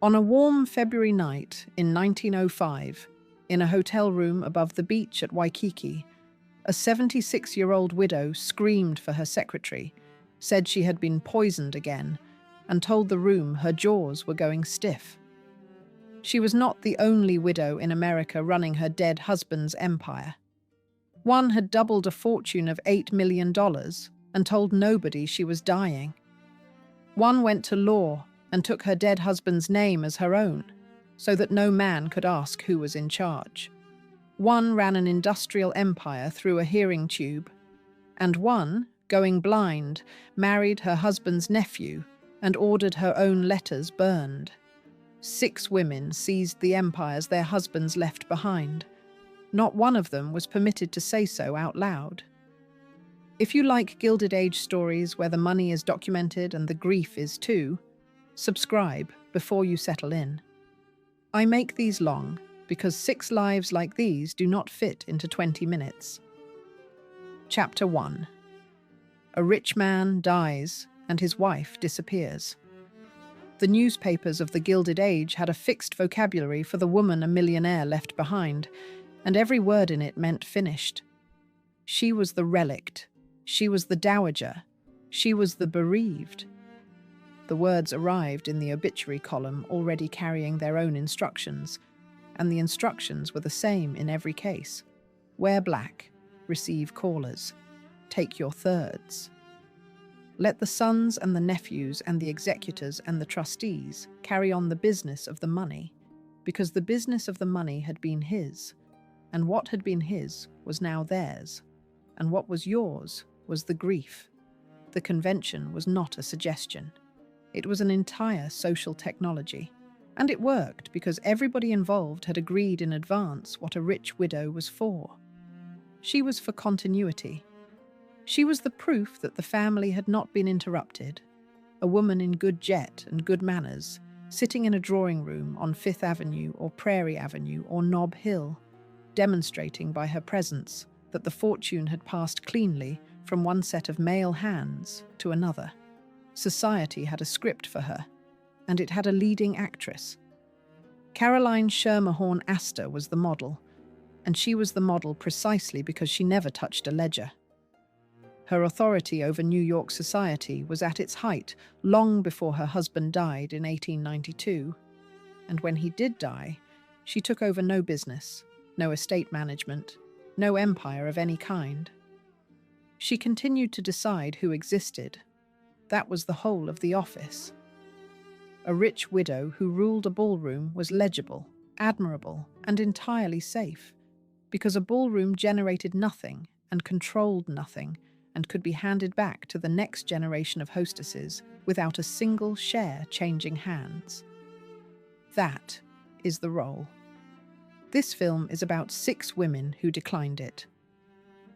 On a warm February night in 1905, in a hotel room above the beach at Waikiki, a 76-year-old widow screamed for her secretary, said she had been poisoned again, and told the room her jaws were going stiff. She was not the only widow in America running her dead husband's empire. One had doubled a fortune of $8 million and told nobody she was dying. One went to law and took her dead husband's name as her own, so that no man could ask who was in charge. One ran an industrial empire through a hearing tube, and one, going blind, married her husband's nephew and ordered her own letters burned. 6 women seized the empires their husbands left behind. Not one of them was permitted to say so out loud. If you like Gilded Age stories where the money is documented and the grief is too, subscribe before you settle in. I make these long because 6 lives like these do not fit into 20 minutes. Chapter 1. A rich man dies and his wife disappears. The newspapers of the Gilded Age had a fixed vocabulary for the woman a millionaire left behind, and every word in it meant finished. She was the relict. She was the dowager. She was the bereaved. The words arrived in the obituary column already carrying their own instructions, and the instructions were the same in every case. Wear black, receive callers, take your thirds. Let the sons and the nephews and the executors and the trustees carry on the business of the money, because the business of the money had been his, and what had been his was now theirs, and what was yours was the grief. The convention was not a suggestion. It was an entire social technology, and it worked because everybody involved had agreed in advance what a rich widow was for. She was for continuity. She was the proof that the family had not been interrupted. A woman in good jet and good manners, sitting in a drawing room on Fifth Avenue or Prairie Avenue or Nob Hill, demonstrating by her presence that the fortune had passed cleanly from one set of male hands to another. Society had a script for her, and it had a leading actress. Caroline Schermerhorn Astor was the model, and she was the model precisely because she never touched a ledger. Her authority over New York society was at its height long before her husband died in 1892, and when he did die, she took over no business, no estate management, no empire of any kind. She continued to decide who existed. That was the whole of the office. A rich widow who ruled a ballroom was legible, admirable, and entirely safe, because a ballroom generated nothing and controlled nothing, and could be handed back to the next generation of hostesses without a single share changing hands. That is the role. This film is about 6 women who declined it.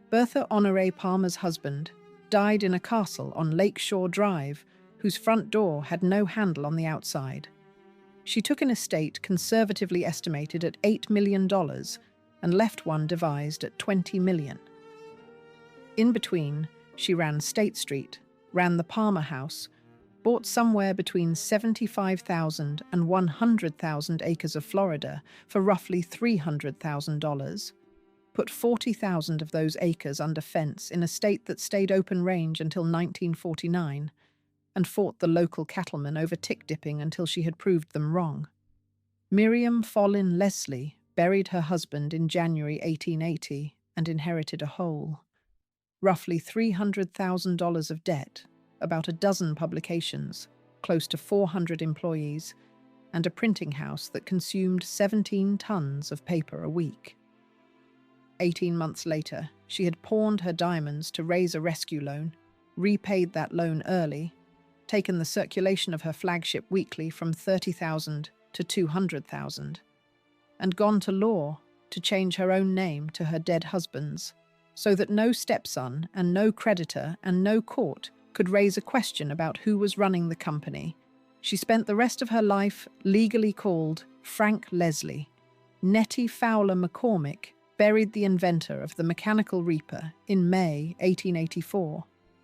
Bertha Palmer's husband died in a castle on Lakeshore Drive, whose front door had no handle on the outside. She took an estate conservatively estimated at $8 million and left one devised at $20 million. In between, she ran State Street, ran the Palmer House, bought somewhere between 75,000 and 100,000 acres of Florida for roughly $300,000, put 40,000 of those acres under fence in a state that stayed open range until 1949, and fought the local cattlemen over tick-dipping until she had proved them wrong. Miriam Leslie buried her husband in January 1880 and inherited a hole. Roughly $300,000 of debt, about a dozen publications, close to 400 employees, and a printing house that consumed 17 tons of paper a week. 18 months later, she had pawned her diamonds to raise a rescue loan, repaid that loan early, taken the circulation of her flagship weekly from 30,000 to 200,000, and gone to law to change her own name to her dead husband's, so that no stepson and no creditor and no court could raise a question about who was running the company. She spent the rest of her life legally called Frank Leslie. Nettie Fowler McCormick buried the inventor of the mechanical reaper in May 1884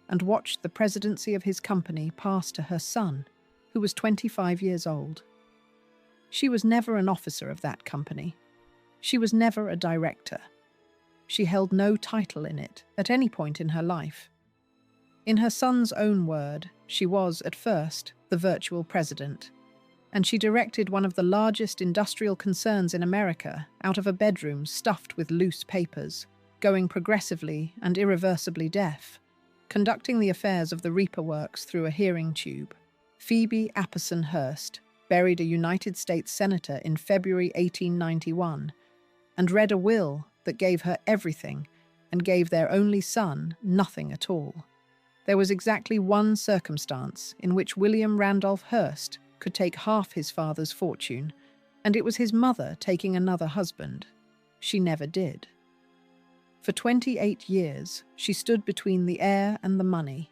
and watched the presidency of his company pass to her son, who was 25 years old. She was never an officer of that company. She was never a director. She held no title in it at any point in her life. In her son's own word, she was, at first, the virtual president, and she directed one of the largest industrial concerns in America out of a bedroom stuffed with loose papers, going progressively and irreversibly deaf, conducting the affairs of the Reaper Works through a hearing tube. Phoebe Apperson Hearst buried a United States senator in February 1891 and read a will that gave her everything and gave their only son nothing at all. There was exactly one circumstance in which William Randolph Hearst could take half his father's fortune, and it was his mother taking another husband. She never did. For 28 years, she stood between the heir and the money,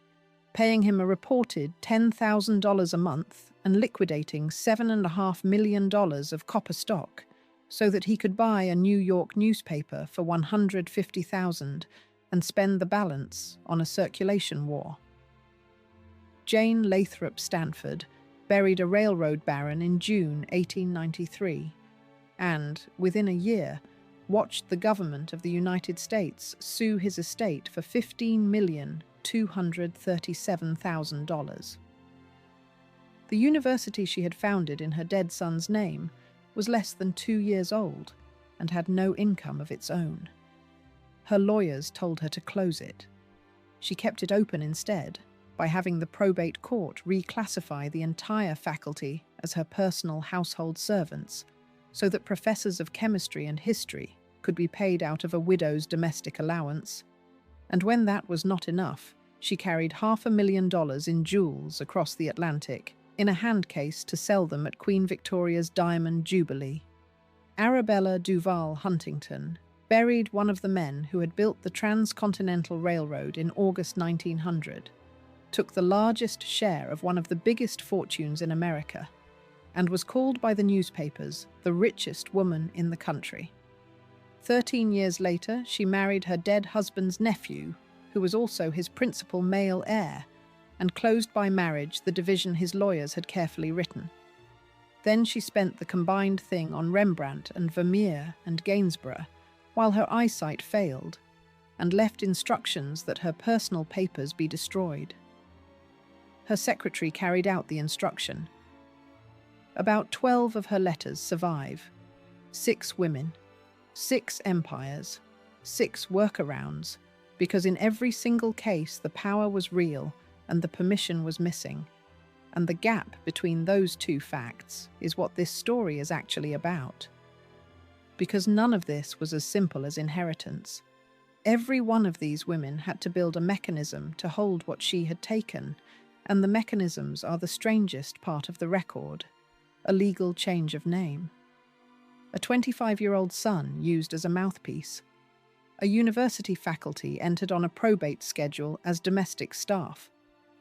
paying him a reported $10,000 a month and liquidating $7.5 million of copper stock so that he could buy a New York newspaper for $150,000 and spend the balance on a circulation war. Jane Lathrop Stanford buried a railroad baron in June 1893 and, within a year, watched the government of the United States sue his estate for $15,237,000. The university she had founded in her dead son's name was less than 2 years old and had no income of its own. Her lawyers told her to close it. She kept it open instead by having the probate court reclassify the entire faculty as her personal household servants so that professors of chemistry and history could be paid out of a widow's domestic allowance. And when that was not enough, she carried $500,000 in jewels across the Atlantic in a hand case to sell them at Queen Victoria's Diamond Jubilee. Arabella Duval Huntington buried one of the men who had built the Transcontinental Railroad in August 1900, took the largest share of one of the biggest fortunes in America, and was called by the newspapers the richest woman in the country. 13 years later, she married her dead husband's nephew, who was also his principal male heir, and closed by marriage the division his lawyers had carefully written. Then she spent the combined thing on Rembrandt and Vermeer and Gainsborough, while her eyesight failed, and left instructions that her personal papers be destroyed. Her secretary carried out the instruction. About 12 of her letters survive. 6 women, 6 empires, 6 workarounds, because in every single case the power was real and the permission was missing. And the gap between those two facts is what this story is actually about. Because none of this was as simple as inheritance. Every one of these women had to build a mechanism to hold what she had taken, and the mechanisms are the strangest part of the record: a legal change of name. A 25-year-old son used as a mouthpiece. A university faculty entered on a probate schedule as domestic staff.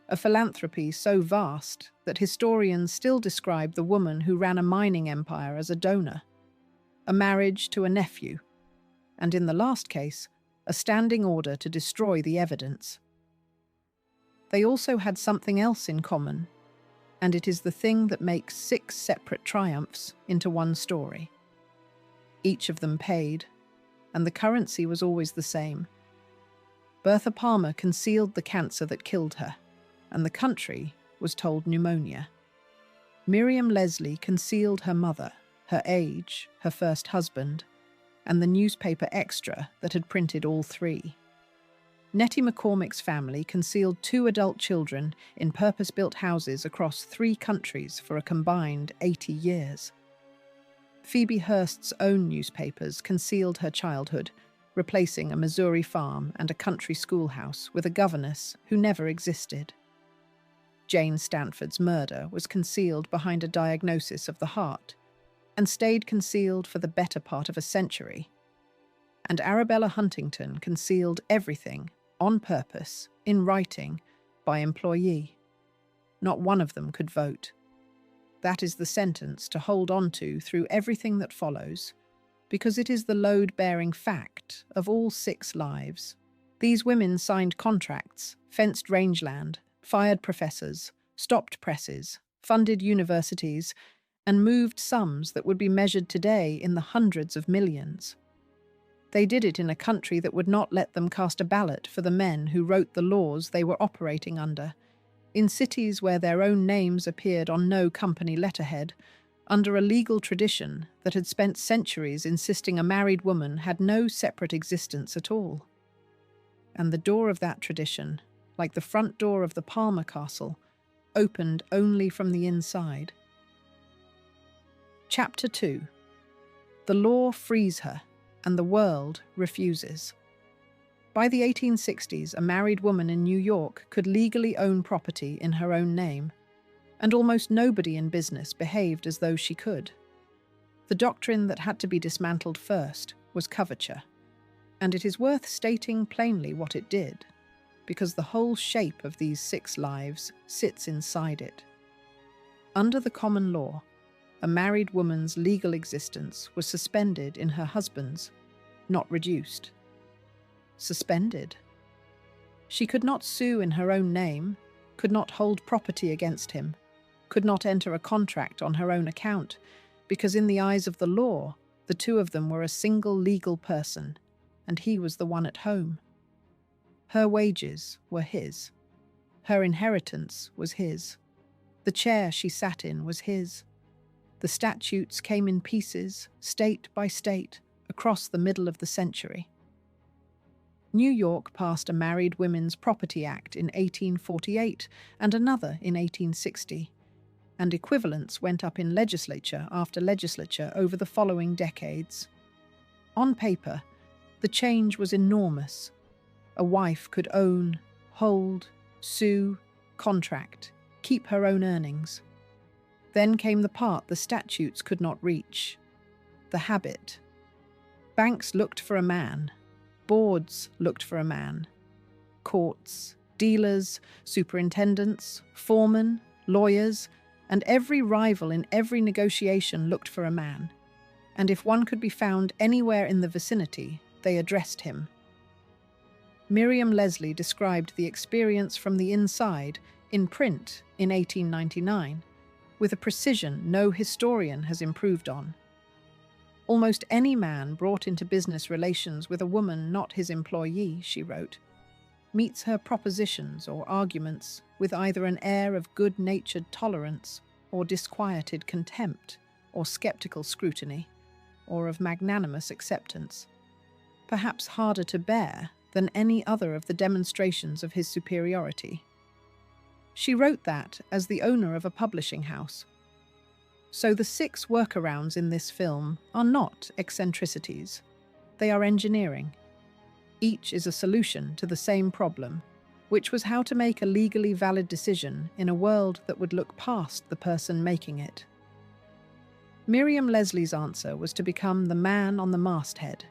A philanthropy so vast that historians still describe the woman who ran a mining empire as a donor. A marriage to a nephew. And in the last case, a standing order to destroy the evidence. They also had something else in common, and it is the thing that makes 6 separate triumphs into one story. Each of them paid, and the currency was always the same. Bertha Palmer concealed the cancer that killed her, and the country was told pneumonia. Miriam Leslie concealed her mother, her age, her first husband, and the newspaper extra that had printed all 3. Nettie McCormick's family concealed 2 adult children in purpose-built houses across 3 countries for a combined 80 years. Phoebe Hearst's own newspapers concealed her childhood, replacing a Missouri farm and a country schoolhouse with a governess who never existed. Jane Stanford's murder was concealed behind a diagnosis of the heart, and stayed concealed for the better part of a century. And Arabella Huntington concealed everything, on purpose, in writing, by employee. Not one of them could vote. That is the sentence to hold on to through everything that follows, because it is the load-bearing fact of all 6 lives. These women signed contracts, fenced rangeland, fired professors, stopped presses, funded universities, and moved sums that would be measured today in the hundreds of millions. They did it in a country that would not let them cast a ballot for the men who wrote the laws they were operating under, in cities where their own names appeared on no company letterhead, under a legal tradition that had spent centuries insisting a married woman had no separate existence at all. And the door of that tradition, like the front door of the Palmer Castle, opened only from the inside. Chapter 2. The law frees her, and the world refuses. By the 1860s, a married woman in New York could legally own property in her own name, and almost nobody in business behaved as though she could. The doctrine that had to be dismantled first was coverture, and it is worth stating plainly what it did, because the whole shape of these 6 lives sits inside it. Under the common law, a married woman's legal existence was suspended in her husband's, not reduced. Suspended. She could not sue in her own name, could not hold property against him, could not enter a contract on her own account, because in the eyes of the law, the two of them were a single legal person, and he was the one at home. Her wages were his. Her inheritance was his. The chair she sat in was his. The statutes came in pieces, state by state, across the middle of the century. New York passed a Married Women's Property Act in 1848 and another in 1860, and equivalents went up in legislature after legislature over the following decades. On paper, the change was enormous. A wife could own, hold, sue, contract, keep her own earnings. Then came the part the statutes could not reach: the habit. Banks looked for a man. Boards looked for a man. Courts, dealers, superintendents, foremen, lawyers, and every rival in every negotiation looked for a man. And if one could be found anywhere in the vicinity, they addressed him. Miriam Leslie described the experience from the inside in print in 1899, with a precision no historian has improved on. Almost any man brought into business relations with a woman not his employee, she wrote, meets her propositions or arguments with either an air of good-natured tolerance or disquieted contempt or skeptical scrutiny, or of magnanimous acceptance, perhaps harder to bear than any other of the demonstrations of his superiority. She wrote that as the owner of a publishing house. So the 6 workarounds in this film are not eccentricities. They are engineering. Each is a solution to the same problem, which was how to make a legally valid decision in a world that would look past the person making it. Miriam Leslie's answer was to become the man on the masthead.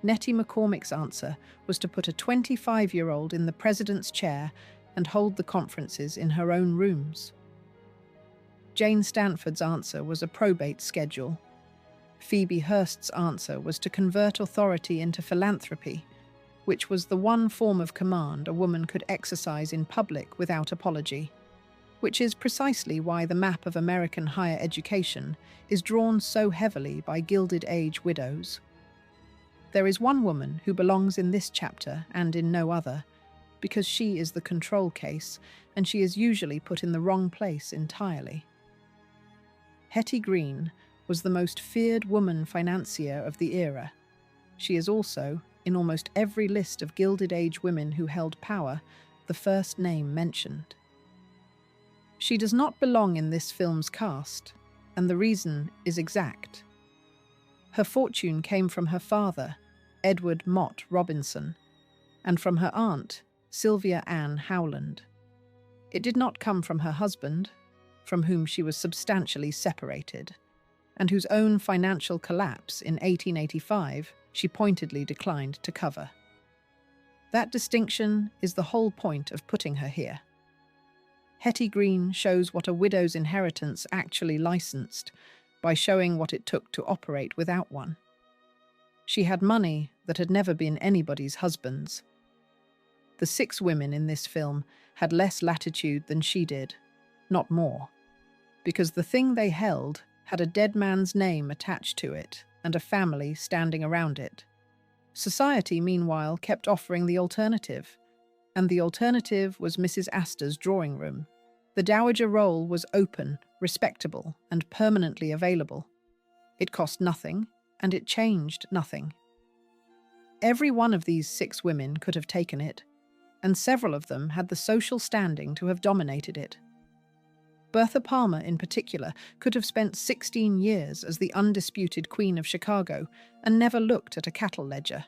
Nettie McCormick's answer was to put a 25-year-old in the president's chair and hold the conferences in her own rooms. Jane Stanford's answer was a probate schedule. Phoebe Hearst's answer was to convert authority into philanthropy, which was the one form of command a woman could exercise in public without apology, which is precisely why the map of American higher education is drawn so heavily by Gilded Age widows. There is one woman who belongs in this chapter and in no other, because she is the control case, and she is usually put in the wrong place entirely. Hetty Green was the most feared woman financier of the era. She is also, in almost every list of Gilded Age women who held power, the first name mentioned. She does not belong in this film's cast, and the reason is exact. Her fortune came from her father, Edward Mott Robinson, and from her aunt, Sylvia Ann Howland. It did not come from her husband, from whom she was substantially separated, and whose own financial collapse in 1885 she pointedly declined to cover. That distinction is the whole point of putting her here. Hetty Green shows what a widow's inheritance actually licensed by showing what it took to operate without one. She had money that had never been anybody's husband's. The 6 women in this film had less latitude than she did, not more, because the thing they held had a dead man's name attached to it and a family standing around it. Society, meanwhile, kept offering the alternative, and the alternative was Mrs. Astor's drawing room. The dowager role was open, respectable, and permanently available. It cost nothing, and it changed nothing. Every one of these 6 women could have taken it, and several of them had the social standing to have dominated it. Bertha Palmer, in particular, could have spent 16 years as the undisputed Queen of Chicago and never looked at a cattle ledger.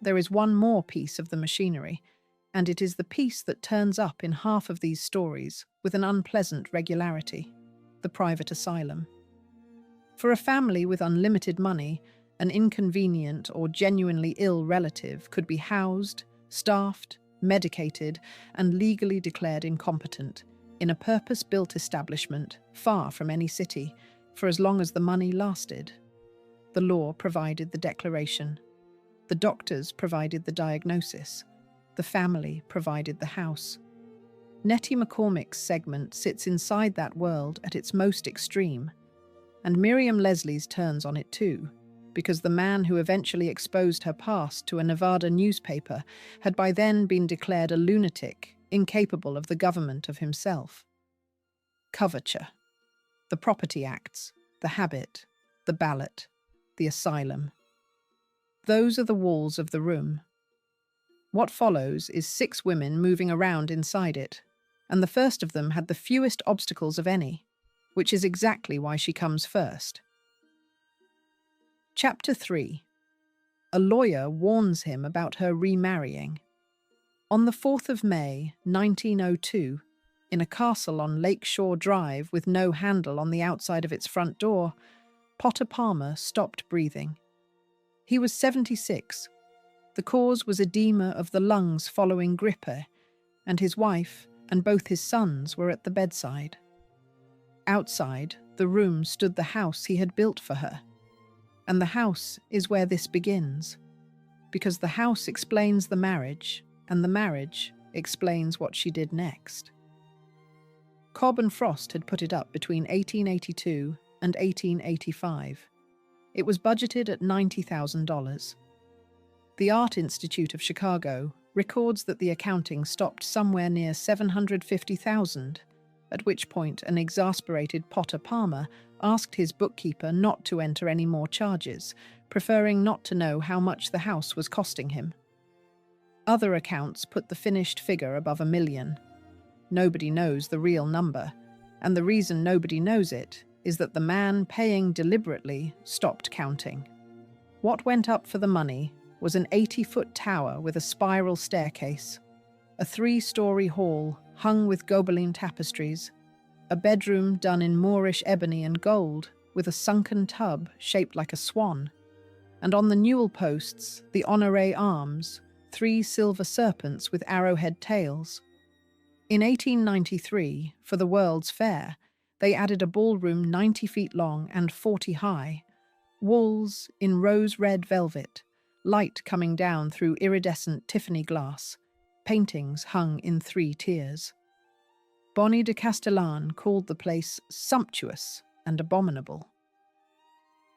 There is one more piece of the machinery, and it is the piece that turns up in half of these stories with an unpleasant regularity: the private asylum. For a family with unlimited money, an inconvenient or genuinely ill relative could be housed, staffed, medicated, and legally declared incompetent in a purpose-built establishment far from any city for as long as the money lasted. The law provided the declaration. The doctors provided the diagnosis. The family provided the house. Nettie McCormick's segment sits inside that world at its most extreme, and Miriam Leslie's turns on it too, because the man who eventually exposed her past to a Nevada newspaper had by then been declared a lunatic, incapable of the government of himself. Coverture. The property acts, the habit, the ballot, the asylum. Those are the walls of the room. What follows is 6 women moving around inside it, and the first of them had the fewest obstacles of any, which is exactly why she comes first. Chapter 3. A lawyer warns him about her remarrying. On the 4th of May, 1902, in a castle on Lakeshore Drive with no handle on the outside of its front door, Potter Palmer stopped breathing. He was 76. The cause was edema of the lungs following grippe, and his wife and both his sons were at the bedside. Outside the room stood the house he had built for her. And the house is where this begins, because the house explains the marriage, and the marriage explains what she did next. Cobb and Frost had put it up between 1882 and 1885. It was budgeted at $90,000. The Art Institute of Chicago records that the accounting stopped somewhere near $750,000, at which point an exasperated Potter Palmer asked his bookkeeper not to enter any more charges, preferring not to know how much the house was costing him. Other accounts put the finished figure above $1 million. Nobody knows the real number, and the reason nobody knows it is that the man paying deliberately stopped counting. What went up for the money was an 80-foot tower with a spiral staircase, a 3-story hall hung with Gobelin tapestries, a bedroom done in Moorish ebony and gold with a sunken tub shaped like a swan, and on the newel posts the honoré arms, 3 silver serpents with arrowhead tails. In 1893, for the World's Fair, they added a ballroom 90 feet long and 40 high, walls in rose-red velvet, light coming down through iridescent Tiffany glass, paintings hung in 3 tiers. Bonnie de Castellan called the place sumptuous and abominable.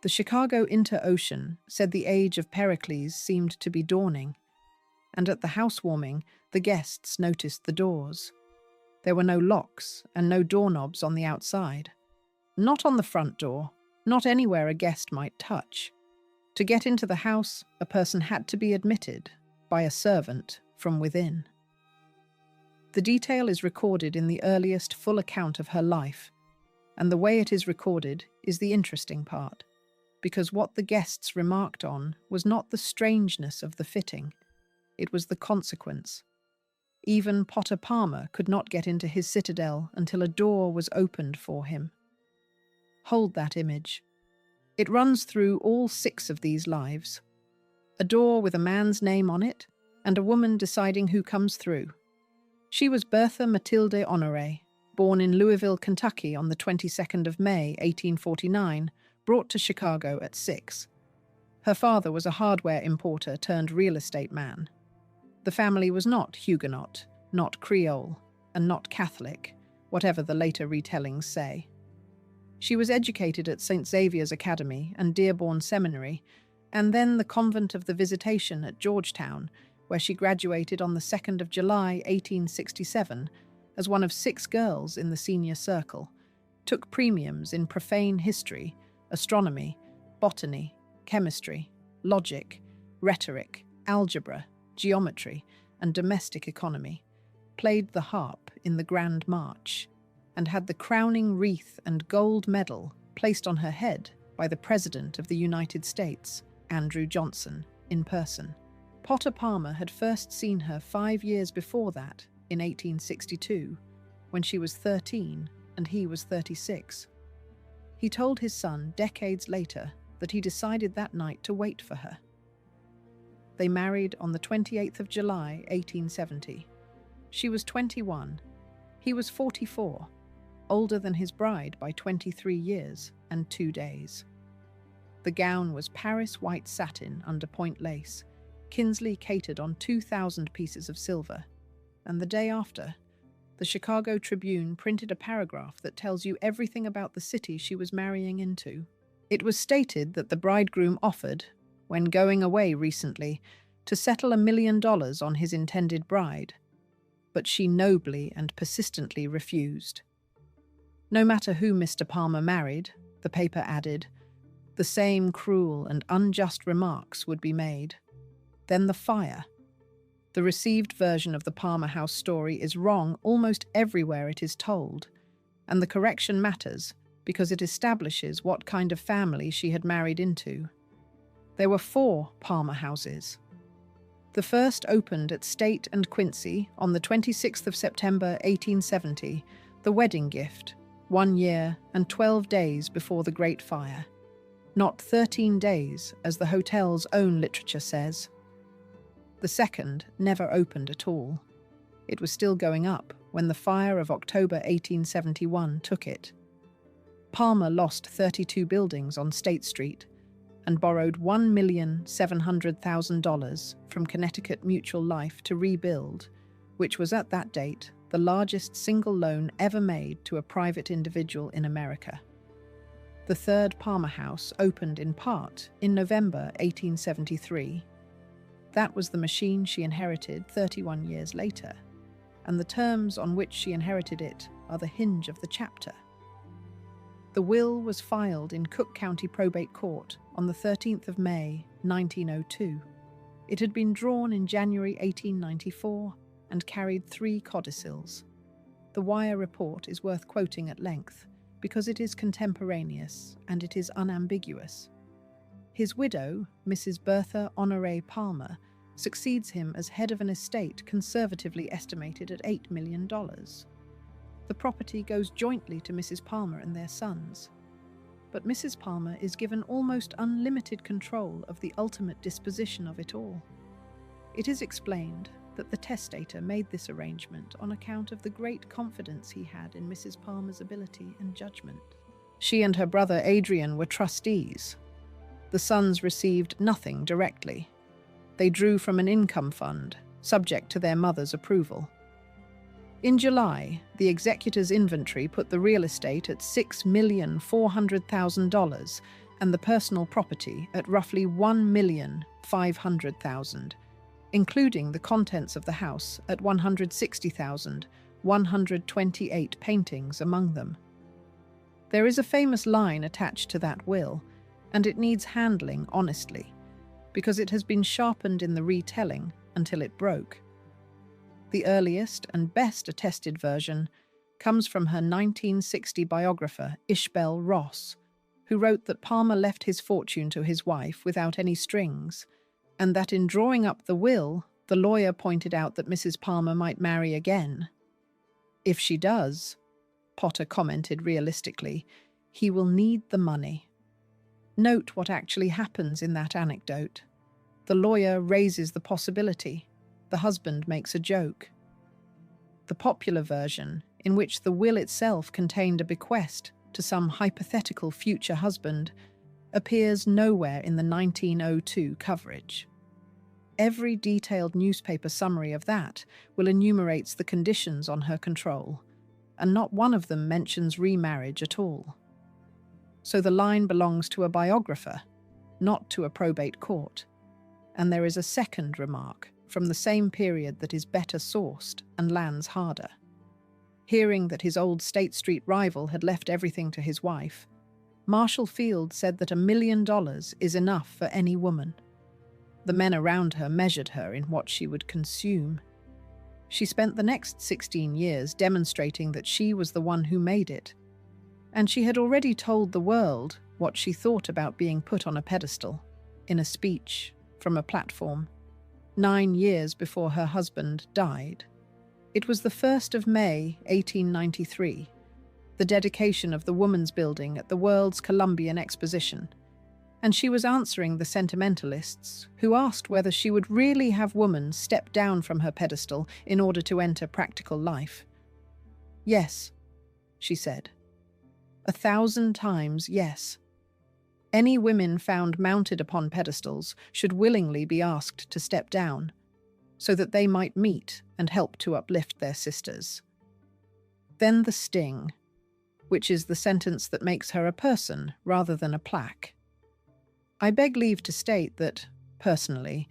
The Chicago Inter-Ocean said the age of Pericles seemed to be dawning, and at the housewarming, the guests noticed the doors. There were no locks and no doorknobs on the outside. Not on the front door, not anywhere a guest might touch. To get into the house, a person had to be admitted by a servant from within. The detail is recorded in the earliest full account of her life, and the way it is recorded is the interesting part, because what the guests remarked on was not the strangeness of the fitting, it was the consequence. Even Potter Palmer could not get into his citadel until a door was opened for him. Hold that image. It runs through all 6 of these lives. A door with a man's name on it, and a woman deciding who comes through. She was Bertha Matilde Honoré, born in Louisville, Kentucky on the 22nd of May, 1849, brought to Chicago at 6. Her father was a hardware importer turned real estate man. The family was not Huguenot, not Creole, and not Catholic, whatever the later retellings say. She was educated at St. Xavier's Academy and Dearborn Seminary, and then the Convent of the Visitation at Georgetown, where she graduated on the 2nd of July, 1867, as one of 6 girls in the senior circle, took premiums in profane history, astronomy, botany, chemistry, logic, rhetoric, algebra, geometry, and domestic economy, played the harp in the Grand March, and had the crowning wreath and gold medal placed on her head by the President of the United States, Andrew Johnson, in person. Potter Palmer had first seen her 5 years before that, in 1862, when she was 13 and he was 36. He told his son decades later that he decided that night to wait for her. They married on the 28th of July, 1870. She was 21. He was 44, older than his bride by 23 years and 2 days. The gown was Paris white satin under point lace, Kinsley catered on 2,000 pieces of silver, and the day after, the Chicago Tribune printed a paragraph that tells you everything about the city she was marrying into. It was stated that the bridegroom offered, when going away recently, to settle $1 million on his intended bride, but she nobly and persistently refused. No matter who Mr. Palmer married, the paper added, the same cruel and unjust remarks would be made. Then the fire. The received version of the Palmer House story is wrong almost everywhere it is told, and the correction matters because it establishes what kind of family she had married into. There were 4 Palmer houses. The first opened at State and Quincy on the 26th of September 1870, the wedding gift, 1 year and 12 days before the Great Fire. Not 13 days, as the hotel's own literature says. The second never opened at all. It was still going up when the fire of October 1871 took it. Palmer lost 32 buildings on State Street and borrowed $1,700,000 from Connecticut Mutual Life to rebuild, which was at that date the largest single loan ever made to a private individual in America. The third Palmer House opened in part in November 1873. That was the machine she inherited 31 years later, and the terms on which she inherited it are the hinge of the chapter. The will was filed in Cook County Probate Court on the 13th of May, 1902. It had been drawn in January 1894 and carried 3 codicils. The Wire report is worth quoting at length because it is contemporaneous and it is unambiguous. His widow, Mrs. Bertha Honoré Palmer, succeeds him as head of an estate conservatively estimated at $8 million. The property goes jointly to Mrs. Palmer and their sons. But Mrs. Palmer is given almost unlimited control of the ultimate disposition of it all. It is explained that the testator made this arrangement on account of the great confidence he had in Mrs. Palmer's ability and judgment. She and her brother Adrian were trustees. The sons received nothing directly. They drew from an income fund, subject to their mother's approval. In July, the executor's inventory put the real estate at $6,400,000 and the personal property at roughly $1,500,000, including the contents of the house at $160,000, 128 paintings among them. There is a famous line attached to that will, and it needs handling honestly, because it has been sharpened in the retelling until it broke. The earliest and best attested version comes from her 1960 biographer, Ishbel Ross, who wrote that Palmer left his fortune to his wife without any strings, and that in drawing up the will, the lawyer pointed out that Mrs. Palmer might marry again. If she does, Potter commented realistically, he will need the money. Note what actually happens in that anecdote. The lawyer raises the possibility. The husband makes a joke. The popular version, in which the will itself contained a bequest to some hypothetical future husband, appears nowhere in the 1902 coverage. Every detailed newspaper summary of that will enumerate the conditions on her control, and not one of them mentions remarriage at all. So the line belongs to a biographer, not to a probate court. And there is a second remark from the same period that is better sourced and lands harder. Hearing that his old State Street rival had left everything to his wife, Marshall Field said that $1 million is enough for any woman. The men around her measured her in what she would consume. She spent the next 16 years demonstrating that she was the one who made it, and she had already told the world what she thought about being put on a pedestal, in a speech from a platform, 9 years before her husband died. It was the 1st of May, 1893, the dedication of the Woman's Building at the World's Columbian Exposition, and she was answering the sentimentalists who asked whether she would really have women step down from her pedestal in order to enter practical life. Yes, she said. 1,000 times yes. Any women found mounted upon pedestals should willingly be asked to step down, so that they might meet and help to uplift their sisters. Then the sting, which is the sentence that makes her a person rather than a plaque. I beg leave to state that, personally,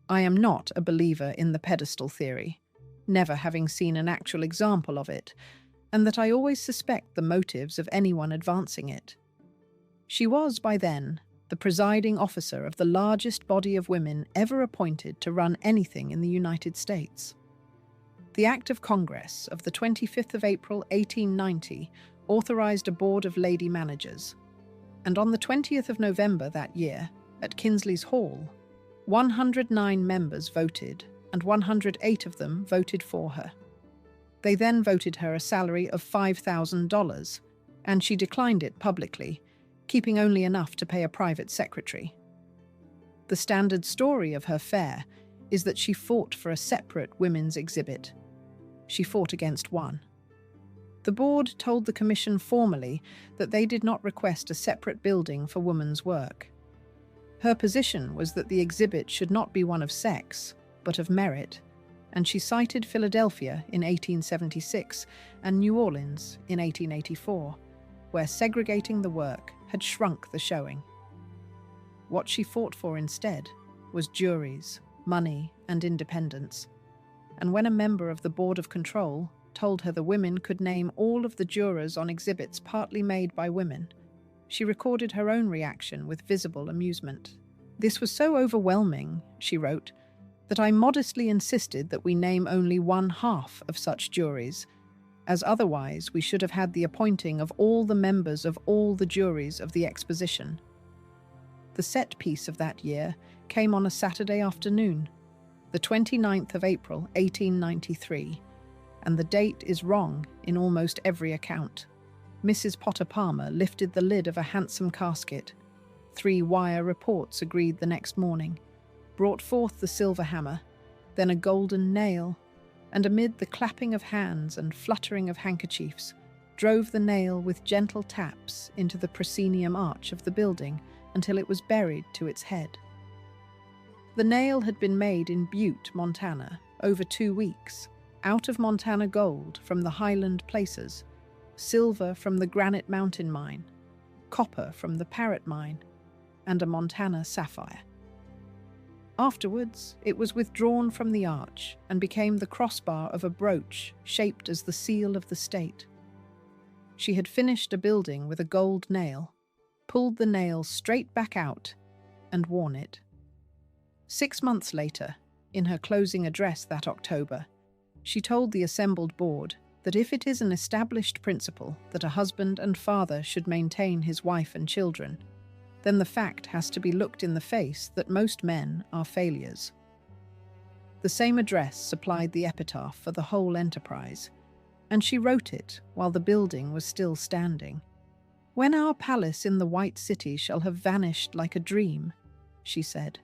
I am not a believer in the pedestal theory, never having seen an actual example of it, and that I always suspect the motives of anyone advancing it. She was, by then, the presiding officer of the largest body of women ever appointed to run anything in the United States. The Act of Congress of the 25th of April, 1890, authorized a board of lady managers, and on the 20th of November that year, at Kinsley's Hall, 109 members voted, and 108 of them voted for her. They then voted her a salary of $5,000, and she declined it publicly, keeping only enough to pay a private secretary. The standard story of her fare is that she fought for a separate women's exhibit. She fought against one. The board told the commission formally that they did not request a separate building for women's work. Her position was that the exhibit should not be one of sex, but of merit, and she cited Philadelphia in 1876 and New Orleans in 1884, where segregating the work had shrunk the showing. What she fought for instead was juries, money, and independence, and when a member of the Board of Control told her the women could name all of the jurors on exhibits partly made by women, she recorded her own reaction with visible amusement. "This was so overwhelming," she wrote, "that I modestly insisted that we name only 1/2 of such juries, as otherwise we should have had the appointing of all the members of all the juries of the exposition." The set piece of that year came on a Saturday afternoon, the 29th of April, 1893, and the date is wrong in almost every account. Mrs. Potter Palmer lifted the lid of a handsome casket. 3 wire reports agreed the next morning, brought forth the silver hammer, then a golden nail, and amid the clapping of hands and fluttering of handkerchiefs, drove the nail with gentle taps into the proscenium arch of the building until it was buried to its head. The nail had been made in Butte, Montana, over 2 weeks, out of Montana gold from the highland places, silver from the Granite Mountain mine, copper from the Parrot mine, and a Montana sapphire. Afterwards, it was withdrawn from the arch and became the crossbar of a brooch shaped as the seal of the state. She had finished a building with a gold nail, pulled the nail straight back out, and worn it. 6 months later, in her closing address that October, she told the assembled board that if it is an established principle that a husband and father should maintain his wife and children, then the fact has to be looked in the face that most men are failures. The same address supplied the epitaph for the whole enterprise, and she wrote it while the building was still standing. "When our palace in the White City shall have vanished like a dream," she said,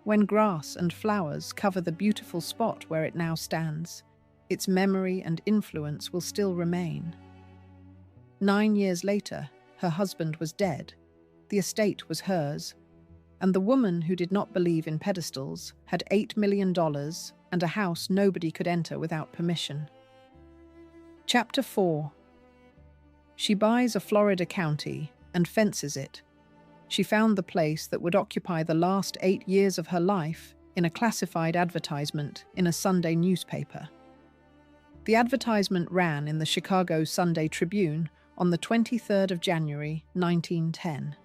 "when grass and flowers cover the beautiful spot where it now stands, its memory and influence will still remain." 9 years later, her husband was dead, the estate was hers, and the woman who did not believe in pedestals had $8 million and a house nobody could enter without permission. Chapter 4. She buys a Florida county and fences it. She found the place that would occupy the last 8 years of her life in a classified advertisement in a Sunday newspaper. The advertisement ran in the Chicago Sunday Tribune on the 23rd of January, 1910.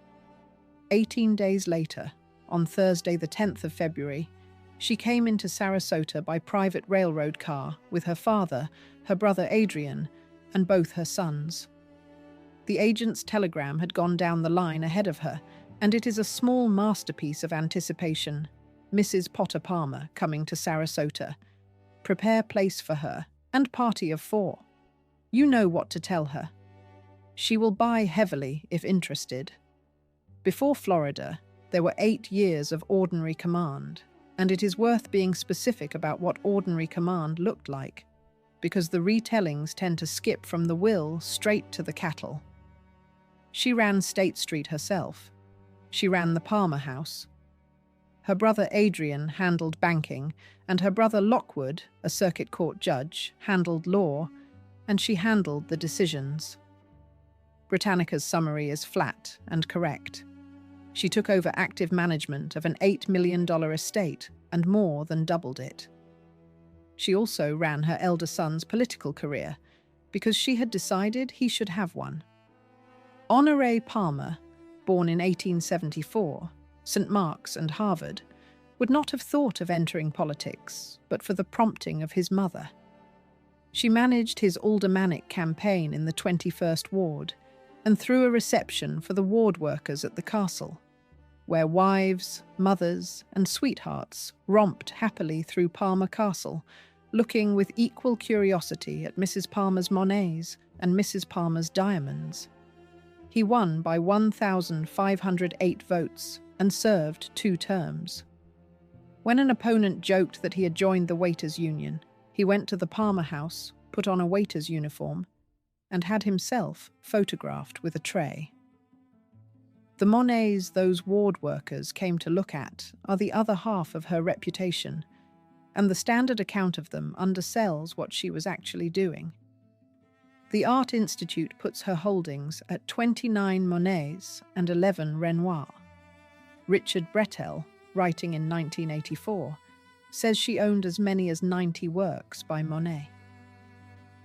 18 days later, on Thursday the 10th of February, she came into Sarasota by private railroad car with her father, her brother Adrian, and both her sons. The agent's telegram had gone down the line ahead of her, and it is a small masterpiece of anticipation. Mrs. Potter Palmer coming to Sarasota. Prepare place for her, and party of 4. You know what to tell her. She will buy heavily if interested. Before Florida, there were 8 years of ordinary command, and it is worth being specific about what ordinary command looked like, because the retellings tend to skip from the will straight to the cattle. She ran State Street herself. She ran the Palmer House. Her brother Adrian handled banking, and her brother Lockwood, a circuit court judge, handled law, and she handled the decisions. Britannica's summary is flat and correct. She took over active management of an $8 million estate and more than doubled it. She also ran her elder son's political career because she had decided he should have one. Honoré Palmer, born in 1874, St. Mark's and Harvard, would not have thought of entering politics but for the prompting of his mother. She managed his aldermanic campaign in the 21st Ward and threw a reception for the ward workers at the castle, where wives, mothers, and sweethearts romped happily through Palmer Castle, looking with equal curiosity at Mrs. Palmer's Monets and Mrs. Palmer's diamonds. He won by 1,508 votes and served 2 terms. When an opponent joked that he had joined the waiters' union, he went to the Palmer House, put on a waiter's uniform, and had himself photographed with a tray. The Monets those ward workers came to look at are the other half of her reputation, and the standard account of them undersells what she was actually doing. The Art Institute puts her holdings at 29 Monets and 11 Renoirs. Richard Brettell, writing in 1984, says she owned as many as 90 works by Monet.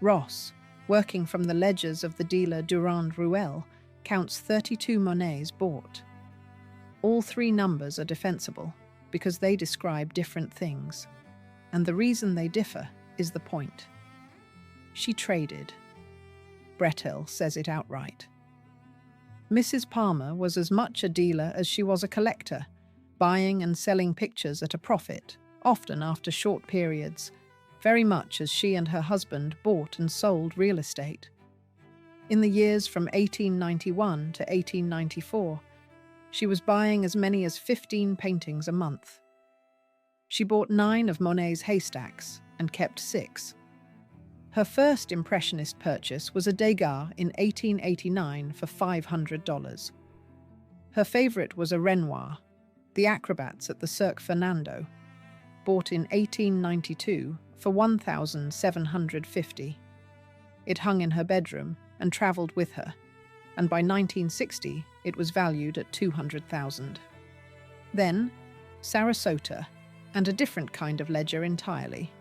Ross, working from the ledgers of the dealer Durand Ruel, counts 32 Monets bought. All 3 numbers are defensible because they describe different things, and the reason they differ is the point. She traded. Brettell says it outright. Mrs. Palmer was as much a dealer as she was a collector, buying and selling pictures at a profit, often after short periods, very much as she and her husband bought and sold real estate. In the years from 1891 to 1894, she was buying as many as 15 paintings a month. She bought 9 of Monet's haystacks and kept 6. Her first Impressionist purchase was a Degas in 1889 for $500. Her favorite was a Renoir, The Acrobats at the Cirque Fernando, bought in 1892 for $1,750. It hung in her bedroom and traveled with her, and by 1960 it was valued at $200,000. Then, Sarasota, and a different kind of ledger entirely.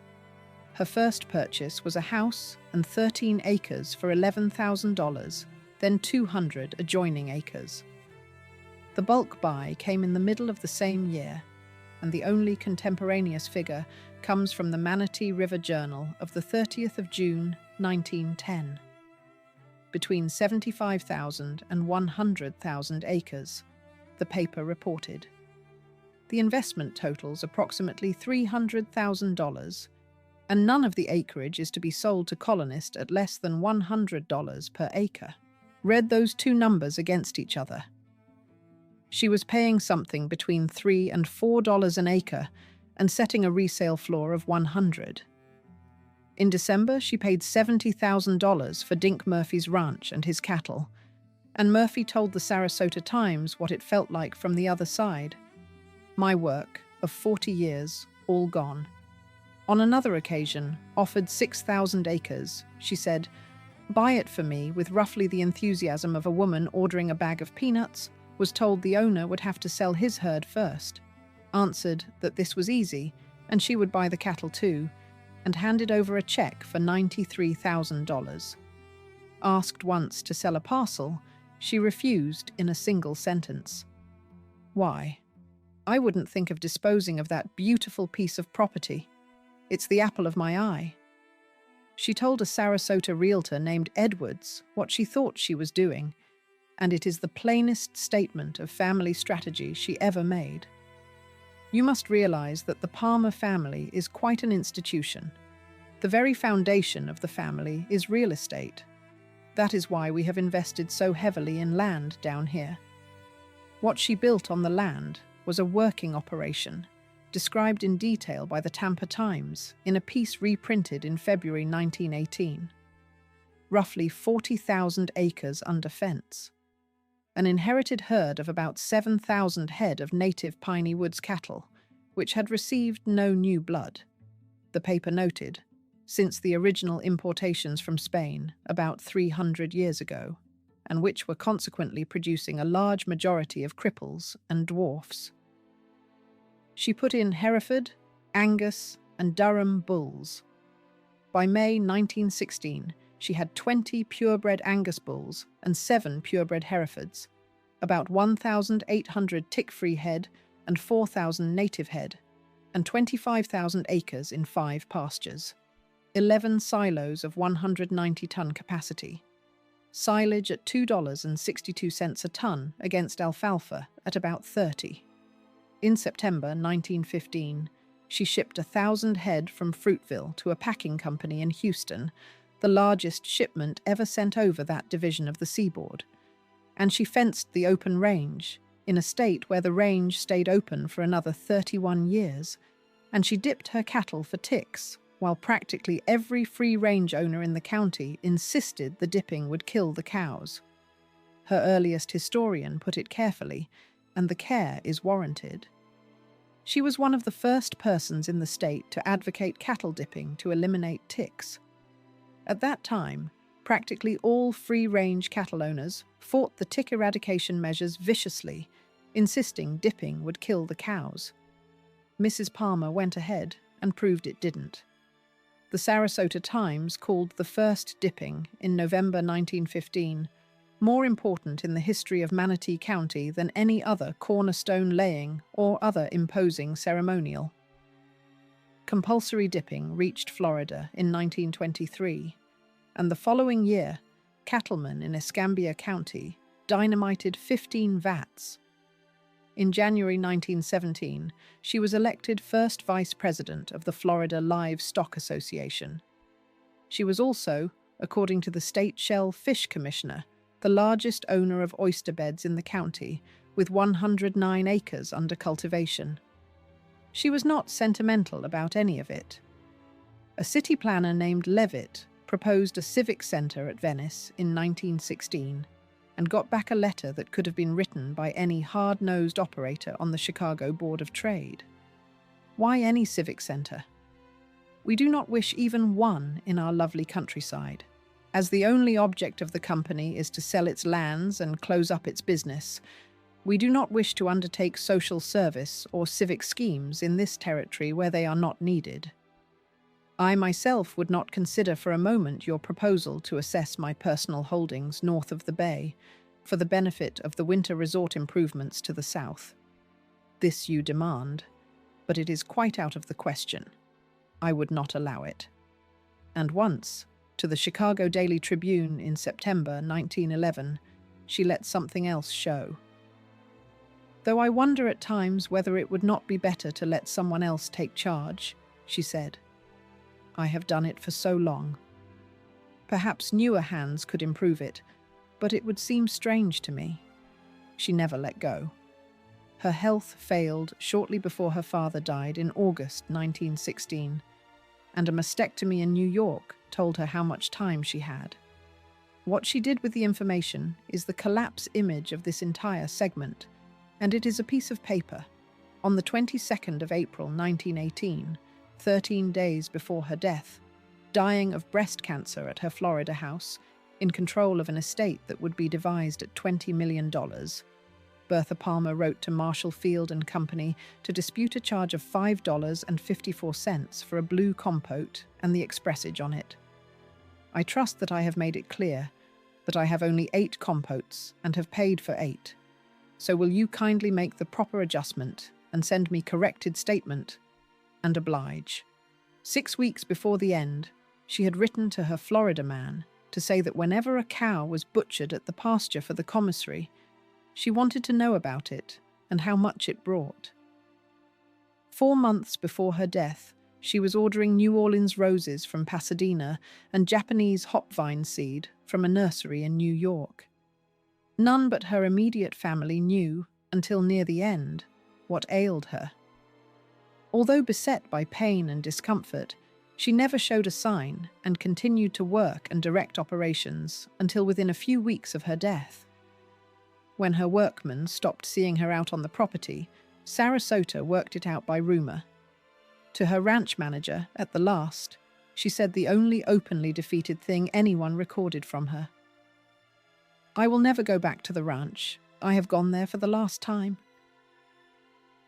Her first purchase was a house and 13 acres for $11,000, then 200 adjoining acres. The bulk buy came in the middle of the same year, and the only contemporaneous figure comes from the Manatee River Journal of the 30th of June, 1910. Between 75,000 and 100,000 acres, the paper reported. The investment totals approximately $300,000, and none of the acreage is to be sold to colonists at less than $100 per acre. Read those 2 numbers against each other. She was paying something between $3 and $4 an acre and setting a resale floor of $100. In December, she paid $70,000 for Dink Murphy's ranch and his cattle, and Murphy told the Sarasota Times what it felt like from the other side. My work of 40 years, all gone. On another occasion, offered 6,000 acres, she said, Buy it for me with roughly the enthusiasm of a woman ordering a bag of peanuts, was told the owner would have to sell his herd first, answered that this was easy and she would buy the cattle too, and handed over a check for $93,000. Asked once to sell a parcel, she refused in a single sentence. Why? I wouldn't think of disposing of that beautiful piece of property. It's the apple of my eye. She told a Sarasota realtor named Edwards what she thought she was doing, and it is the plainest statement of family strategy she ever made. You must realize that the Palmer family is quite an institution. The very foundation of the family is real estate. That is why we have invested so heavily in land down here. What she built on the land was a working operation, described in detail by the Tampa Times in a piece reprinted in February 1918. Roughly 40,000 acres under fence. An inherited herd of about 7,000 head of native piney woods cattle, which had received no new blood. The paper noted, since the original importations from Spain about 300 years ago, and which were consequently producing a large majority of cripples and dwarfs. She put in Hereford, Angus, and Durham bulls. By May 1916, she had 20 purebred Angus bulls and 7 purebred Herefords, about 1,800 tick-free head and 4,000 native head, and 25,000 acres in 5 pastures. 11 silos of 190-ton capacity. Silage at $2.62 a ton against alfalfa at about 30. In September 1915, she shipped 1,000 head from Fruitville to a packing company in Houston, the largest shipment ever sent over that division of the seaboard. And she fenced the open range, in a state where the range stayed open for another 31 years, and she dipped her cattle for ticks, while practically every free-range owner in the county insisted the dipping would kill the cows. Her earliest historian put it carefully, and the care is warranted. She was one of the first persons in the state to advocate cattle dipping to eliminate ticks. At that time, practically all free-range cattle owners fought the tick eradication measures viciously, insisting dipping would kill the cows. Mrs. Palmer went ahead and proved it didn't. The Sarasota Times called the first dipping in November 1915 more important in the history of Manatee County than any other cornerstone laying or other imposing ceremonial. Compulsory dipping reached Florida in 1923, and the following year, cattlemen in Escambia County dynamited 15 vats. In January 1917, she was elected first vice president of the Florida Livestock Association. She was also, according to the State Shell Fish Commissioner, the largest owner of oyster beds in the county, with 109 acres under cultivation. She was not sentimental about any of it. A city planner named Levitt proposed a civic center at Venice in 1916 and got back a letter that could have been written by any hard-nosed operator on the Chicago Board of Trade. Why any civic center? We do not wish even one in our lovely countryside. As the only object of the company is to sell its lands and close up its business, we do not wish to undertake social service or civic schemes in this territory where they are not needed. I myself would not consider for a moment your proposal to assess my personal holdings north of the bay for the benefit of the winter resort improvements to the south. This you demand, but it is quite out of the question. I would not allow it. And once, to the Chicago Daily Tribune in September 1911, she let something else show. Though I wonder at times whether it would not be better to let someone else take charge, she said. I have done it for so long. Perhaps newer hands could improve it, but it would seem strange to me. She never let go. Her health failed shortly before her father died in August 1916, and a mastectomy in New York told her how much time she had. What she did with the information is the collapse image of this entire segment, and it is a piece of paper. On the 22nd of April 1918, 13 days before her death, dying of breast cancer at her Florida house, in control of an estate that would be devised at $20 million. Bertha Palmer wrote to Marshall Field and Company to dispute a charge of $5.54 for a blue compote and the expressage on it. I trust that I have made it clear that I have only 8 compotes and have paid for 8. So will you kindly make the proper adjustment and send me corrected statement and oblige. 6 weeks before the end, she had written to her Florida man to say that whenever a cow was butchered at the pasture for the commissary, she wanted to know about it and how much it brought. 4 months before her death, she was ordering New Orleans roses from Pasadena and Japanese hop vine seed from a nursery in New York. None but her immediate family knew, until near the end, what ailed her. Although beset by pain and discomfort, she never showed a sign and continued to work and direct operations until within a few weeks of her death. When her workmen stopped seeing her out on the property, Sarasota worked it out by rumor. To her ranch manager, at the last, she said the only openly defeated thing anyone recorded from her. "I will never go back to the ranch. I have gone there for the last time."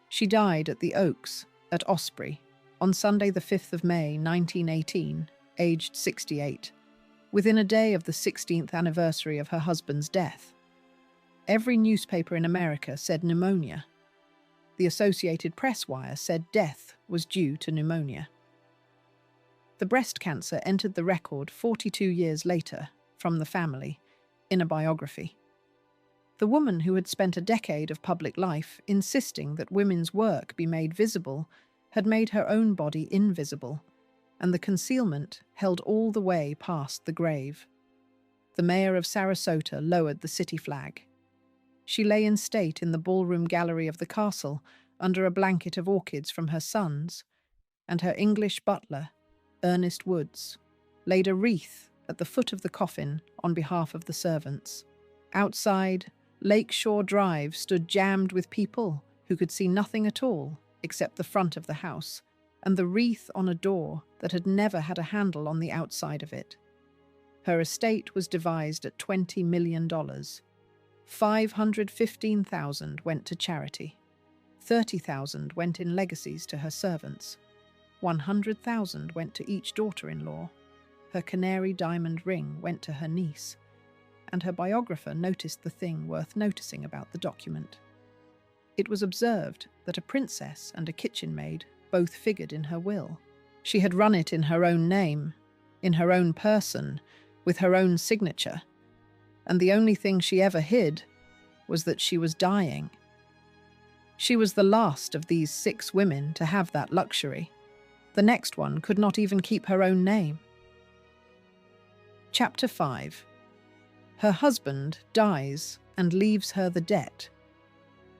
She died at the Oaks at Osprey on Sunday the 5th of May 1918, aged 68, within a day of the 16th anniversary of her husband's death. Every newspaper in America said pneumonia. The Associated Press wire said death was due to pneumonia. The breast cancer entered the record 42 years later from the family in a biography. The woman who had spent a decade of public life insisting that women's work be made visible had made her own body invisible, and the concealment held all the way past the grave. The mayor of Sarasota lowered the city flag. She lay in state in the ballroom gallery of the castle under a blanket of orchids from her sons, and her English butler, Ernest Woods, laid a wreath at the foot of the coffin on behalf of the servants. Outside, Lakeshore Drive stood jammed with people who could see nothing at all except the front of the house and the wreath on a door that had never had a handle on the outside of it. Her estate was devised at $20 million. $515,000 went to charity. $30,000 went in legacies to her servants. $100,000 went to each daughter-in-law. Her canary diamond ring went to her niece. And her biographer noticed the thing worth noticing about the document. It was observed that a princess and a kitchen maid both figured in her will. She had run it in her own name, in her own person, with her own signature, and the only thing she ever hid was that she was dying. She was the last of these 6 women to have that luxury. The next one could not even keep her own name. Chapter 5. Her husband dies and leaves her the debt.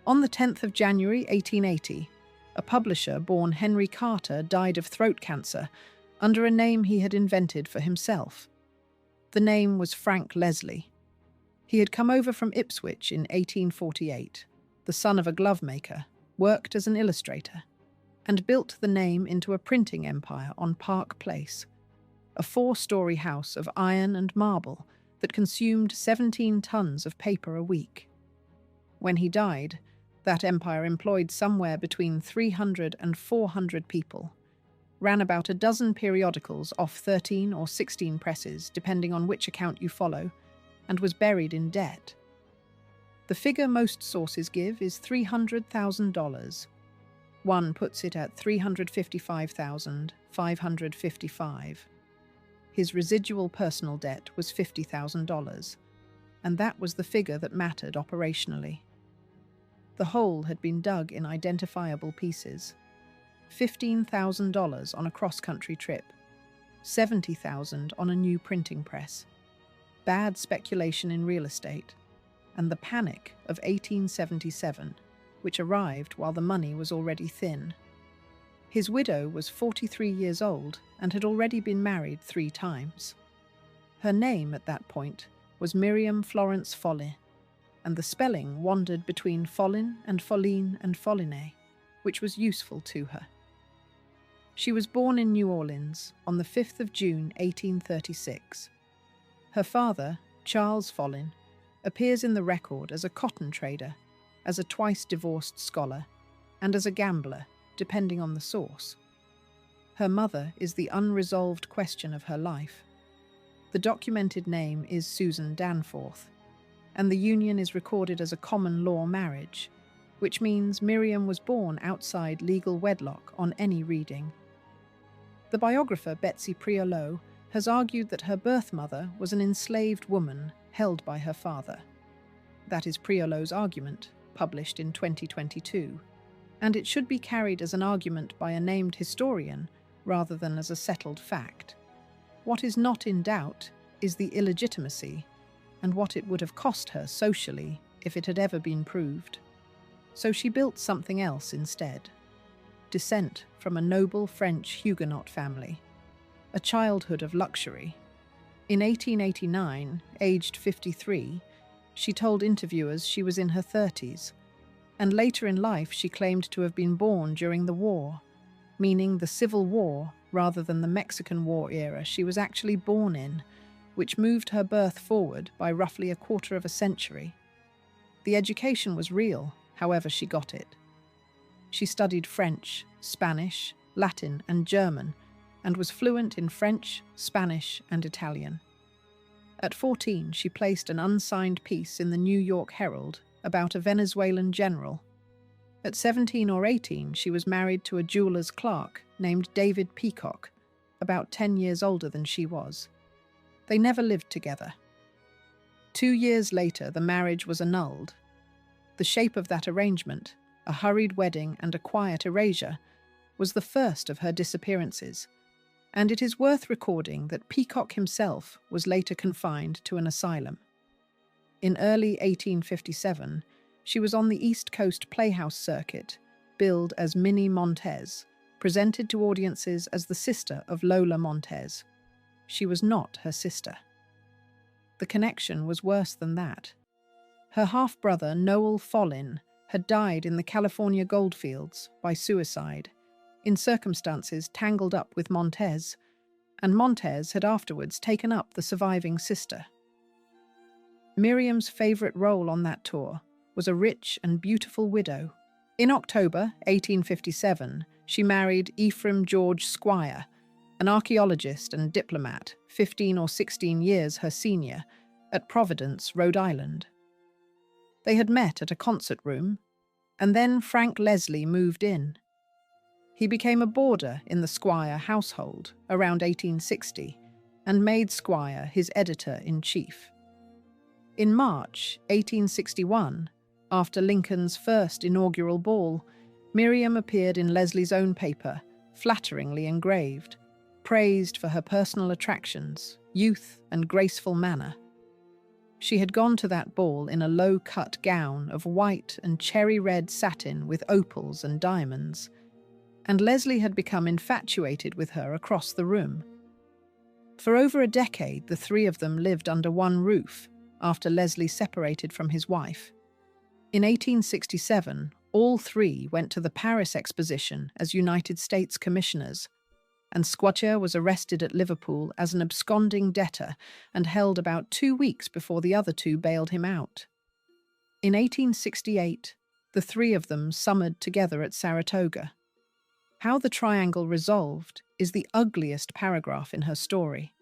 On the 10th of January 1880, a publisher born Henry Carter died of throat cancer under a name he had invented for himself. The name was Frank Leslie. He had come over from Ipswich in 1848, the son of a glove maker, worked as an illustrator, and built the name into a printing empire on Park Place, a 4-story house of iron and marble that consumed 17 tons of paper a week. When he died, that empire employed somewhere between 300 and 400 people, ran about a dozen periodicals off 13 or 16 presses, depending on which account you follow, and was buried in debt. The figure most sources give is $300,000. One puts it at $355,555. His residual personal debt was $50,000, and that was the figure that mattered operationally. The hole had been dug in identifiable pieces. $15,000 on a cross-country trip, $70,000 on a new printing press, bad speculation in real estate, and the panic of 1877, which arrived while the money was already thin. His widow was 43 years old and had already been married 3 times. Her name at that point was Miriam Florence Follin, and the spelling wandered between Follin and Folline and Follinet, which was useful to her. She was born in New Orleans on the 5th of June 1836. Her father, Charles Follin, appears in the record as a cotton trader, as a twice-divorced scholar, and as a gambler, depending on the source. Her mother is the unresolved question of her life. The documented name is Susan Danforth, and the union is recorded as a common law marriage, which means Miriam was born outside legal wedlock on any reading. The biographer Betsy Priolo has argued that her birth mother was an enslaved woman held by her father. That is Priolo's argument, published in 2022, and it should be carried as an argument by a named historian rather than as a settled fact. What is not in doubt is the illegitimacy and what it would have cost her socially if it had ever been proved. So she built something else instead. Descent from a noble French Huguenot family. A childhood of luxury. In 1889, aged 53, she told interviewers she was in her 30s, and later in life she claimed to have been born during the war, meaning the Civil War rather than the Mexican War era she was actually born in, which moved her birth forward by roughly a quarter of a century. The education was real, however she got it. She studied French, Spanish, Latin, and German, and was fluent in French, Spanish, and Italian. At 14, she placed an unsigned piece in the New York Herald about a Venezuelan general. At 17 or 18, she was married to a jeweler's clerk named David Peacock, about 10 years older than she was. They never lived together. 2 years later, the marriage was annulled. The shape of that arrangement, a hurried wedding and a quiet erasure, was the first of her disappearances, and it is worth recording that Peacock himself was later confined to an asylum. In early 1857, she was on the East Coast Playhouse circuit, billed as Minnie Montez, presented to audiences as the sister of Lola Montez. She was not her sister. The connection was worse than that. Her half-brother, Noel Follin, had died in the California goldfields by suicide, in circumstances tangled up with Montez, and Montez had afterwards taken up the surviving sister. Miriam's favourite role on that tour was a rich and beautiful widow. In October 1857, she married Ephraim George Squire, an archaeologist and diplomat, 15 or 16 years her senior, at Providence, Rhode Island. They had met at a concert room, and then Frank Leslie moved in. He became a boarder in the Squire household around 1860 and made Squire his editor-in-chief. In March 1861, after Lincoln's first inaugural ball, Miriam appeared in Leslie's own paper, flatteringly engraved, praised for her personal attractions, youth, and graceful manner. She had gone to that ball in a low-cut gown of white and cherry-red satin with opals and diamonds, and Leslie had become infatuated with her across the room. For over a decade, the three of them lived under one roof after Leslie separated from his wife. In 1867, all three went to the Paris Exposition as United States commissioners, and Squire was arrested at Liverpool as an absconding debtor and held about 2 weeks before the other two bailed him out. In 1868, the three of them summered together at Saratoga. How the triangle resolved is the ugliest paragraph in her story,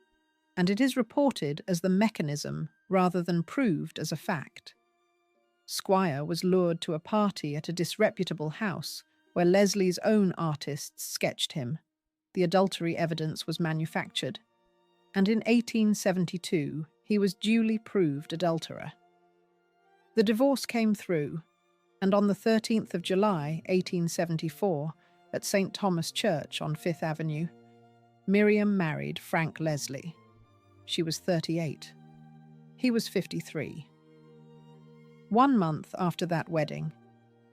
and it is reported as the mechanism rather than proved as a fact. Squire was lured to a party at a disreputable house where Leslie's own artists sketched him. The adultery evidence was manufactured, and in 1872 he was duly proved adulterer. The divorce came through, and on the 13th of July, 1874, at St. Thomas Church on Fifth Avenue, Miriam married Frank Leslie. She was 38. He was 53. 1 month after that wedding,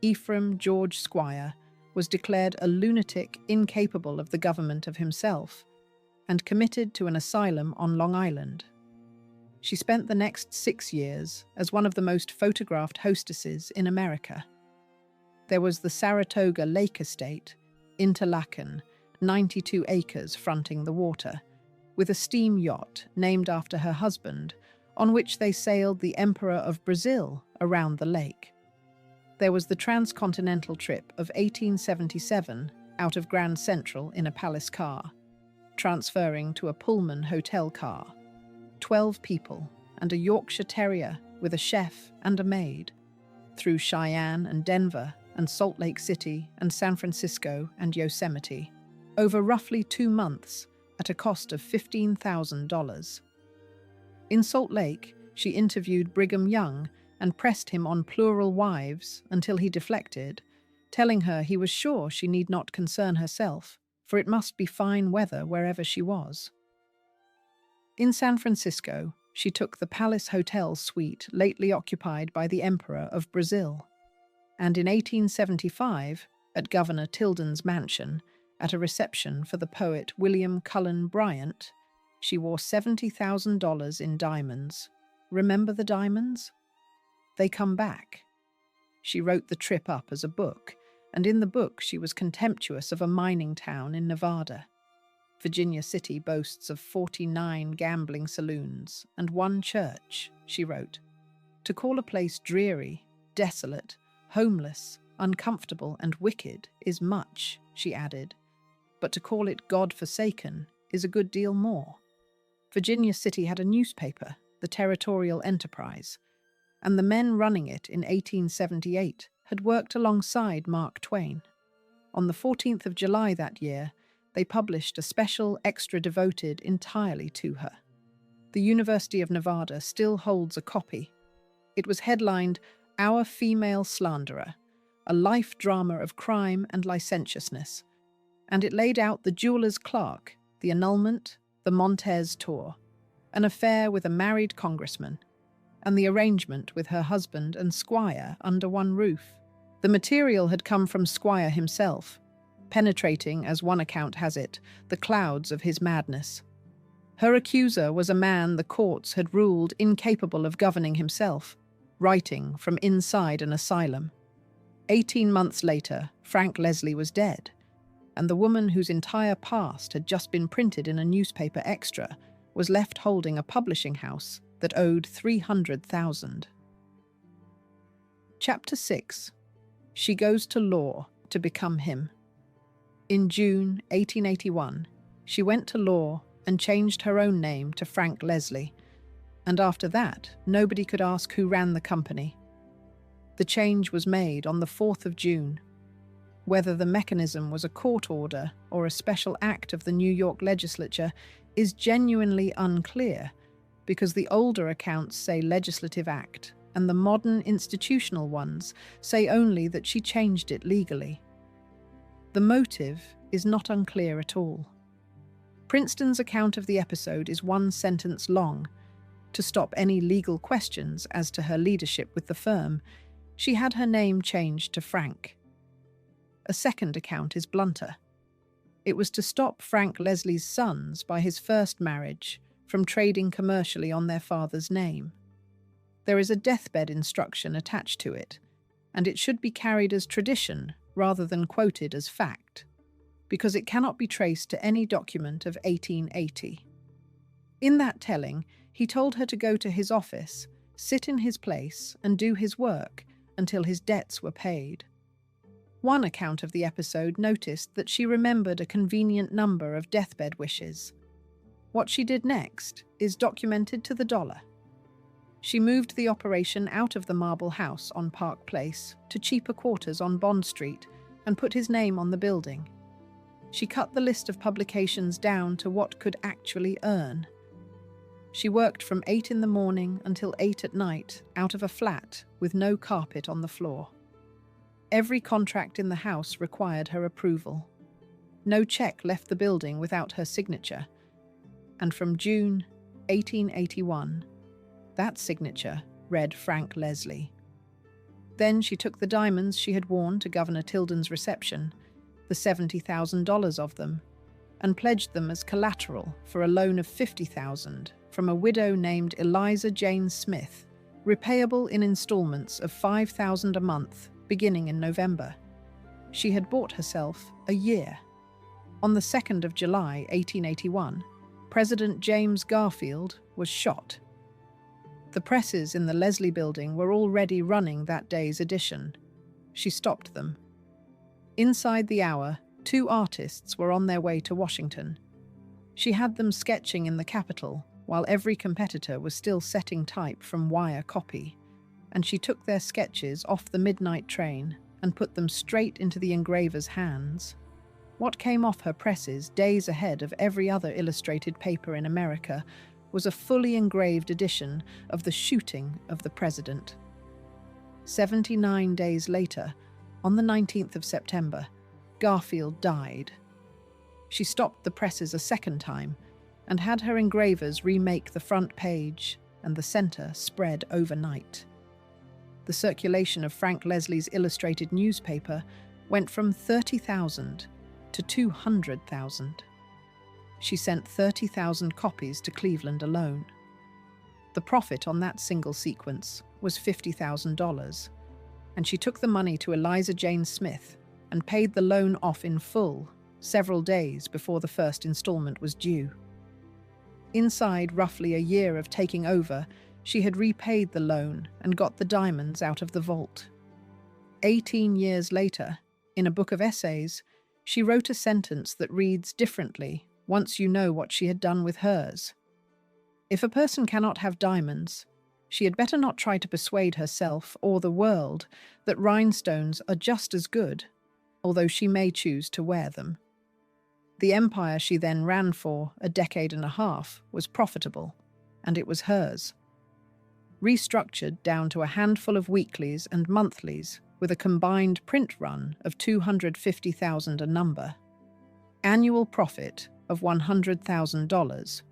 Ephraim George Squire was declared a lunatic incapable of the government of himself and committed to an asylum on Long Island. She spent the next 6 years as one of the most photographed hostesses in America. There was the Saratoga Lake Estate, Interlaken, 92 acres fronting the water, with a steam yacht named after her husband, on which they sailed the Emperor of Brazil around the lake. There was the transcontinental trip of 1877 out of Grand Central in a palace car, transferring to a Pullman hotel car. 12 people and a Yorkshire Terrier with a chef and a maid, through Cheyenne and Denver and Salt Lake City and San Francisco and Yosemite, over roughly 2 months at a cost of $15,000. In Salt Lake, she interviewed Brigham Young and pressed him on plural wives until he deflected, telling her he was sure she need not concern herself, for it must be fine weather wherever she was. In San Francisco, she took the Palace Hotel suite lately occupied by the Emperor of Brazil, and in 1875, at Governor Tilden's mansion, at a reception for the poet William Cullen Bryant, she wore $70,000 in diamonds. Remember the diamonds? They come back. She wrote the trip up as a book, and in the book she was contemptuous of a mining town in Nevada. Virginia City boasts of 49 gambling saloons and 1 church, she wrote. To call a place dreary, desolate, homeless, uncomfortable, and wicked is much, she added, but to call it God-forsaken is a good deal more. Virginia City had a newspaper, the Territorial Enterprise, and the men running it in 1878 had worked alongside Mark Twain. On the 14th of July that year, they published a special extra devoted entirely to her. The University of Nevada still holds a copy. It was headlined, "Our Female Slanderer, a life drama of crime and licentiousness," and it laid out the jeweler's clerk, the annulment, the Montez tour, an affair with a married congressman, and the arrangement with her husband and Squire under one roof. The material had come from Squire himself, penetrating, as one account has it, the clouds of his madness. Her accuser was a man the courts had ruled incapable of governing himself, writing from inside an asylum. 18 months later, Frank Leslie was dead, and the woman whose entire past had just been printed in a newspaper extra was left holding a publishing house that owed $300,000. Chapter 6. She goes to law to become him. In June 1881, she went to law and changed her own name to Frank Leslie, and after that, nobody could ask who ran the company. The change was made on the 4th of June. Whether the mechanism was a court order or a special act of the New York legislature is genuinely unclear, because the older accounts say legislative act, and the modern institutional ones say only that she changed it legally. The motive is not unclear at all. Princeton's account of the episode is 1 sentence long. To stop any legal questions as to her leadership with the firm, she had her name changed to Frank. A second account is blunter. It was to stop Frank Leslie's sons by his first marriage from trading commercially on their father's name. There is a deathbed instruction attached to it, and it should be carried as tradition rather than quoted as fact, because it cannot be traced to any document of 1880. In that telling, he told her to go to his office, sit in his place, and do his work until his debts were paid. One account of the episode noticed that she remembered a convenient number of deathbed wishes. What she did next is documented to the dollar. She moved the operation out of the marble house on Park Place to cheaper quarters on Bond Street and put his name on the building. She cut the list of publications down to what could actually earn. She worked from 8 in the morning until 8 at night out of a flat with no carpet on the floor. Every contract in the house required her approval. No check left the building without her signature. And from June 1881, that signature read Frank Leslie. Then she took the diamonds she had worn to Governor Tilden's reception, the $70,000 of them, and pledged them as collateral for a loan of $50,000 from a widow named Eliza Jane Smith, repayable in installments of $5,000 a month beginning in November. She had bought herself a year. On the 2nd of July, 1881, President James Garfield was shot. The presses in the Leslie building were already running that day's edition. She stopped them. Inside the hour, 2 artists were on their way to Washington. She had them sketching in the Capitol, while every competitor was still setting type from wire copy, and she took their sketches off the midnight train and put them straight into the engraver's hands. What came off her presses days ahead of every other illustrated paper in America was a fully engraved edition of the shooting of the president. 79 days later, on the 19th of September, Garfield died. She stopped the presses a second time and had her engravers remake the front page and the center spread overnight. The circulation of Frank Leslie's illustrated newspaper went from 30,000 to 200,000. She sent 30,000 copies to Cleveland alone. The profit on that single sequence was $50,000, and she took the money to Eliza Jane Smith and paid the loan off in full several days before the first installment was due. Inside roughly a year of taking over, she had repaid the loan and got the diamonds out of the vault. 18 years later, in a book of essays, she wrote a sentence that reads differently once you know what she had done with hers. If a person cannot have diamonds, she had better not try to persuade herself or the world that rhinestones are just as good, although she may choose to wear them. The empire she then ran for a decade and a half was profitable, and it was hers. Restructured down to a handful of weeklies and monthlies with a combined print run of $250,000 a number. Annual profit of $100,000,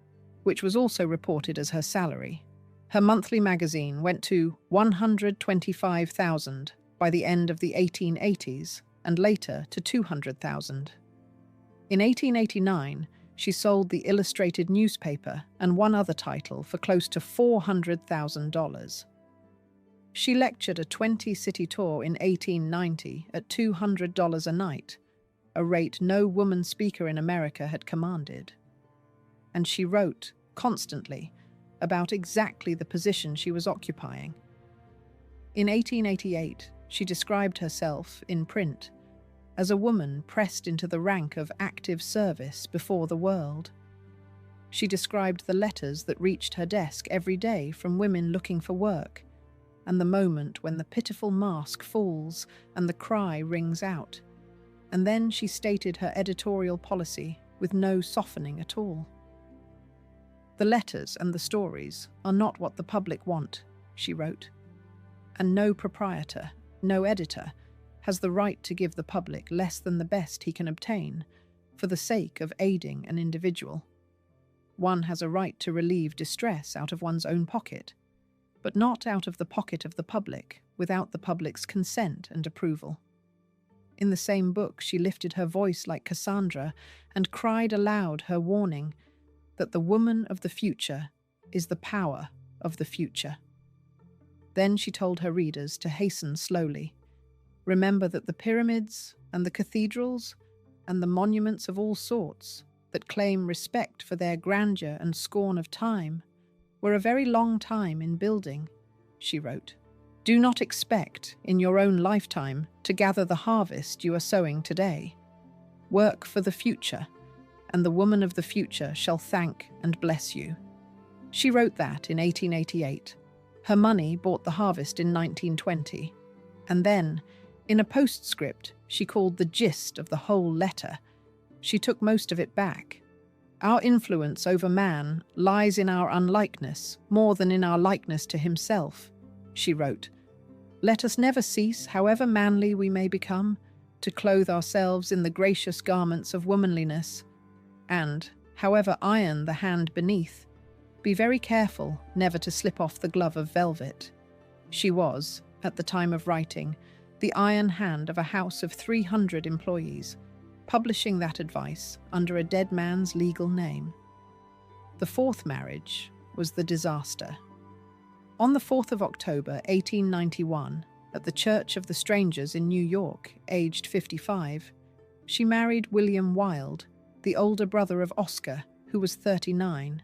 which was also reported as her salary. Her monthly magazine went to $125,000 by the end of the 1880s and later to $200,000. In 1889, she sold the illustrated newspaper and one other title for close to $400,000. She lectured a 20-city tour in 1890 at $200 a night, a rate no woman speaker in America had commanded. And she wrote, constantly, about exactly the position she was occupying. In 1888, she described herself, in print, as a woman pressed into the rank of active service before the world. She described the letters that reached her desk every day from women looking for work, and the moment when the pitiful mask falls and the cry rings out. And then she stated her editorial policy with no softening at all. The letters and the stories are not what the public want, she wrote, and no proprietor, no editor, has the right to give the public less than the best he can obtain for the sake of aiding an individual. One has a right to relieve distress out of one's own pocket, but not out of the pocket of the public without the public's consent and approval. In the same book, she lifted her voice like Cassandra and cried aloud her warning that the woman of the future is the power of the future. Then she told her readers to hasten slowly. Remember that the pyramids and the cathedrals and the monuments of all sorts that claim respect for their grandeur and scorn of time were a very long time in building, she wrote. Do not expect, in your own lifetime, to gather the harvest you are sowing today. Work for the future, and the woman of the future shall thank and bless you. She wrote that in 1888. Her money bought the harvest in 1920. And then, in a postscript she called the gist of the whole letter, she took most of it back. Our influence over man lies in our unlikeness more than in our likeness to himself, she wrote. Let us never cease, however manly we may become, to clothe ourselves in the gracious garments of womanliness, and, however iron the hand beneath, be very careful never to slip off the glove of velvet. She was, at the time of writing, the iron hand of a house of 300 employees, publishing that advice under a dead man's legal name. The fourth marriage was the disaster. On the 4th of October, 1891, at the Church of the Strangers in New York, aged 55, she married William Wilde, the older brother of Oscar, who who was 39.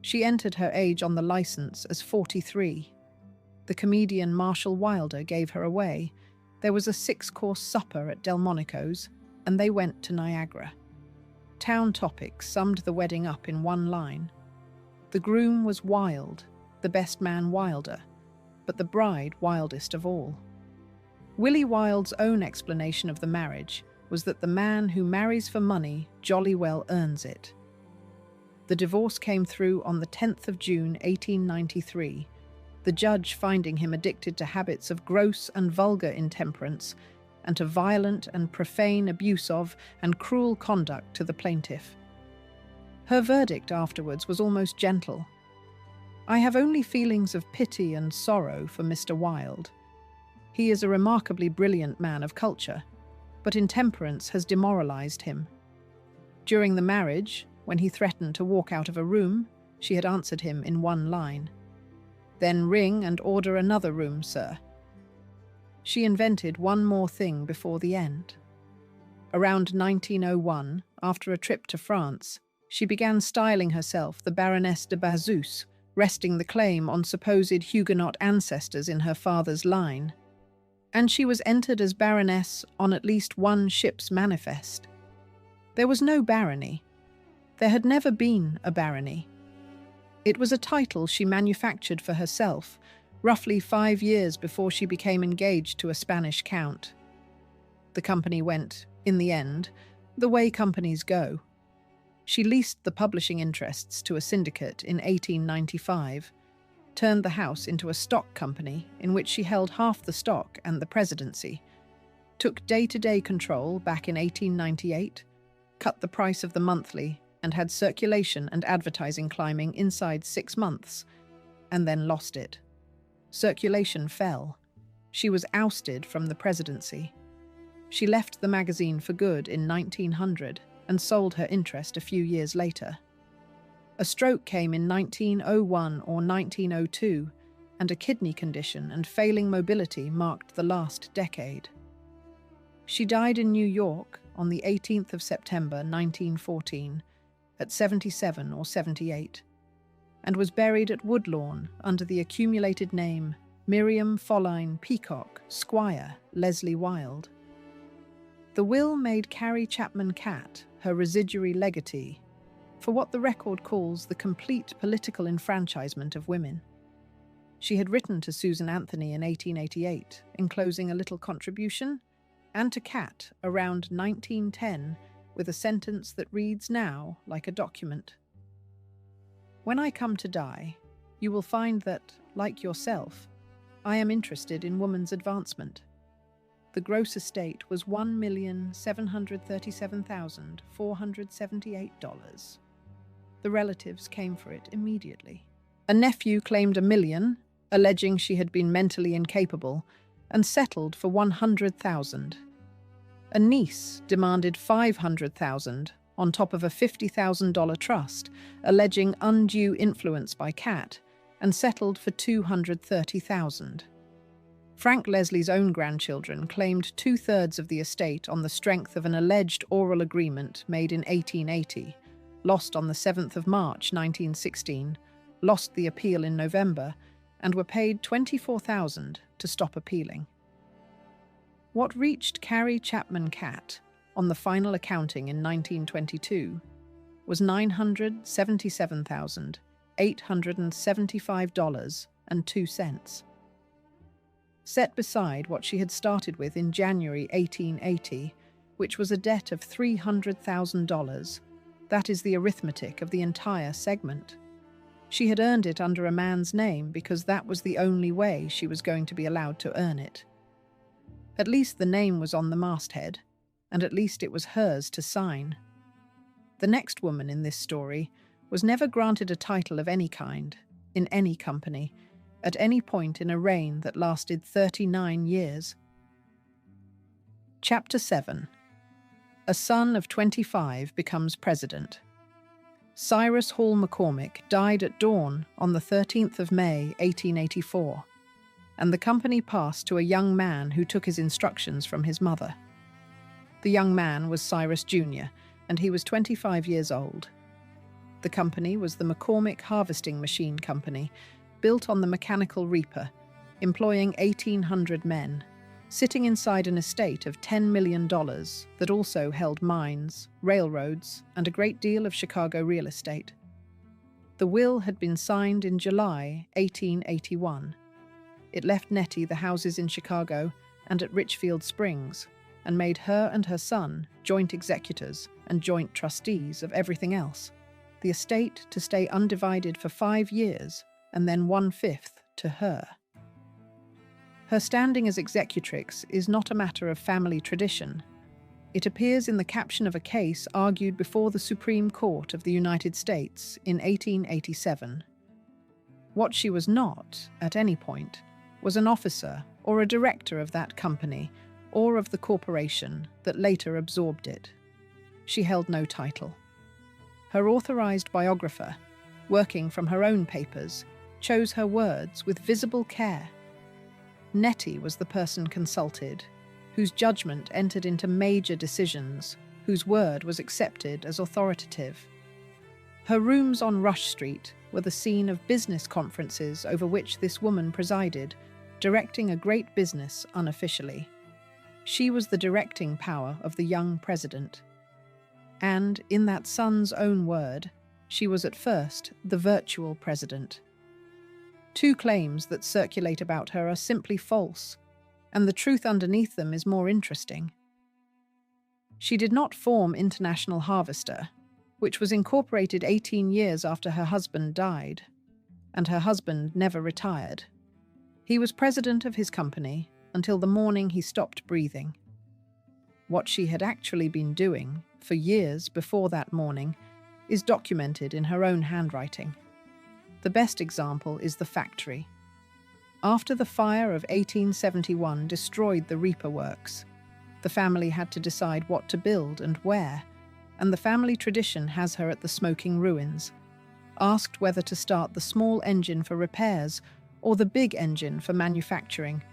She entered her age on the license as 43. The comedian Marshall Wilder gave her away. There was a 6-course supper at Delmonico's, and they went to Niagara. Town Topics summed the wedding up in one line. The groom was wild, the best man wilder, but the bride wildest of all. Willie Wilde's own explanation of the marriage was that the man who marries for money jolly well earns it. The divorce came through on the 10th of June 1893, the judge finding him addicted to habits of gross and vulgar intemperance and to violent and profane abuse of and cruel conduct to the plaintiff. Her verdict afterwards was almost gentle. "I have only feelings of pity and sorrow for Mr. Wilde. He is a remarkably brilliant man of culture, but intemperance has demoralized him. During the marriage, when he threatened to walk out of a room, she had answered him in one line. 'Then ring and order another room, sir.' She invented one more thing before the end. Around 1901, after a trip to France, she began styling herself the Baroness de Bazousse, resting the claim on supposed Huguenot ancestors in her father's line. And she was entered as Baroness on at least one ship's manifest. There was no barony. There had never been a barony. It was a title she manufactured for herself, roughly 5 years before she became engaged to a Spanish count. The company went, in the end, the way companies go. She leased the publishing interests to a syndicate in 1895, turned the house into a stock company in which she held half the stock and the presidency, took day-to-day control back in 1898, cut the price of the monthly and had circulation and advertising climbing inside 6 months, and then lost it. Circulation fell. She was ousted from the presidency. She left the magazine for good in 1900 and sold her interest a few years later. A stroke came in 1901 or 1902, and a kidney condition and failing mobility marked the last decade. She died in New York on the 18th of September 1914, at 77 or 78, and was buried at Woodlawn under the accumulated name Miriam Folline Peacock, Squire, Leslie Wilde. The will made Carrie Chapman Catt her residuary legatee for what the record calls the complete political enfranchisement of women. She had written to Susan Anthony in 1888, enclosing a little contribution, and to Catt around 1910 with a sentence that reads now like a document. "When I come to die, you will find that, like yourself, I am interested in woman's advancement." The gross estate was $1,737,478. The relatives came for it immediately. A nephew claimed $1 million, alleging she had been mentally incapable, and settled for $100,000. A niece demanded $500,000 on top of a $50,000 trust, alleging undue influence by Catt, and settled for $230,000. Frank Leslie's own grandchildren claimed 2/3 of the estate on the strength of an alleged oral agreement made in 1880, lost on the 7th of March 1916, lost the appeal in November, and were paid $24,000 to stop appealing. What reached Carrie Chapman Catt on the final accounting in 1922 was $977,875.02. Set beside what she had started with in January 1880, which was a debt of $300,000, that is the arithmetic of the entire segment. She had earned it under a man's name because that was the only way she was going to be allowed to earn it. At least the name was on the masthead, and at least it was hers to sign. The next woman in this story was never granted a title of any kind, in any company, at any point in a reign that lasted 39 years. Chapter 7. A son of 25 becomes president. Cyrus Hall McCormick died at dawn on the 13th of May, 1884, and the company passed to a young man who took his instructions from his mother. The young man was Cyrus Jr., and he was 25 years old. The company was the McCormick Harvesting Machine Company, built on the mechanical reaper, employing 1,800 men, sitting inside an estate of $10 million that also held mines, railroads, and a great deal of Chicago real estate. The will had been signed in July 1881. It left Nettie the houses in Chicago and at Richfield Springs, and made her and her son joint executors and joint trustees of everything else, the estate to stay undivided for 5 years, and then 1/5 to her. Her standing as executrix is not a matter of family tradition. It appears in the caption of a case argued before the Supreme Court of the United States in 1887. What she was not, at any point, was an officer or a director of that company or of the corporation that later absorbed it. She held no title. Her authorized biographer, working from her own papers, chose her words with visible care. Nettie was the person consulted, whose judgment entered into major decisions, whose word was accepted as authoritative. Her rooms on Rush Street were the scene of business conferences over which this woman presided, directing a great business unofficially. She was the directing power of the young president. And, in that son's own word, she was at first the virtual president. 2 claims that circulate about her are simply false, and the truth underneath them is more interesting. She did not form International Harvester, which was incorporated 18 years after her husband died, and her husband never retired. He was president of his company until the morning he stopped breathing. What she had actually been doing for years before that morning is documented in her own handwriting. The best example is the factory. After the fire of 1871 destroyed the reaper works, the family had to decide what to build and where, and the family tradition has her at the smoking ruins, asked whether to start the small engine for repairs or the big engine for manufacturing,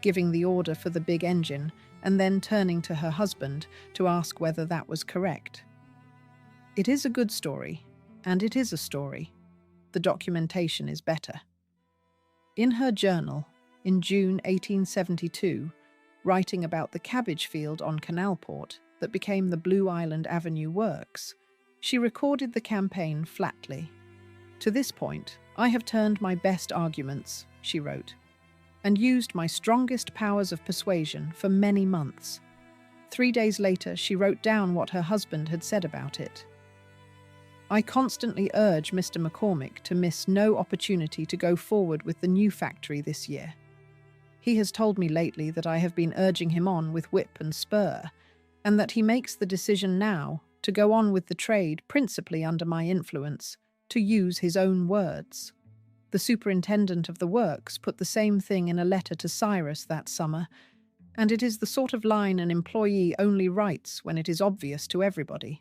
giving the order for the big engine and then turning to her husband to ask whether that was correct. It is a good story, and it is a story. The documentation is better. In her journal, in June 1872, writing about the cabbage field on Canalport that became the Blue Island Avenue Works, she recorded the campaign flatly. "To this point, I have turned my best arguments," she wrote, "and used my strongest powers of persuasion for many months." 3 days later, she wrote down what her husband had said about it. "I constantly urge Mr. McCormick to miss no opportunity to go forward with the new factory this year. He has told me lately that I have been urging him on with whip and spur, and that he makes the decision now to go on with the trade principally under my influence, to use his own words. The superintendent of the works put the same thing in a letter to Cyrus that summer, and it is the sort of line an employee only writes when it is obvious to everybody.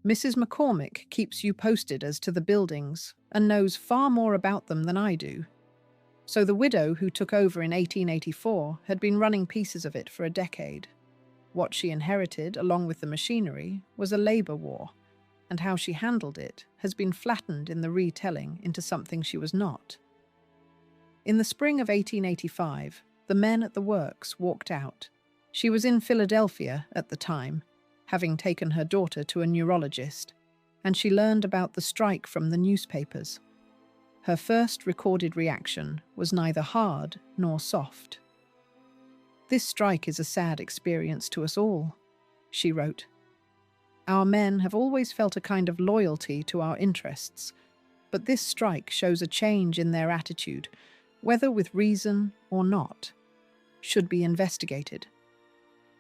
Mrs. McCormick keeps you posted as to the buildings and knows far more about them than I do. So the widow who took over in 1884 had been running pieces of it for a decade. What she inherited, along with the machinery, was a labor war, and how she handled it has been flattened in the retelling into something she was not. In the spring of 1885, the men at the works walked out. She was in Philadelphia at the time, having taken her daughter to a neurologist, and she learned about the strike from the newspapers. Her first recorded reaction was neither hard nor soft. "This strike is a sad experience to us all," she wrote. "Our men have always felt a kind of loyalty to our interests, but this strike shows a change in their attitude, whether with reason or not, should be investigated."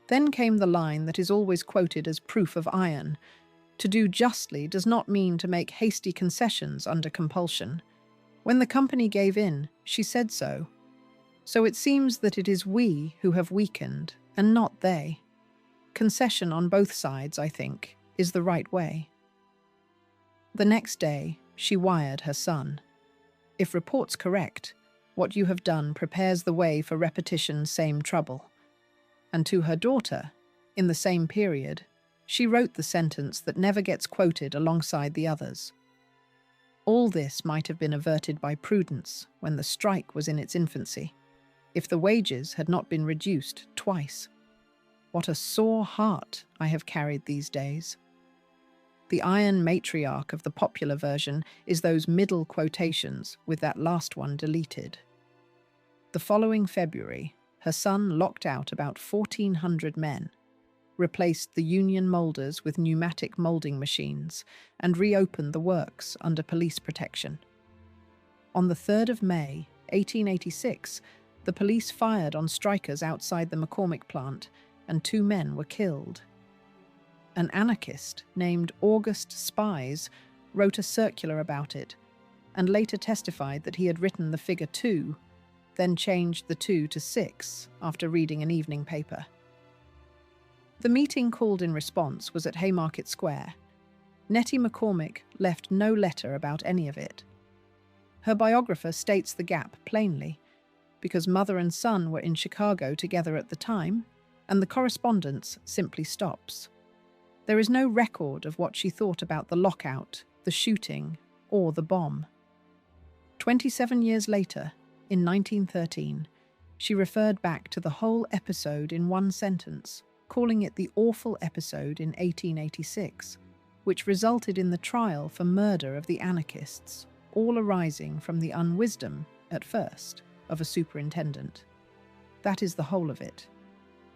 Then came the line that is always quoted as proof of iron. To do justly does not mean to make hasty concessions under compulsion. When the company gave in, she said so. So it seems that it is we who have weakened, and not they. Concession on both sides, I think, is the right way. The next day, she wired her son. "If reports correct, what you have done prepares the way for repetition same trouble." And to her daughter, in the same period, she wrote the sentence that never gets quoted alongside the others. All this might have been averted by prudence when the strike was in its infancy, if the wages had not been reduced twice. What a sore heart I have carried these days. The iron matriarch of the popular version is those middle quotations with that last one deleted. The following February, her son locked out about 1,400 men, replaced the union moulders with pneumatic moulding machines, and reopened the works under police protection. On the 3rd of May, 1886, the police fired on strikers outside the McCormick plant, and 2 men were killed. An anarchist named August Spies wrote a circular about it, and later testified that he had written the figure 2, then changed the 2 to 6 after reading an evening paper. The meeting called in response was at Haymarket Square. Nettie McCormick left no letter about any of it. Her biographer states the gap plainly, because mother and son were in Chicago together at the time, and the correspondence simply stops. There is no record of what she thought about the lockout, the shooting, or the bomb. 27 years later, in 1913, she referred back to the whole episode in one sentence, calling it the awful episode in 1886, which resulted in the trial for murder of the anarchists, all arising from the unwisdom, at first, of a superintendent. That is the whole of it.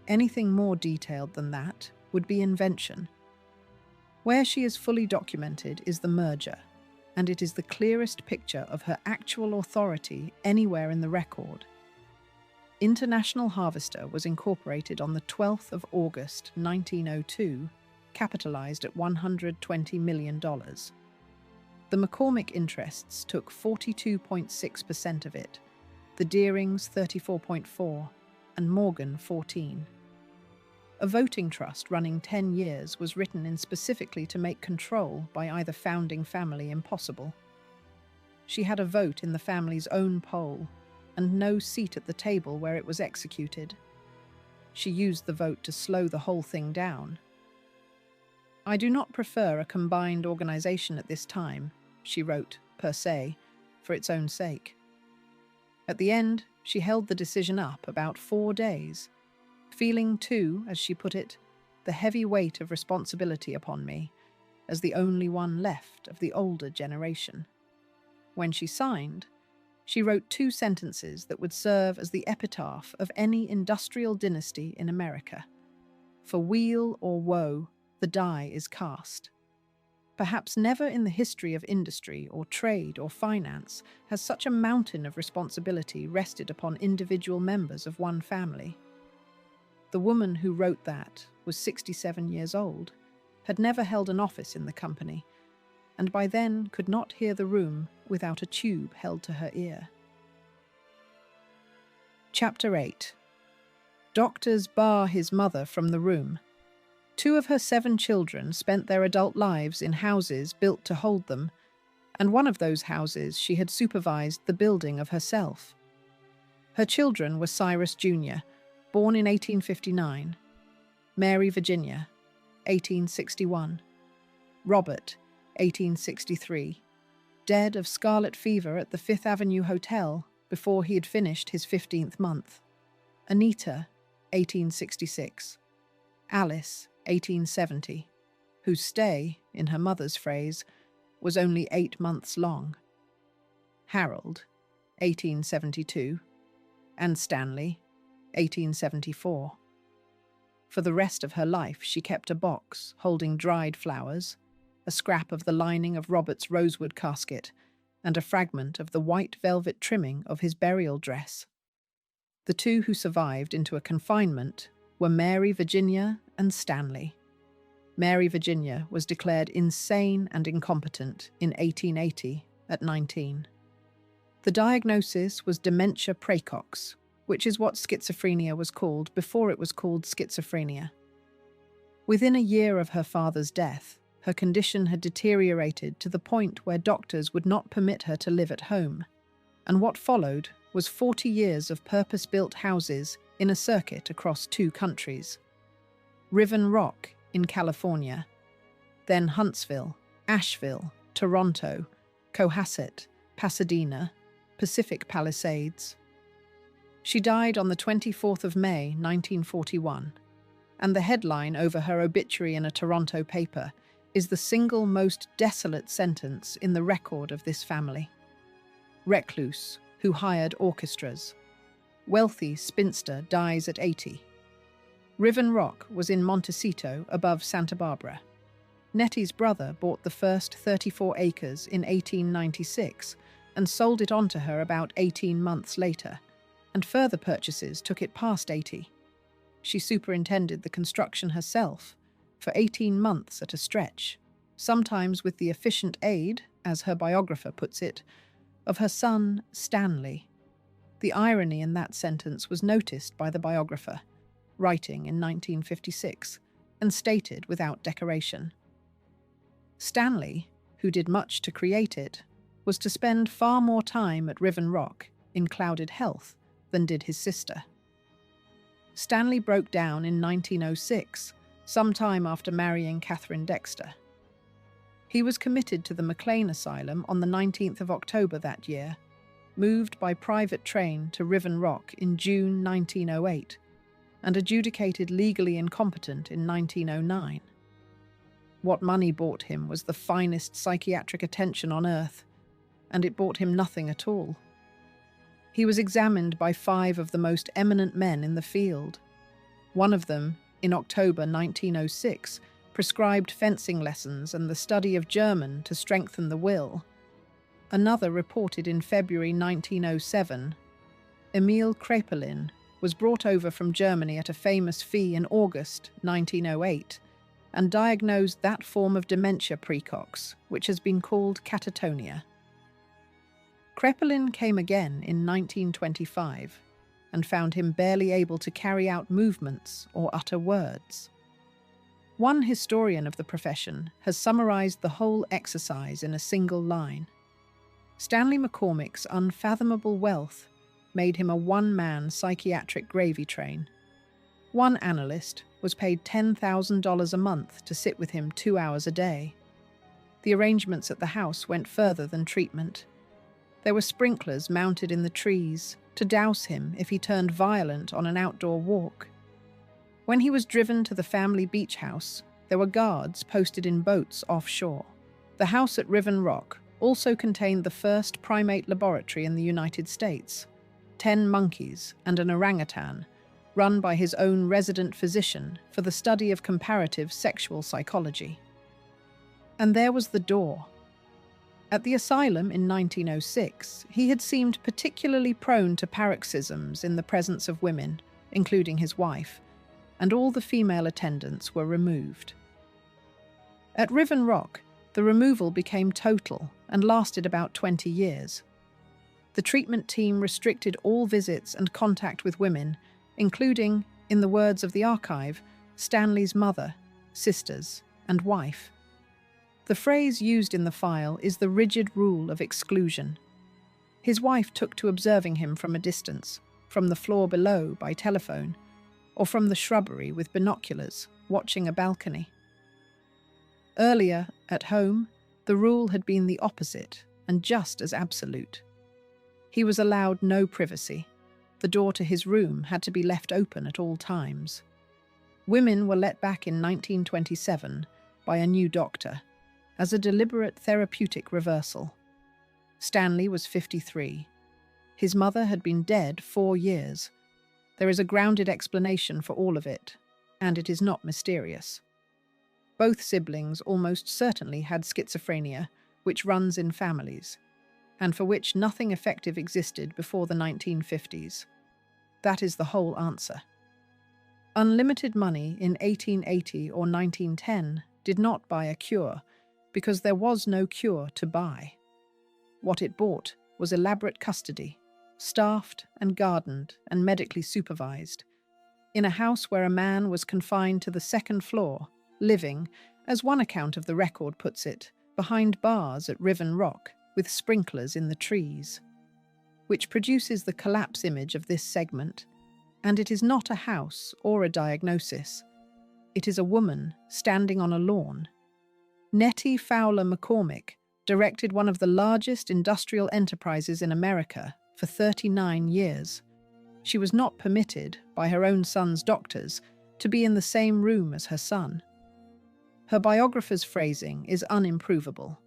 Anything more detailed than that would be invention. Where she is fully documented is the merger, and it is the clearest picture of her actual authority anywhere in the record. International Harvester was incorporated on the 12th of August 1902, capitalized at $120 million. The McCormick interests took 42.6% of it, the Deerings 34.4%, and Morgan 14%. A voting trust running 10 years was written in specifically to make control by either founding family impossible. She had a vote in the family's own poll, and no seat at the table where it was executed. She used the vote to slow the whole thing down. "I do not prefer a combined organization at this time," she wrote, per se, for its own sake. At the end, she held the decision up about 4 days, feeling too, as she put it, the heavy weight of responsibility upon me, as the only one left of the older generation. When she signed, she wrote 2 sentences that would serve as the epitaph of any industrial dynasty in America. "For weal or woe, the die is cast." Perhaps never in the history of industry or trade or finance has such a mountain of responsibility rested upon individual members of one family. The woman who wrote that was 67 years old, had never held an office in the company, and by then could not hear the room without a tube held to her ear. Chapter 8. Doctors bar his mother from the room. 2 of her 7 children spent their adult lives in houses built to hold them, and one of those houses she had supervised the building of herself. Her children were Cyrus Jr., born in 1859, Mary Virginia, 1861, Robert, 1863, dead of scarlet fever at the Fifth Avenue Hotel before he had finished his 15th month, Anita, 1866, Alice, 1870, whose stay, in her mother's phrase, was only 8 months long, Harold, 1872, and Stanley, 1874. For the rest of her life she kept a box holding dried flowers, a scrap of the lining of Robert's rosewood casket, and a fragment of the white velvet trimming of his burial dress. The 2 who survived into a confinement were Mary Virginia and Stanley. Mary Virginia was declared insane and incompetent in 1880 at 19. The diagnosis was dementia praecox, which is what schizophrenia was called before it was called schizophrenia. Within a year of her father's death, her condition had deteriorated to the point where doctors would not permit her to live at home, and what followed was 40 years of purpose-built houses in a circuit across 2 countries. Riven Rock in California, then Huntsville, Asheville, Toronto, Cohasset, Pasadena, Pacific Palisades. She died on the 24th of May, 1941, and the headline over her obituary in a Toronto paper is the single most desolate sentence in the record of this family. Recluse, who hired orchestras. Wealthy spinster dies at 80. Riven Rock was in Montecito above Santa Barbara. Nettie's brother bought the first 34 acres in 1896 and sold it on to her about 18 months later, and further purchases took it past 80. She superintended the construction herself for 18 months at a stretch, sometimes with the efficient aid, as her biographer puts it, of her son Stanley. The irony in that sentence was noticed by the biographer, writing in 1956, and stated without decoration. Stanley, who did much to create it, was to spend far more time at Riven Rock, in clouded health, than did his sister. Stanley broke down in 1906, some time after marrying Catherine Dexter. He was committed to the McLean Asylum on the 19th of October that year, moved by private train to Riven Rock in June 1908, and adjudicated legally incompetent in 1909. What money bought him was the finest psychiatric attention on earth, and it bought him nothing at all. He was examined by 5 of the most eminent men in the field. One of them, in October 1906, prescribed fencing lessons and the study of German to strengthen the will. Another reported in February 1907. Emil Kraepelin was brought over from Germany at a famous fee in August 1908 and diagnosed that form of dementia praecox, which has been called catatonia. Kraepelin came again in 1925 and found him barely able to carry out movements or utter words. One historian of the profession has summarized the whole exercise in a single line. Stanley McCormick's unfathomable wealth made him a one-man psychiatric gravy train. One analyst was paid $10,000 a month to sit with him 2 hours a day. The arrangements at the house went further than treatment. There were sprinklers mounted in the trees to douse him if he turned violent on an outdoor walk. When he was driven to the family beach house, there were guards posted in boats offshore. The house at Riven Rock also contained the first primate laboratory in the United States, 10 monkeys and an orangutan, run by his own resident physician for the study of comparative sexual psychology. And there was the door. At the asylum in 1906, he had seemed particularly prone to paroxysms in the presence of women, including his wife, and all the female attendants were removed. At Riven Rock, the removal became total and lasted about 20 years. The treatment team restricted all visits and contact with women, including, in the words of the archive, Stanley's mother, sisters, and wife. The phrase used in the file is the rigid rule of exclusion. His wife took to observing him from a distance, from the floor below by telephone, or from the shrubbery with binoculars, watching a balcony. Earlier, at home, the rule had been the opposite and just as absolute. He was allowed no privacy. The door to his room had to be left open at all times. Women were let back in 1927 by a new doctor, as a deliberate therapeutic reversal. Stanley was 53. His mother had been dead 4 years. There is a grounded explanation for all of it, and it is not mysterious. Both siblings almost certainly had schizophrenia, which runs in families, and for which nothing effective existed before the 1950s. That is the whole answer. Unlimited money in 1880 or 1910 did not buy a cure, because there was no cure to buy. What it bought was elaborate custody, staffed and gardened and medically supervised, in a house where a man was confined to the second floor, living, as one account of the record puts it, behind bars at Riven Rock with sprinklers in the trees, which produces the collapse image of this segment, and it is not a house or a diagnosis. It is a woman standing on a lawn. Nettie Fowler McCormick directed one of the largest industrial enterprises in America for 39 years. She was not permitted, by her own son's doctors, to be in the same room as her son. Her biographer's phrasing is unimprovable.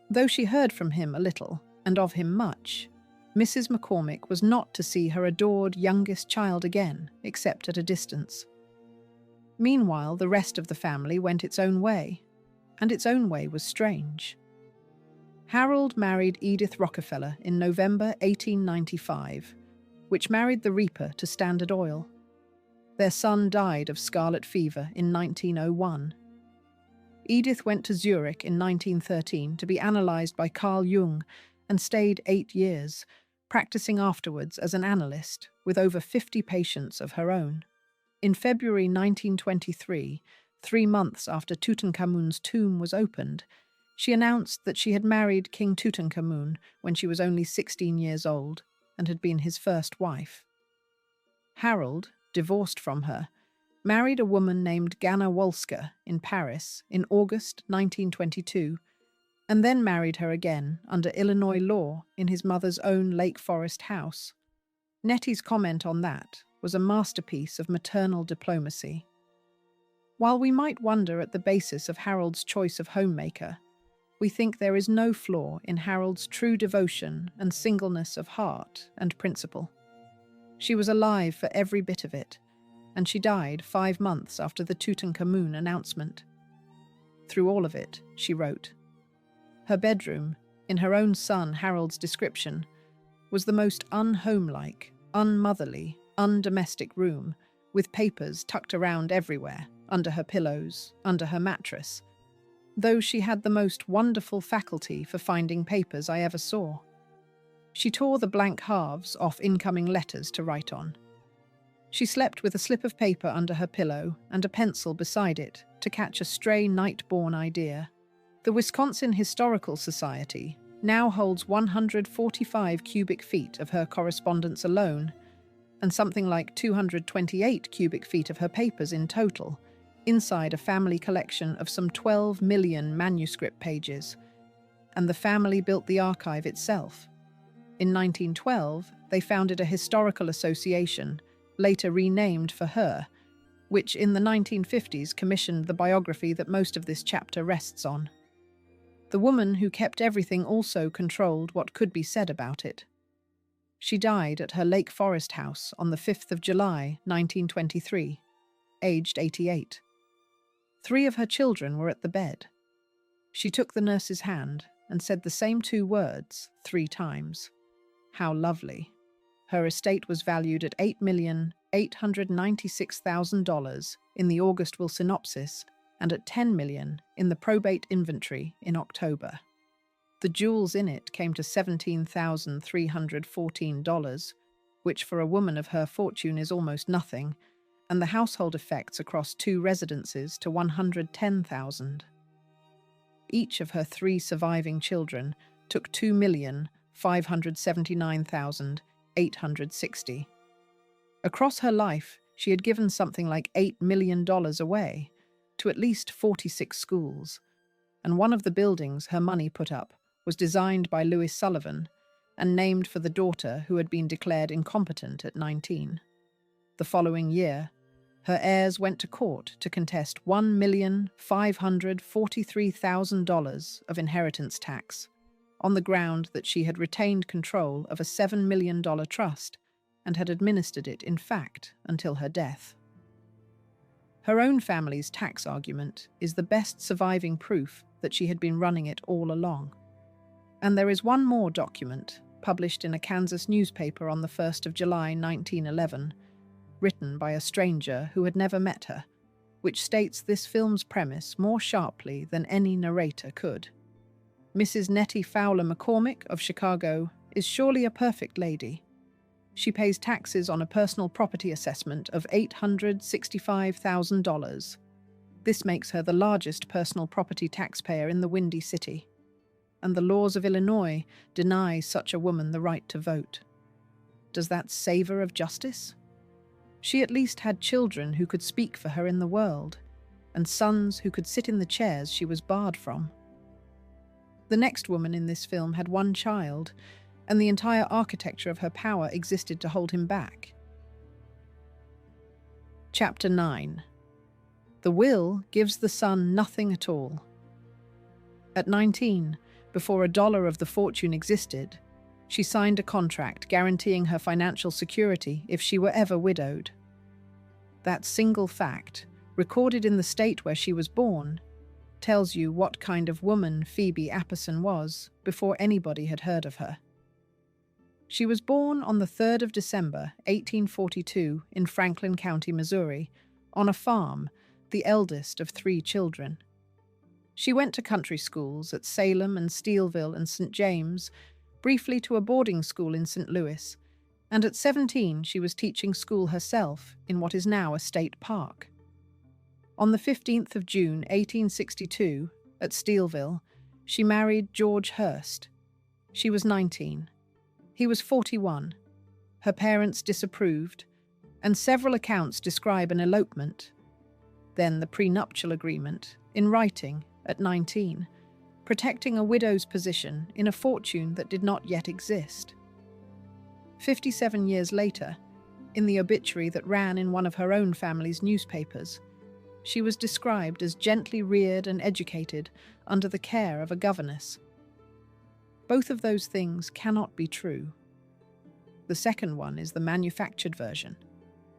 Though she heard from him a little, and of him much, Mrs. McCormick was not to see her adored youngest child again, except at a distance. Meanwhile, the rest of the family went its own way, and its own way was strange. Harold married Edith Rockefeller in November 1895, which married the Reaper to Standard Oil. Their son died of scarlet fever in 1901. Edith went to Zurich in 1913 to be analysed by Carl Jung and stayed 8 years, practicing afterwards as an analyst with over 50 patients of her own. In February 1923, 3 months after Tutankhamun's tomb was opened, she announced that she had married King Tutankhamun when she was only 16 years old and had been his first wife. Harold, divorced from her, married a woman named Ganna Wolska in Paris in August 1922, and then married her again under Illinois law in his mother's own Lake Forest house. Nettie's comment on that was a masterpiece of maternal diplomacy. While we might wonder at the basis of Harold's choice of homemaker, we think there is no flaw in Harold's true devotion and singleness of heart and principle. She was alive for every bit of it, and she died 5 months after the Tutankhamun announcement. Through all of it, she wrote, her bedroom, in her own son Harold's description, was the most unhomelike, unmotherly, undomestic room, with papers tucked around everywhere, under her pillows, under her mattress, though she had the most wonderful faculty for finding papers I ever saw. She tore the blank halves off incoming letters to write on. She slept with a slip of paper under her pillow and a pencil beside it to catch a stray night-born idea. The Wisconsin Historical Society now holds 145 cubic feet of her correspondence alone, and something like 228 cubic feet of her papers in total, inside a family collection of some 12 million manuscript pages. And the family built the archive itself. In 1912, they founded a historical association, later renamed for her, which in the 1950s commissioned the biography that most of this chapter rests on. The woman who kept everything also controlled what could be said about it. She died at her Lake Forest house on the 5th of July, 1923, aged 88. 3 of her children were at the bed. She took the nurse's hand and said the same 2 words 3 times. How lovely. Her estate was valued at $8,896,000 in the August will synopsis and at $10 million in the probate inventory in October. The jewels in it came to $17,314, which for a woman of her fortune is almost nothing, and the household effects across 2 residences to $110,000. Each of her 3 surviving children took $2,579,860. Across her life, she had given something like $8 million away to at least 46 schools, and one of the buildings her money put up was designed by Louis Sullivan and named for the daughter who had been declared incompetent at 19. The following year, her heirs went to court to contest $1,543,000 of inheritance tax on the ground that she had retained control of a $7 million trust and had administered it, in fact, until her death. Her own family's tax argument is the best surviving proof that she had been running it all along. And there is one more document, published in a Kansas newspaper on the 1st of July 1911, written by a stranger who had never met her, which states this film's premise more sharply than any narrator could. Mrs. Nettie Fowler McCormick of Chicago is surely a perfect lady. She pays taxes on a personal property assessment of $865,000. This makes her the largest personal property taxpayer in the Windy City, and the laws of Illinois deny such a woman the right to vote. Does that savor of justice? She at least had children who could speak for her in the world, and sons who could sit in the chairs she was barred from. The next woman in this film had one child, and the entire architecture of her power existed to hold him back. Chapter 9. The will gives the son nothing at all. At 19, before a dollar of the fortune existed, she signed a contract guaranteeing her financial security if she were ever widowed. That single fact, recorded in the state where she was born, tells you what kind of woman Phoebe Apperson was before anybody had heard of her. She was born on the 3rd of December, 1842, in Franklin County, Missouri, on a farm, the eldest of 3 children. She went to country schools at Salem and Steelville and St. James, briefly to a boarding school in St. Louis, and at 17 she was teaching school herself in what is now a state park. On the 15th of June, 1862, at Steelville, she married George Hearst. She was 19. He was 41. Her parents disapproved, and several accounts describe an elopement. Then the prenuptial agreement, in writing, at 19, protecting a widow's position in a fortune that did not yet exist. 57 years later, in the obituary that ran in one of her own family's newspapers, she was described as gently reared and educated under the care of a governess. Both of those things cannot be true. The second one is the manufactured version,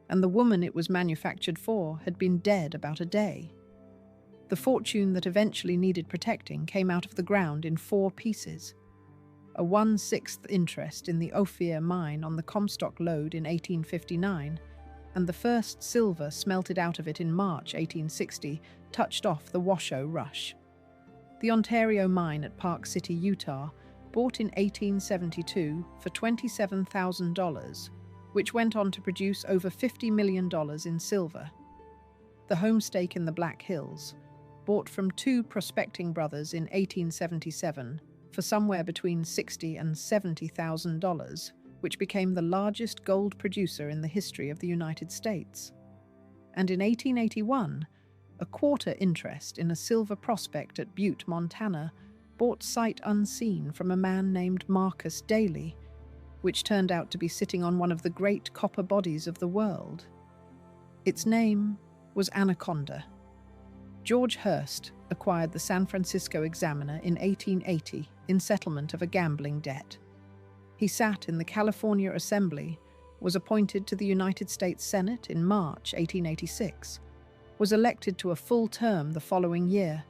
and the woman it was manufactured for had been dead about a day. The fortune that eventually needed protecting came out of the ground in 4 pieces. A 1/6 interest in the Ophir mine on the Comstock lode in 1859, and the first silver smelted out of it in March 1860 touched off the Washoe Rush. The Ontario mine at Park City, Utah, bought in 1872 for $27,000, which went on to produce over $50 million in silver. The homestake in the Black Hills, bought from 2 prospecting brothers in 1877 for somewhere between $60,000 and $70,000, which became the largest gold producer in the history of the United States. And in 1881, a quarter interest in a silver prospect at Butte, Montana, bought sight unseen from a man named Marcus Daly, which turned out to be sitting on one of the great copper bodies of the world. Its name was Anaconda. George Hearst acquired the San Francisco Examiner in 1880 in settlement of a gambling debt. He sat in the California Assembly, was appointed to the United States Senate in March 1886, was elected to a full term the following year,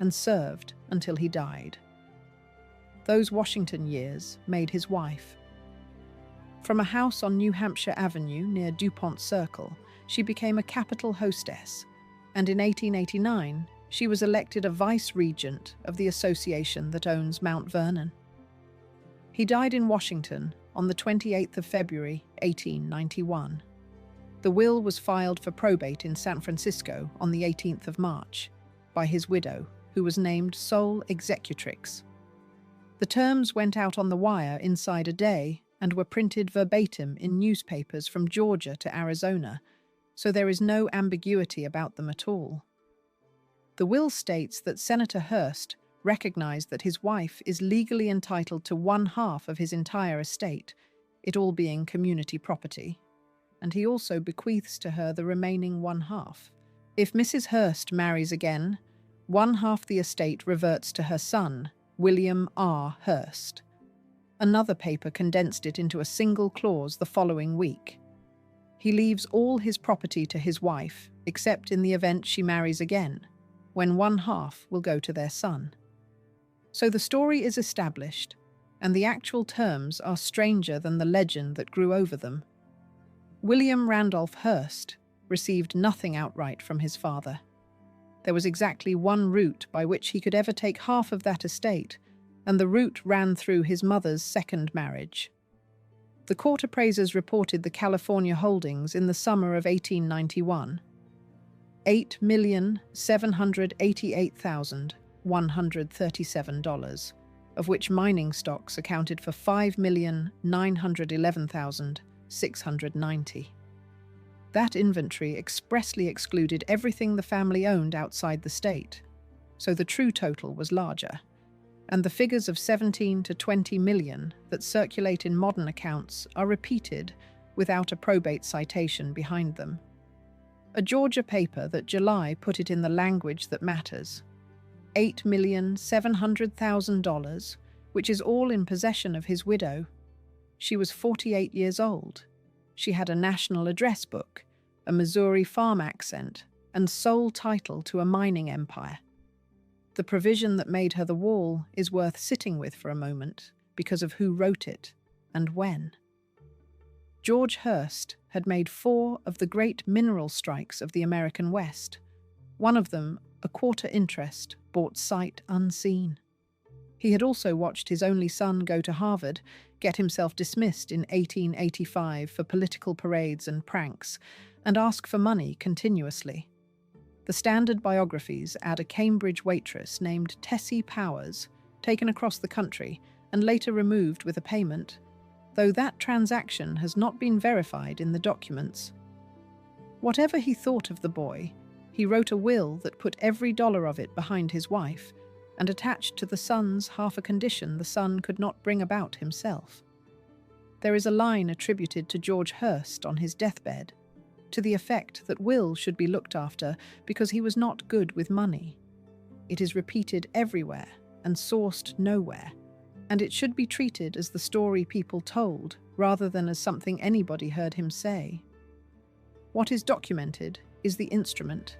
and served until he died. Those Washington years made his wife. From a house on New Hampshire Avenue near DuPont Circle, she became a Capitol hostess, and in 1889 she was elected a vice-regent of the association that owns Mount Vernon. He died in Washington on the 28th of February, 1891. The will was filed for probate in San Francisco on the 18th of March by his widow, who was named sole executrix. The terms went out on the wire inside a day and were printed verbatim in newspapers from Georgia to Arizona, so there is no ambiguity about them at all. The will states that Senator Hearst recognized that his wife is legally entitled to 1/2 of his entire estate, it all being community property, and he also bequeaths to her the remaining 1/2. If Mrs. Hearst marries again, 1/2 the estate reverts to her son, William R. Hearst. Another paper condensed it into a single clause the following week. He leaves all his property to his wife, except in the event she marries again, when 1/2 will go to their son. So the story is established, and the actual terms are stranger than the legend that grew over them. William Randolph Hearst received nothing outright from his father. There was exactly one route by which he could ever take half of that estate, and the route ran through his mother's second marriage. The court appraisers reported the California holdings in the summer of 1891. $8,788,137, of which mining stocks accounted for $5,911,690. That inventory expressly excluded everything the family owned outside the state, so the true total was larger. and the figures of 17 to 20 million that circulate in modern accounts are repeated without a probate citation behind them. A Georgia paper that July put it in the language that matters: $8,700,000, which is all in possession of his widow. She was 48 years old. She had a national address book, a Missouri farm accent, and sole title to a mining empire. The provision that made her the wall is worth sitting with for a moment because of who wrote it and when. George Hearst had made 4 of the great mineral strikes of the American West. One of them, a quarter interest, bought sight unseen. He had also watched his only son go to Harvard, get himself dismissed in 1885 for political parades and pranks, and ask for money continuously. The standard biographies add a Cambridge waitress named Tessie Powers, taken across the country and later removed with a payment, though that transaction has not been verified in the documents. Whatever he thought of the boy, he wrote a will that put every dollar of it behind his wife and attached to the son's half a condition the son could not bring about himself. There is a line attributed to George Hearst on his deathbed, to the effect that Will should be looked after because he was not good with money. It is repeated everywhere and sourced nowhere, and it should be treated as the story people told rather than as something anybody heard him say. What is documented is the instrument,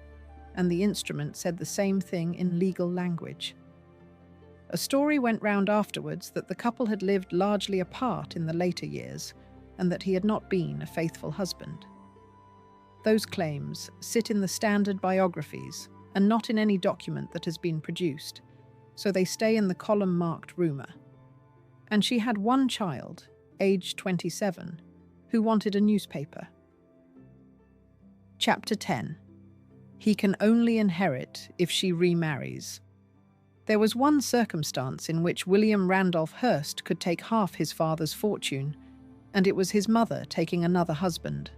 and the instrument said the same thing in legal language. A story went round afterwards that the couple had lived largely apart in the later years and that he had not been a faithful husband. Those claims sit in the standard biographies and not in any document that has been produced, so they stay in the column marked rumour. And she had one child, aged 27, who wanted a newspaper. Chapter 10. He can only inherit if she remarries. There was one circumstance in which William Randolph Hearst could take half his father's fortune, and it was his mother taking another husband.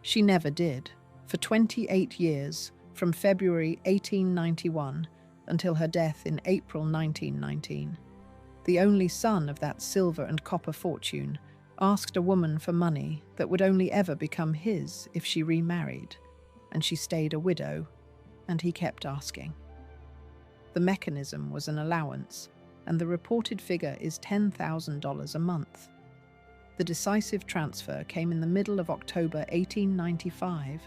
She never did, for 28 years, from February 1891 until her death in April 1919. The only son of that silver and copper fortune asked a woman for money that would only ever become his if she remarried, and she stayed a widow, and he kept asking. The mechanism was an allowance, and the reported figure is $10,000 a month. The decisive transfer came in the middle of October 1895,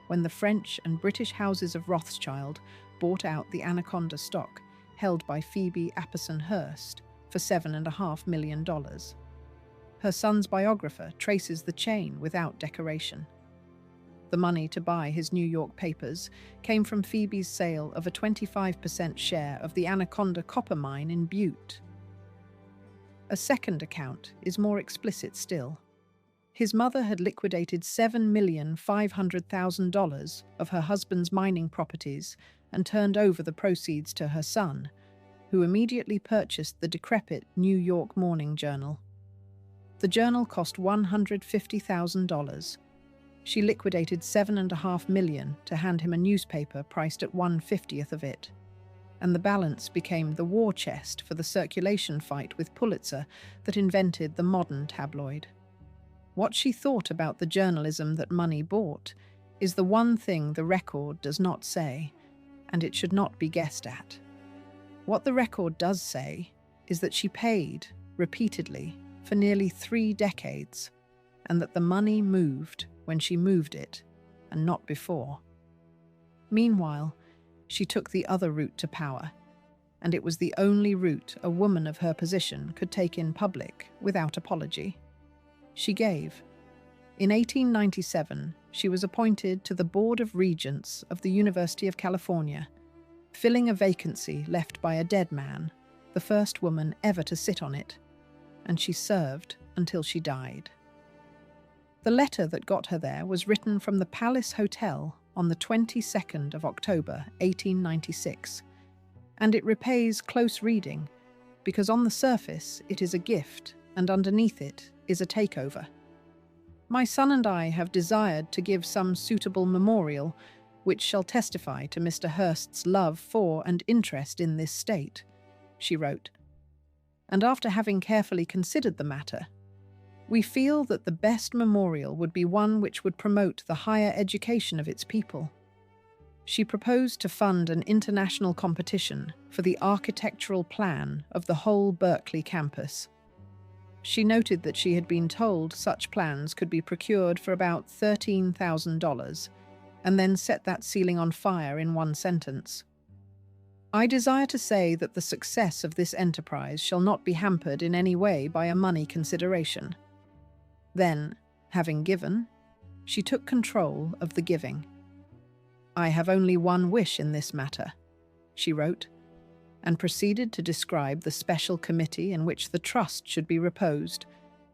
when the French and British houses of Rothschild bought out the Anaconda stock held by Phoebe Apperson Hearst for $7.5 million. Her son's biographer traces the chain without decoration. The money to buy his New York papers came from Phoebe's sale of a 25% share of the Anaconda copper mine in Butte. A second account is more explicit still. His mother had liquidated $7,500,000 of her husband's mining properties and turned over the proceeds to her son, who immediately purchased the decrepit New York Morning Journal. The journal cost $150,000. She liquidated $7.5 million to hand him a newspaper priced at 1/50th of it, and the balance became the war chest for the circulation fight with Pulitzer that invented the modern tabloid. What she thought about the journalism that money bought is the one thing the record does not say, and it should not be guessed at. What the record does say is that she paid, repeatedly, for nearly 3 decades, and that the money moved when she moved it, and not before. Meanwhile, she took the other route to power, and it was the only route a woman of her position could take in public without apology. She gave. In 1897, she was appointed to the Board of Regents of the University of California, filling a vacancy left by a dead man, the first woman ever to sit on it, and she served until she died. The letter that got her there was written from the Palace Hotel on the 22nd of October, 1896, and it repays close reading because on the surface it is a gift and underneath it is a takeover. My son and I have desired to give some suitable memorial which shall testify to Mr. Hearst's love for and interest in this state, she wrote. And after having carefully considered the matter, we feel that the best memorial would be one which would promote the higher education of its people. She proposed to fund an international competition for the architectural plan of the whole Berkeley campus. She noted that she had been told such plans could be procured for about $13,000, and then set that ceiling on fire in one sentence. I desire to say that the success of this enterprise shall not be hampered in any way by a money consideration. Then, having given, she took control of the giving. I have only one wish in this matter, she wrote, and proceeded to describe the special committee in which the trust should be reposed,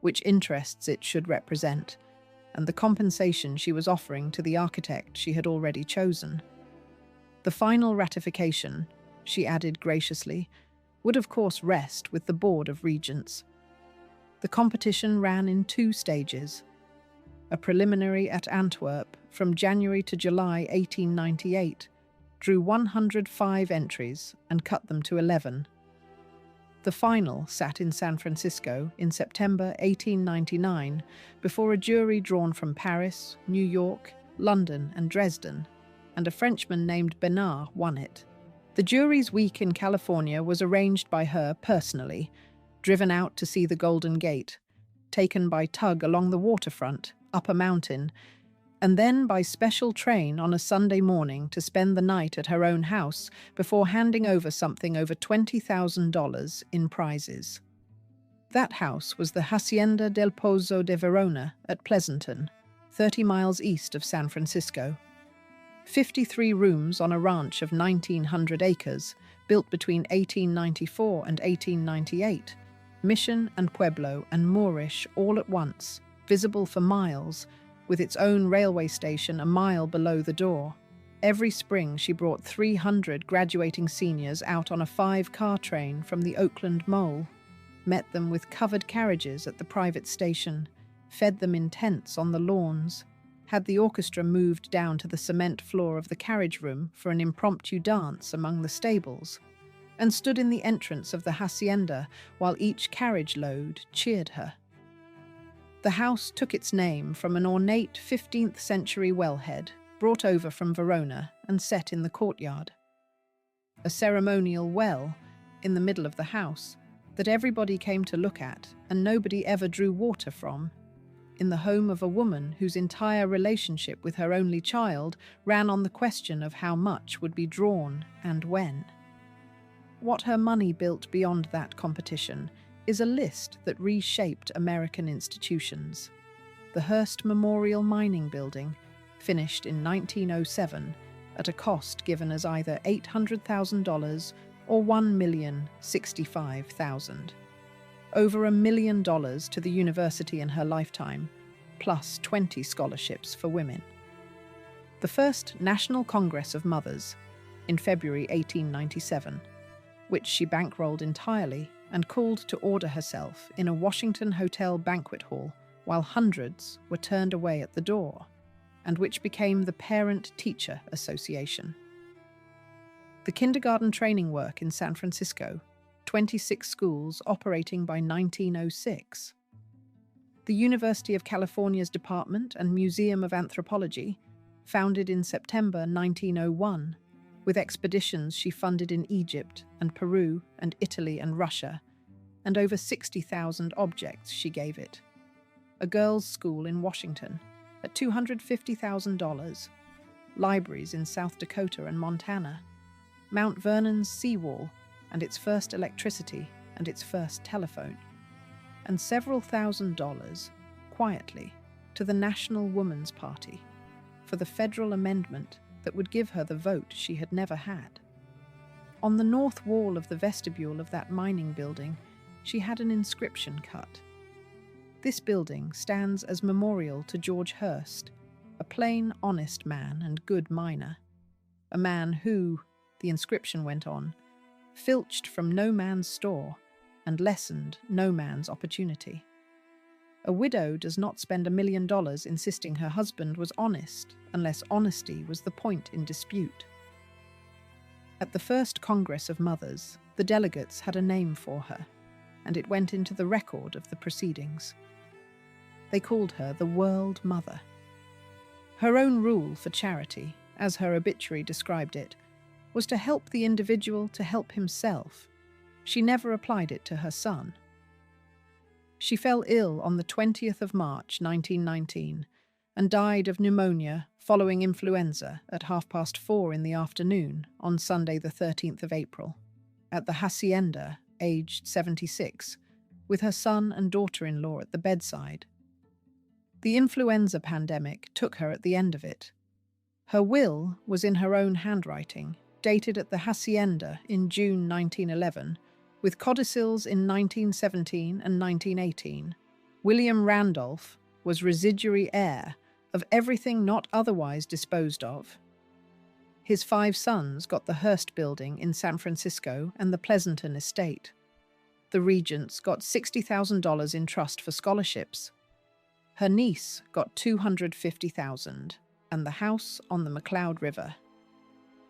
which interests it should represent, and the compensation she was offering to the architect she had already chosen. The final ratification, she added graciously, would of course rest with the Board of Regents. The competition ran in 2 stages. A preliminary at Antwerp from January to July 1898 drew 105 entries and cut them to 11. The final sat in San Francisco in September 1899 before a jury drawn from Paris, New York, London and Dresden, and a Frenchman named Bernard won it. The jury's week in California was arranged by her personally, driven out to see the Golden Gate, taken by tug along the waterfront, up a mountain, and then by special train on a Sunday morning to spend the night at her own house before handing over something over $20,000 in prizes. That house was the Hacienda del Pozo de Verona at Pleasanton, 30 miles east of San Francisco. 53 rooms on a ranch of 1,900 acres, built between 1894 and 1898, Mission and Pueblo and Moorish all at once, visible for miles, with its own railway station a mile below the door. Every spring she brought 300 graduating seniors out on a 5-car train from the Oakland Mole, met them with covered carriages at the private station, fed them in tents on the lawns, had the orchestra moved down to the cement floor of the carriage room for an impromptu dance among the stables, and stood in the entrance of the hacienda while each carriage load cheered her. The house took its name from an ornate 15th century wellhead brought over from Verona and set in the courtyard. A ceremonial well in the middle of the house that everybody came to look at and nobody ever drew water from, in the home of a woman whose entire relationship with her only child ran on the question of how much would be drawn and when. What her money built beyond that competition is a list that reshaped American institutions. The Hearst Memorial Mining Building, finished in 1907 at a cost given as either $800,000 or $1,065,000. Over $1 million to the university in her lifetime, plus 20 scholarships for women. The first National Congress of Mothers, in February 1897, which she bankrolled entirely and called to order herself in a Washington hotel banquet hall while hundreds were turned away at the door, and which became the Parent-Teacher Association. The kindergarten training work in San Francisco, 26 schools operating by 1906. The University of California's Department and Museum of Anthropology, founded in September 1901, with expeditions she funded in Egypt and Peru and Italy and Russia, and over 60,000 objects she gave it. A girls' school in Washington at $250,000, libraries in South Dakota and Montana, Mount Vernon's seawall and its first electricity and its first telephone, and several $1,000s, quietly, to the National Woman's Party for the federal amendment that would give her the vote she had never had. On the north wall of the vestibule of that mining building, she had an inscription cut. This building stands as memorial to George Hearst, a plain, honest man and good miner. A man who, the inscription went on, filched from no man's store and lessened no man's opportunity. A widow does not spend $1 million insisting her husband was honest unless honesty was the point in dispute. At the first Congress of Mothers, the delegates had a name for her, and it went into the record of the proceedings. They called her the World Mother. Her own rule for charity, as her obituary described it, was to help the individual to help himself. She never applied it to her son. She fell ill on the 20th of March, 1919, and died of pneumonia following influenza at 4:30 in the afternoon on Sunday the 13th of April, at the hacienda, aged 76, with her son and daughter-in-law at the bedside. The influenza pandemic took her at the end of it. Her will was in her own handwriting, dated at the hacienda in June 1911, with codicils in 1917 and 1918. William Randolph was residuary heir of everything not otherwise disposed of. His 5 sons got the Hearst building in San Francisco and the Pleasanton estate. The regents got $60,000 in trust for scholarships. Her niece got $250,000 and the house on the McCloud River.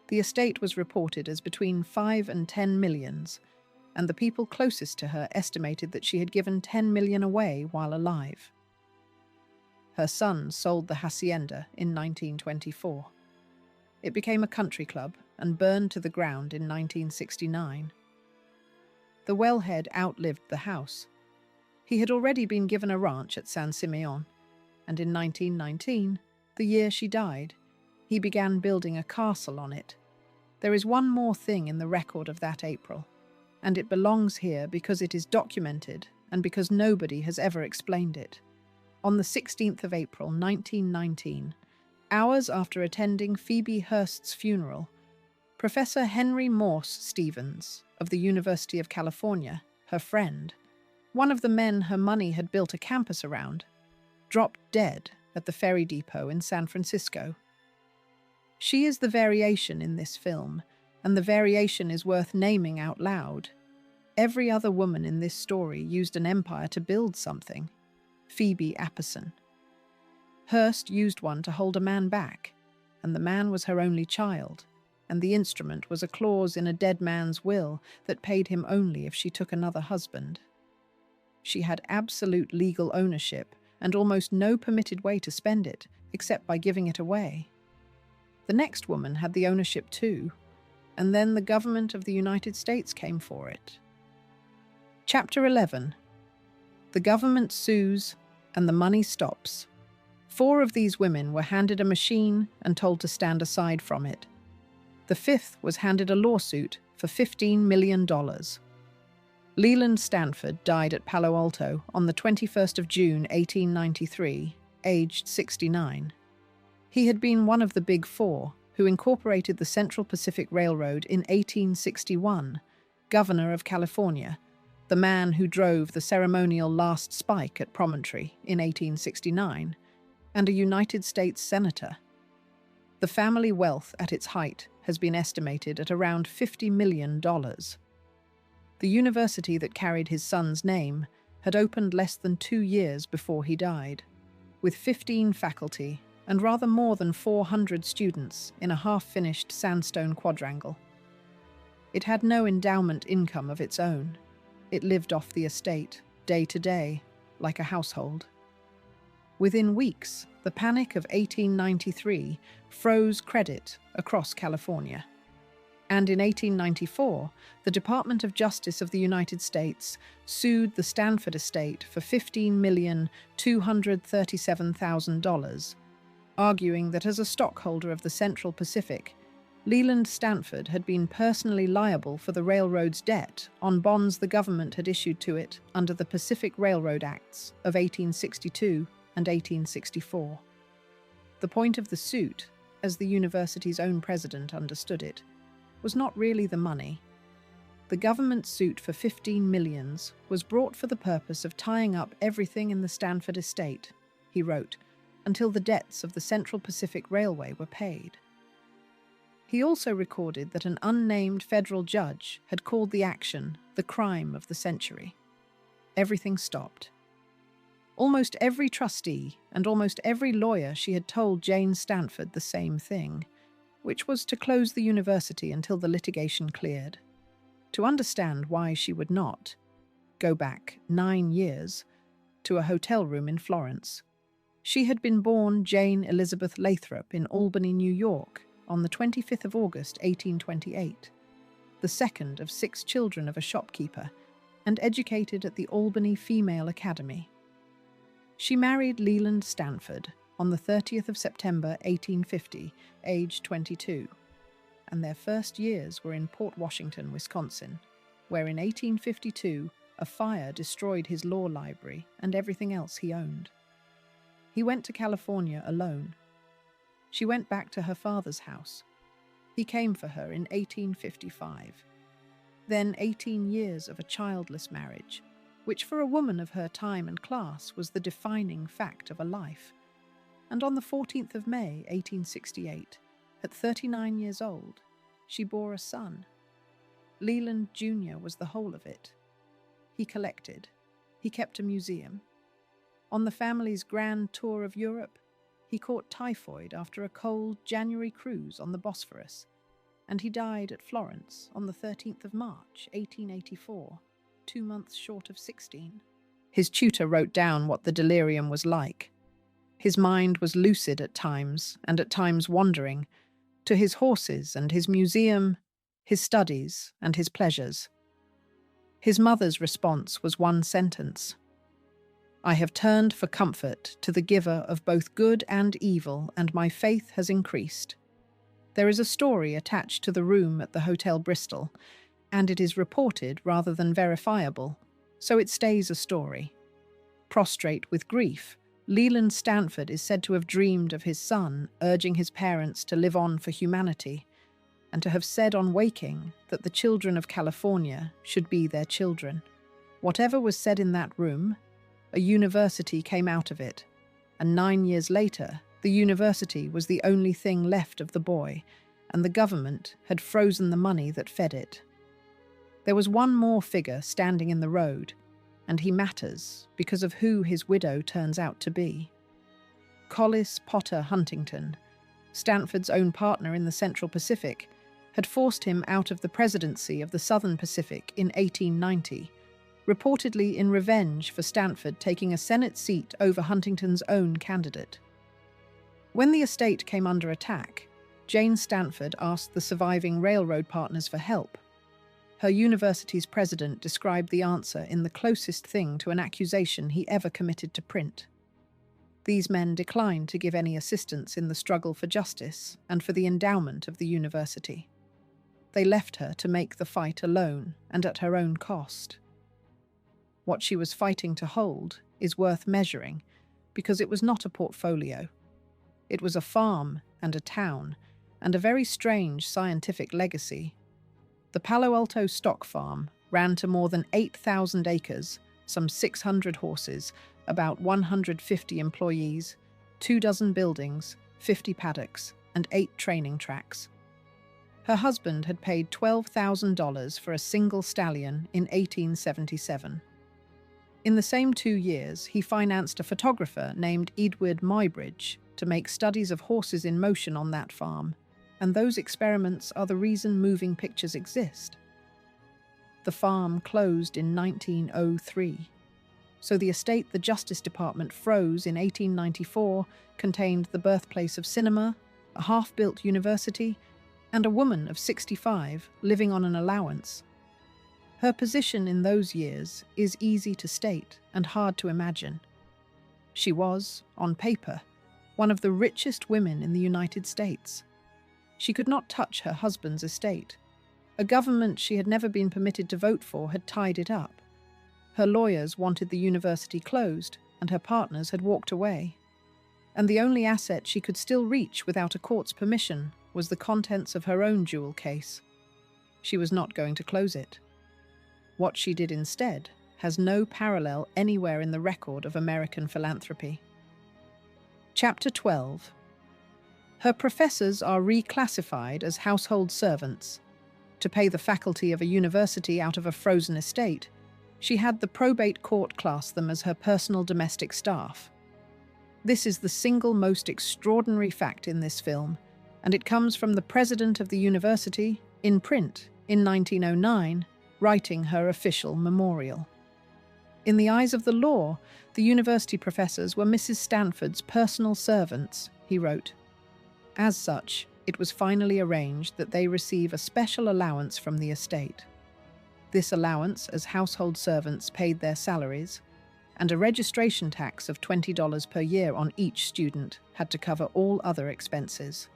The estate was reported as between 5 and 10 millions, and the people closest to her estimated that she had given 10 million away while alive. Her son sold the hacienda in 1924. It became a country club and burned to the ground in 1969. The wellhead outlived the house. He had already been given a ranch at San Simeon, and in 1919, the year she died, he began building a castle on it. There is one more thing in the record of that April, and it belongs here because it is documented and because nobody has ever explained it. On the 16th of April, 1919, hours after attending Phoebe Hearst's funeral, Professor Henry Morse Stevens of the University of California, her friend, one of the men her money had built a campus around, dropped dead at the ferry depot in San Francisco. She is the variation in this film, and the variation is worth naming out loud. Every other woman in this story used an empire to build something. Phoebe Apperson. Hearst used one to hold a man back, and the man was her only child, and the instrument was a clause in a dead man's will that paid him only if she took another husband. She had absolute legal ownership and almost no permitted way to spend it, except by giving it away. The next woman had the ownership too, and then the government of the United States came for it. Chapter 11. The government sues, and the money stops. 4 of these women were handed a machine and told to stand aside from it. The 5th was handed a lawsuit for $15 million. Leland Stanford died at Palo Alto on the 21st of June, 1893, aged 69. He had been one of the Big Four who incorporated the Central Pacific Railroad in 1861, governor of California, the man who drove the ceremonial last spike at Promontory in 1869, and a United States senator. The family wealth at its height has been estimated at around $50 million. The university that carried his son's name had opened less than 2 years before he died, with 15 faculty and rather more than 400 students in a half-finished sandstone quadrangle. It had no endowment income of its own. It lived off the estate, day to day, like a household. Within weeks, the Panic of 1893 froze credit across California. And in 1894, the Department of Justice of the United States sued the Stanford estate for $15,237,000, arguing that as a stockholder of the Central Pacific, Leland Stanford had been personally liable for the railroad's debt on bonds the government had issued to it under the Pacific Railroad Acts of 1862 and 1864. The point of the suit, as the university's own president understood it, was not really the money. The government suit for 15 millions was brought for the purpose of tying up everything in the Stanford estate, he wrote, until the debts of the Central Pacific Railway were paid. He also recorded that an unnamed federal judge had called the action the crime of the century. Everything stopped. Almost every trustee and almost every lawyer she had told Jane Stanford the same thing. which was to close the university until the litigation cleared. To understand why she would not, go back 9 years to a hotel room in Florence. She had been born Jane Elizabeth Lathrop in Albany, New York, on the 25th of August, 1828, the second of 6 children of a shopkeeper, and educated at the Albany Female Academy. She married Leland Stanford on the 30th of September, 1850, aged 22, and their first years were in Port Washington, Wisconsin, where in 1852 a fire destroyed his law library and everything else he owned. He went to California alone. She went back to her father's house. He came for her in 1855. Then 18 years of a childless marriage, which for a woman of her time and class was the defining fact of a life. And on the 14th of May, 1868, at 39 years old, she bore a son. Leland Jr. was the whole of it. He collected. He kept a museum. On the family's grand tour of Europe, he caught typhoid after a cold January cruise on the Bosphorus, and he died at Florence on the 13th of March, 1884, 2 months short of 16. His tutor wrote down what the delirium was like. His mind was lucid at times, and at times wandering, to his horses and his museum, his studies and his pleasures. His mother's response was one sentence: "I have turned for comfort to the giver of both good and evil, and my faith has increased." There is a story attached to the room at the Hotel Bristol, and it is reported rather than verifiable, so it stays a story. Prostrate with grief, Leland Stanford is said to have dreamed of his son urging his parents to live on for humanity, and to have said on waking that the children of California should be their children. Whatever was said in that room, a university came out of it, and 9 years later, the university was the only thing left of the boy, and the government had frozen the money that fed it. There was one more figure standing in the road, and he matters because of who his widow turns out to be. Collis Potter Huntington, Stanford's own partner in the Central Pacific, had forced him out of the presidency of the Southern Pacific in 1890, reportedly in revenge for Stanford taking a Senate seat over Huntington's own candidate. When the estate came under attack, Jane Stanford asked the surviving railroad partners for help. Her university's president described the answer in the closest thing to an accusation he ever committed to print. These men declined to give any assistance in the struggle for justice and for the endowment of the university. They left her to make the fight alone and at her own cost. What she was fighting to hold is worth measuring, because it was not a portfolio. It was a farm and a town, and a very strange scientific legacy. The Palo Alto stock farm ran to more than 8,000 acres, some 600 horses, about 150 employees, 24 buildings, 50 paddocks, and 8 training tracks. Her husband had paid $12,000 for a single stallion in 1877. In the same 2 years, he financed a photographer named Edward Muybridge to make studies of horses in motion on that farm, and those experiments are the reason moving pictures exist. The farm closed in 1903, so the estate the Justice Department froze in 1894 contained the birthplace of cinema, a half-built university, and a woman of 65 living on an allowance. Her position in those years is easy to state and hard to imagine. She was, on paper, one of the richest women in the United States. She could not touch her husband's estate. A government she had never been permitted to vote for had tied it up. Her lawyers wanted the university closed, and her partners had walked away. And the only asset she could still reach without a court's permission was the contents of her own jewel case. She was not going to close it. What she did instead has no parallel anywhere in the record of American philanthropy. Chapter 12. Her professors are reclassified as household servants. To pay the faculty of a university out of a frozen estate, she had the probate court class them as her personal domestic staff. This is the single most extraordinary fact in this film, and it comes from the president of the university, in print, in 1909, writing her official memorial. In the eyes of the law, the university professors were Mrs. Stanford's personal servants, he wrote. As such, it was finally arranged that they receive a special allowance from the estate. This allowance, as household servants paid their salaries, and a registration tax of $20 per year on each student had to cover all other expenses.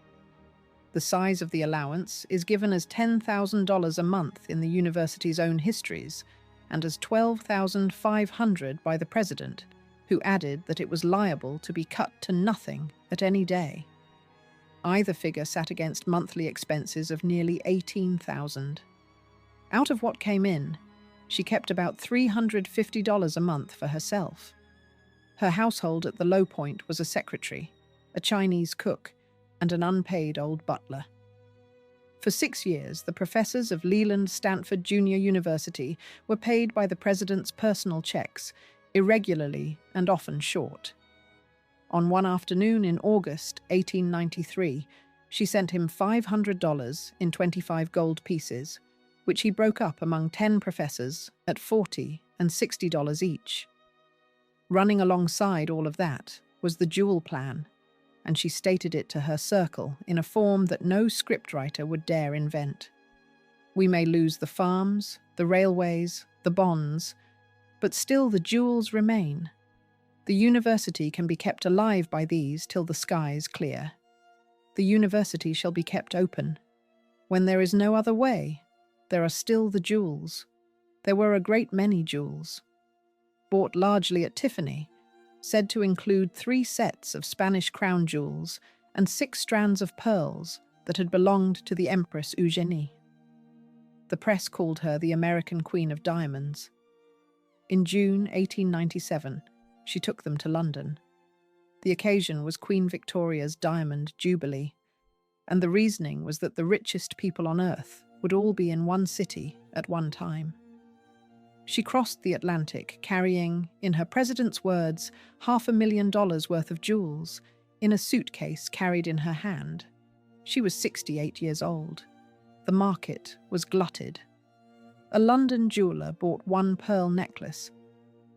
The size of the allowance is given as $10,000 a month in the university's own histories, and as $12,500 by the president, who added that it was liable to be cut to nothing at any day. Either figure sat against monthly expenses of nearly $18,000. Out of what came in, she kept about $350 a month for herself. Her household at the low point was a secretary, a Chinese cook, and an unpaid old butler. For 6 years, the professors of Leland Stanford Junior University were paid by the president's personal checks, irregularly and often short. On one afternoon in August 1893, she sent him $500 in 25 gold pieces, which he broke up among 10 professors at $40 and $60 each. Running alongside all of that was the jewel plan, and she stated it to her circle in a form that no scriptwriter would dare invent. We may lose the farms, the railways, the bonds, but still the jewels remain. The university can be kept alive by these till the skies clear. The university shall be kept open. When there is no other way, there are still the jewels. There were a great many jewels. Bought largely at Tiffany, said to include 3 sets of Spanish crown jewels and 6 strands of pearls that had belonged to the Empress Eugenie. The press called her the American Queen of Diamonds. In June 1897, she took them to London. The occasion was Queen Victoria's Diamond Jubilee, and the reasoning was that the richest people on earth would all be in one city at one time. She crossed the Atlantic carrying, in her president's words, $500,000 worth of jewels in a suitcase carried in her hand. She was 68 years old. The market was glutted. A London jeweller bought 1 pearl necklace.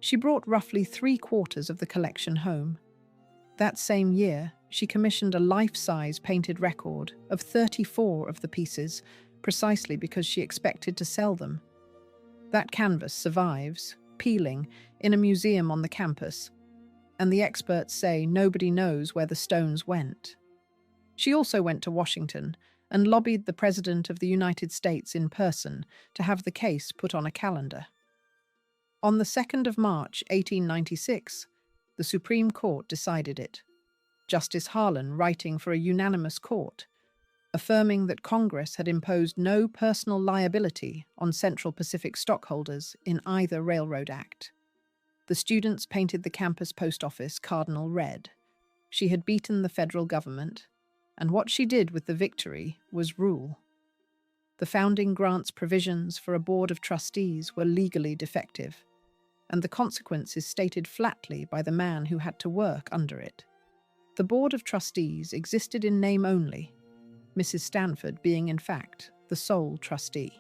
She brought roughly 3/4 of the collection home. That same year, she commissioned a life-size painted record of 34 of the pieces, precisely because she expected to sell them. That canvas survives, peeling, in a museum on the campus, and the experts say nobody knows where the stones went. She also went to Washington and lobbied the President of the United States in person to have the case put on a calendar. On the 2nd of March, 1896, the Supreme Court decided it. Justice Harlan writing for a unanimous court, affirming that Congress had imposed no personal liability on Central Pacific stockholders in either railroad act. The students painted the campus post office cardinal red. She had beaten the federal government, and what she did with the victory was rule. The founding grant's provisions for a board of trustees were legally defective, and the consequences stated flatly by the man who had to work under it. The board of trustees existed in name only, Mrs. Stanford being in fact the sole trustee.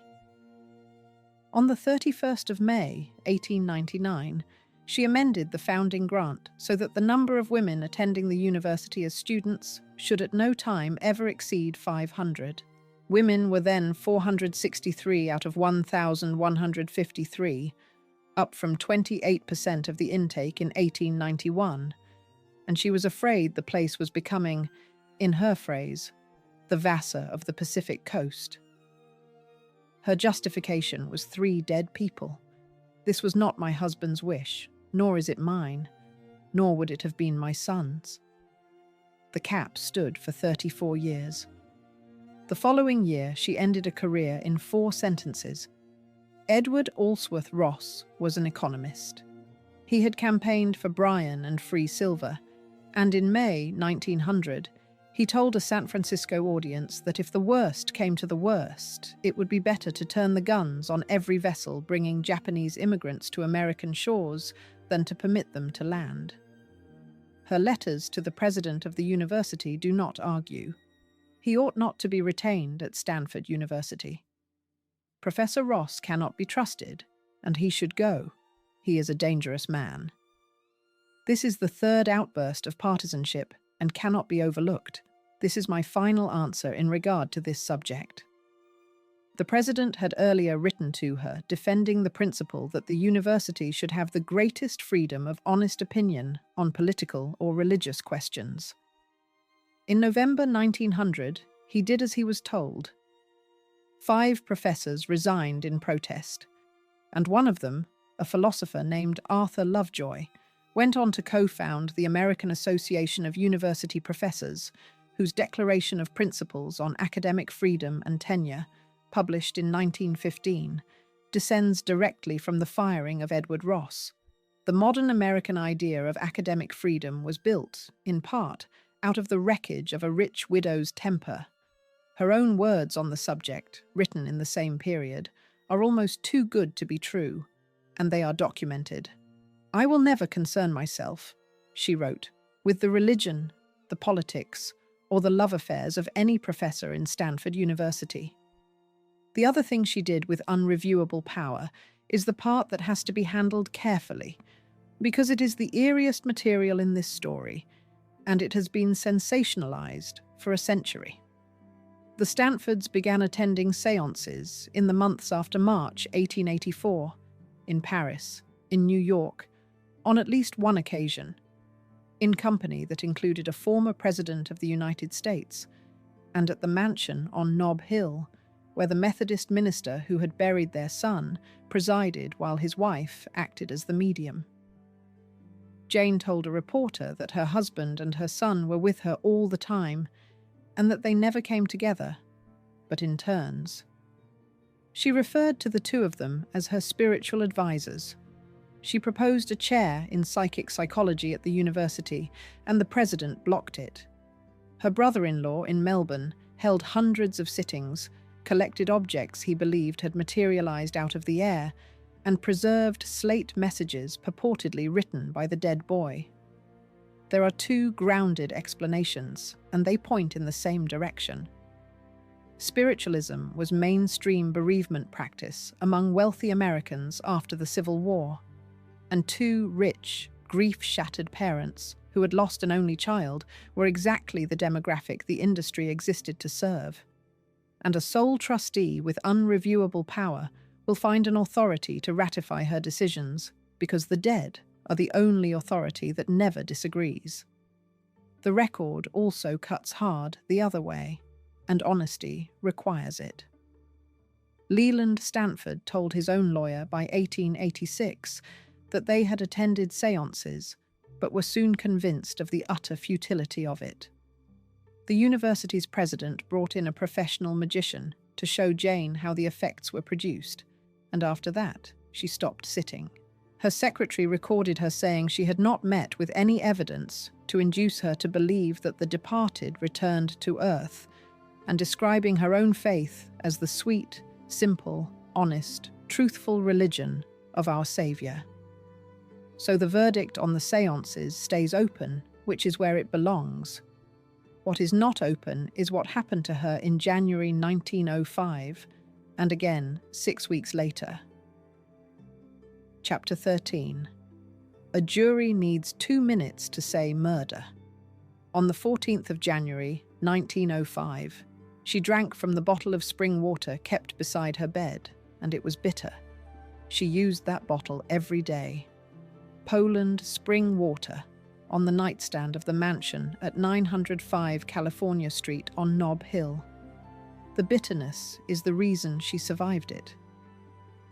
On the 31st of May, 1899, she amended the founding grant so that the number of women attending the university as students should at no time ever exceed 500. Women were then 463 out of 1,153, up from 28% of the intake in 1891, and she was afraid the place was becoming, in her phrase, the Vassar of the Pacific coast. Her justification was 3 dead people. This was not my husband's wish, nor is it mine, nor would it have been my son's. The cap stood for 34 years. The following year, she ended a career in 4 sentences. Edward Alsworth Ross was an economist. He had campaigned for Bryan and free silver, and in May 1900, he told a San Francisco audience that if the worst came to the worst, it would be better to turn the guns on every vessel bringing Japanese immigrants to American shores than to permit them to land. Her letters to the president of the university do not argue. He ought not to be retained at Stanford University. Professor Ross cannot be trusted, and he should go. He is a dangerous man. This is the third outburst of partisanship and cannot be overlooked. This is my final answer in regard to this subject. The president had earlier written to her defending the principle that the university should have the greatest freedom of honest opinion on political or religious questions. In November 1900, he did as he was told. 5 professors resigned in protest, and one of them, a philosopher named Arthur Lovejoy, went on to co-found the American Association of University Professors, whose Declaration of Principles on Academic Freedom and Tenure, published in 1915, descends directly from the firing of Edward Ross. The modern American idea of academic freedom was built, in part, out of the wreckage of a rich widow's temper. Her own words on the subject, written in the same period, are almost too good to be true, and they are documented. "I will never concern myself," she wrote, "with the religion, the politics, or the love affairs of any professor in Stanford University." The other thing she did with unreviewable power is the part that has to be handled carefully, because it is the eeriest material in this story, and it has been sensationalized for a century. The Stanfords began attending séances in the months after March 1884, in Paris, in New York, on at least one occasion, in company that included a former president of the United States, and at the mansion on Nob Hill, where the Methodist minister who had buried their son presided while his wife acted as the medium. Jane told a reporter that her husband and her son were with her all the time, and that they never came together, but in turns. She referred to the 2 of them as her spiritual advisors. She proposed a chair in psychic psychology at the university, and the president blocked it. Her brother-in-law in Melbourne held hundreds of sittings, collected objects he believed had materialized out of the air, and preserved slate messages purportedly written by the dead boy. There are 2 grounded explanations, and they point in the same direction. Spiritualism was mainstream bereavement practice among wealthy Americans after the Civil War, and 2 rich, grief-shattered parents who had lost an only child were exactly the demographic the industry existed to serve. And a sole trustee with unreviewable power will find an authority to ratify her decisions, because the dead are the only authority that never disagrees. The record also cuts hard the other way, and honesty requires it. Leland Stanford told his own lawyer by 1886 that they had attended séances, but were soon convinced of the utter futility of it. The university's president brought in a professional magician to show Jane how the effects were produced, and after that, she stopped sitting. Her secretary recorded her saying she had not met with any evidence to induce her to believe that the departed returned to earth, and describing her own faith as the sweet, simple, honest, truthful religion of our Saviour. So the verdict on the séances stays open, which is where it belongs. What is not open is what happened to her in January 1905, and again 6 weeks later. Chapter 13. A jury needs 2 minutes to say murder. On the 14th of January, 1905, she drank from the bottle of spring water kept beside her bed, and it was bitter. She used that bottle every day. Poland spring water, on the nightstand of the mansion at 905 California Street on Nob Hill. The bitterness is the reason she survived it.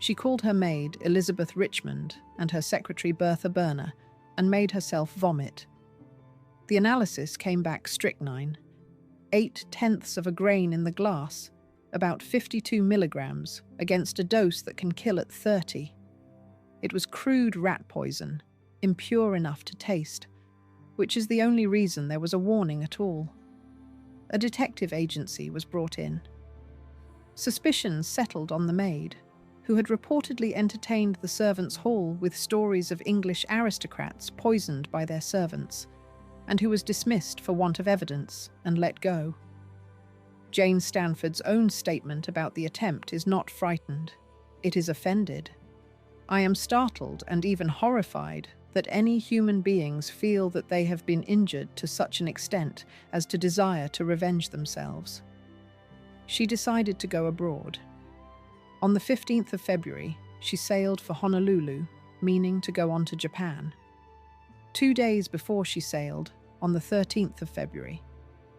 She called her maid Elizabeth Richmond and her secretary Bertha Palmer and made herself vomit. The analysis came back strychnine, 0.8 of a grain in the glass, about 52 milligrams, against a dose that can kill at 30. It was crude rat poison, impure enough to taste, which is the only reason there was a warning at all. A detective agency was brought in. Suspicions settled on the maid, who had reportedly entertained the servants' hall with stories of English aristocrats poisoned by their servants, and who was dismissed for want of evidence and let go. Jane Stanford's own statement about the attempt is not frightened. It is offended. I am startled and even horrified that any human beings feel that they have been injured to such an extent as to desire to revenge themselves. She decided to go abroad. On the 15th of February, she sailed for Honolulu, meaning to go on to Japan. 2 days before she sailed, on the 13th of February,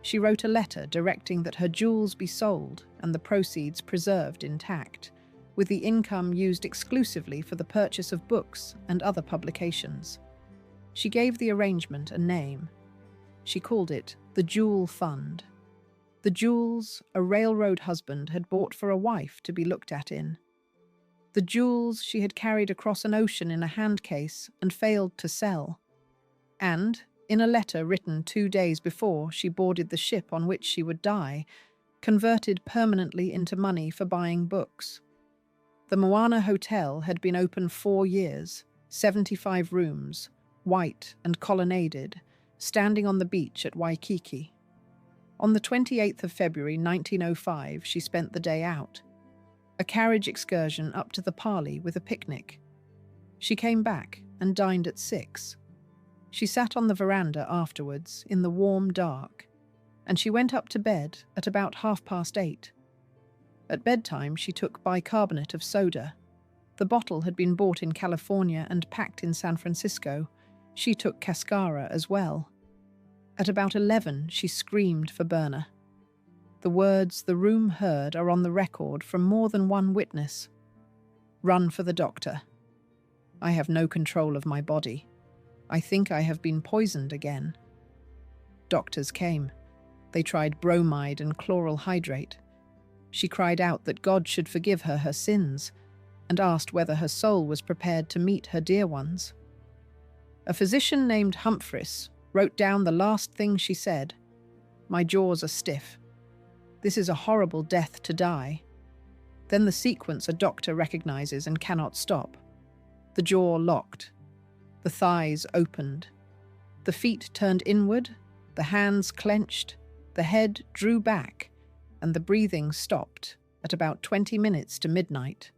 she wrote a letter directing that her jewels be sold and the proceeds preserved intact, with the income used exclusively for the purchase of books and other publications. She gave the arrangement a name. She called it the Jewel Fund. The jewels a railroad husband had bought for a wife to be looked at in. The jewels she had carried across an ocean in a hand case and failed to sell. And, in a letter written 2 days before she boarded the ship on which she would die, converted permanently into money for buying books. The Moana Hotel had been open 4 years, 75 rooms, white and colonnaded, standing on the beach at Waikiki. On the 28th of February 1905, she spent the day out. A carriage excursion up to the Pali with a picnic. She came back and dined at 6. She sat on the veranda afterwards in the warm dark, and she went up to bed at about 8:30. At bedtime, she took bicarbonate of soda. The bottle had been bought in California and packed in San Francisco. She took cascara as well. At about 11, she screamed for Berna. The words the room heard are on the record from more than one witness. Run for the doctor. I have no control of my body. I think I have been poisoned again. Doctors came. They tried bromide and chloral hydrate. She cried out that God should forgive her her sins and asked whether her soul was prepared to meet her dear ones. A physician named Humphreys wrote down the last thing she said. My jaws are stiff. This is a horrible death to die. Then the sequence a doctor recognizes and cannot stop. The jaw locked. The thighs opened. The feet turned inward, the hands clenched, the head drew back, and the breathing stopped at about 20 minutes to midnight.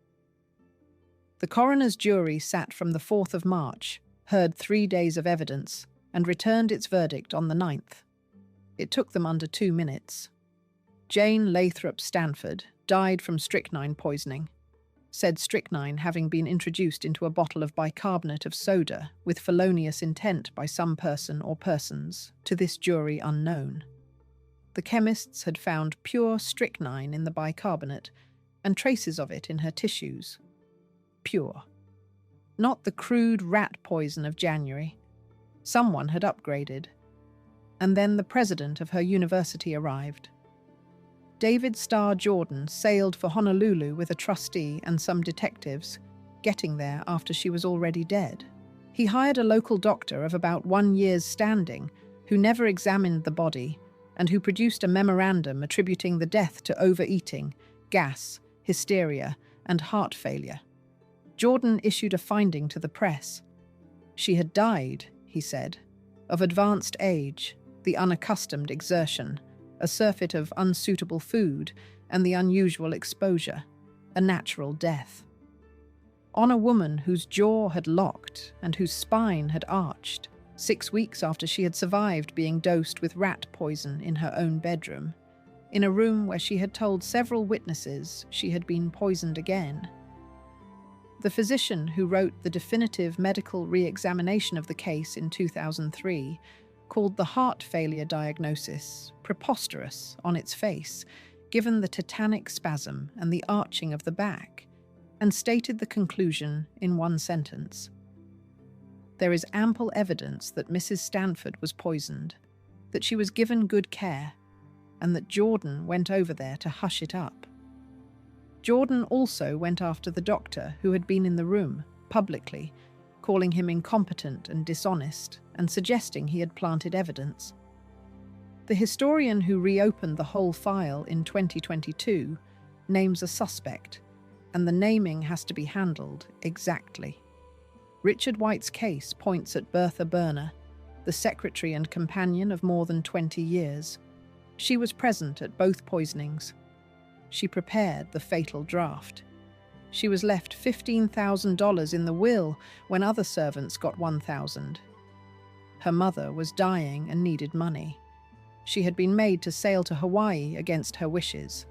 The coroner's jury sat from the 4th of March, heard 3 days of evidence, and returned its verdict on the 9th. It took them under 2 minutes. Jane Lathrop Stanford died from strychnine poisoning, said strychnine having been introduced into a bottle of bicarbonate of soda with felonious intent by some person or persons, to this jury unknown. The chemists had found pure strychnine in the bicarbonate and traces of it in her tissues. Pure. Not the crude rat poison of January. Someone had upgraded. And then the president of her university arrived. David Starr Jordan sailed for Honolulu with a trustee and some detectives, getting there after she was already dead. He hired a local doctor of about 1 year's standing, who never examined the body, and who produced a memorandum attributing the death to overeating, gas, hysteria, and heart failure. Jordan issued a finding to the press. She had died, he said, of advanced age, the unaccustomed exertion, a surfeit of unsuitable food, and the unusual exposure, a natural death. On a woman whose jaw had locked and whose spine had arched, 6 weeks after she had survived being dosed with rat poison in her own bedroom, in a room where she had told several witnesses she had been poisoned again. The physician who wrote the definitive medical re-examination of the case in 2003 called the heart failure diagnosis preposterous on its face, given the tetanic spasm and the arching of the back, and stated the conclusion in one sentence. There is ample evidence that Mrs. Stanford was poisoned, that she was given good care, and that Jordan went over there to hush it up. Jordan also went after the doctor who had been in the room, publicly, calling him incompetent and dishonest, and suggesting he had planted evidence. The historian who reopened the whole file in 2022 names a suspect, and the naming has to be handled exactly. Richard White's case points at Bertha Palmer, the secretary and companion of more than 20 years. She was present at both poisonings. She prepared the fatal draft. She was left $15,000 in the will when other servants got $1,000. Her mother was dying and needed money. She had been made to sail to Hawaii against her wishes.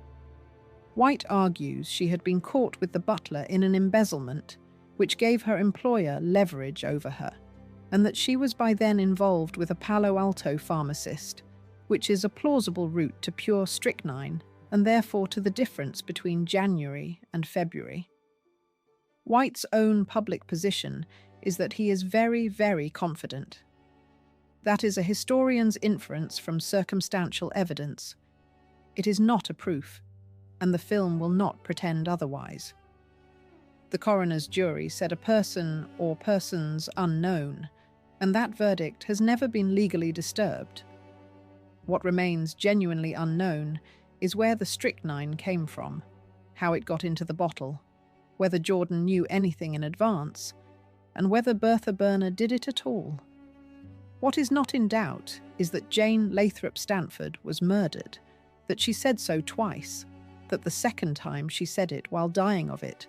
White argues she had been caught with the butler in an embezzlement, which gave her employer leverage over her, and that she was by then involved with a Palo Alto pharmacist, which is a plausible route to pure strychnine and therefore to the difference between January and February. White's own public position is that he is very, very confident. That is a historian's inference from circumstantial evidence. It is not a proof, and the film will not pretend otherwise. The coroner's jury said a person or persons unknown, and that verdict has never been legally disturbed. What remains genuinely unknown is where the strychnine came from, how it got into the bottle, whether Jordan knew anything in advance, and whether Bertha Palmer did it at all. What is not in doubt is that Jane Lathrop Stanford was murdered, that she said so twice, that the second time she said it while dying of it,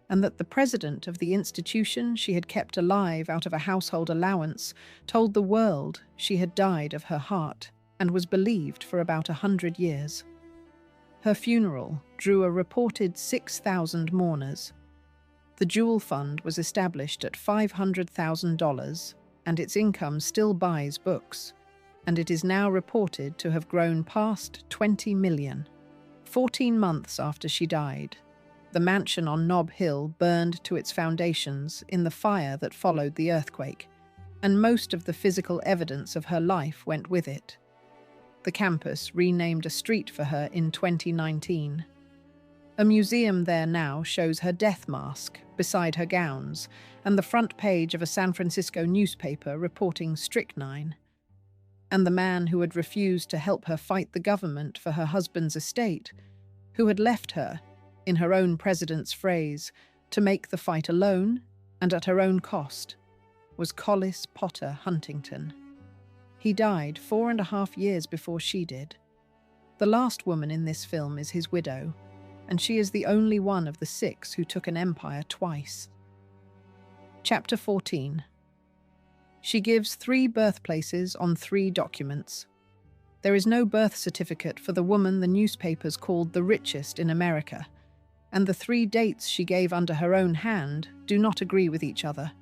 and that the president of the institution she had kept alive out of a household allowance told the world she had died of her heart and was believed for about 100 years. Her funeral drew a reported 6,000 mourners. The Jewel Fund was established at $500,000, and its income still buys books, and it is now reported to have grown past 20 million. 14 months after she died, the mansion on Nob Hill burned to its foundations in the fire that followed the earthquake, and most of the physical evidence of her life went with it. The campus renamed a street for her in 2019. A museum there now shows her death mask beside her gowns and the front page of a San Francisco newspaper reporting strychnine. And the man who had refused to help her fight the government for her husband's estate, who had left her, in her own president's phrase, to make the fight alone and at her own cost, was Collis Potter Huntington. He died 4.5 years before she did. The last woman in this film is his widow, and she is the only one of the 6 who took an empire twice. Chapter 14. She gives 3 birthplaces on 3 documents. There is no birth certificate for the woman the newspapers called the richest in America, and the 3 dates she gave under her own hand do not agree with each other.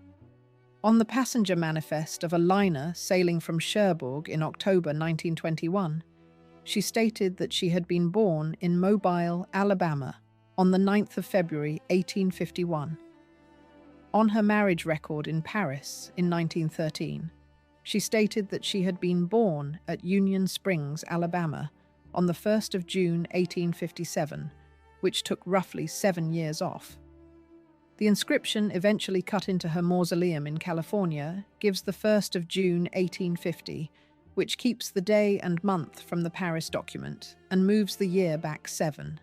On the passenger manifest of a liner sailing from Cherbourg in October 1921, she stated that she had been born in Mobile, Alabama, on the 9th of February 1851. On her marriage record in Paris in 1913, she stated that she had been born at Union Springs, Alabama, on the 1st of June 1857, which took roughly 7 years off. The inscription, eventually cut into her mausoleum in California, gives the 1st of June 1850, which keeps the day and month from the Paris document and moves the year back 7.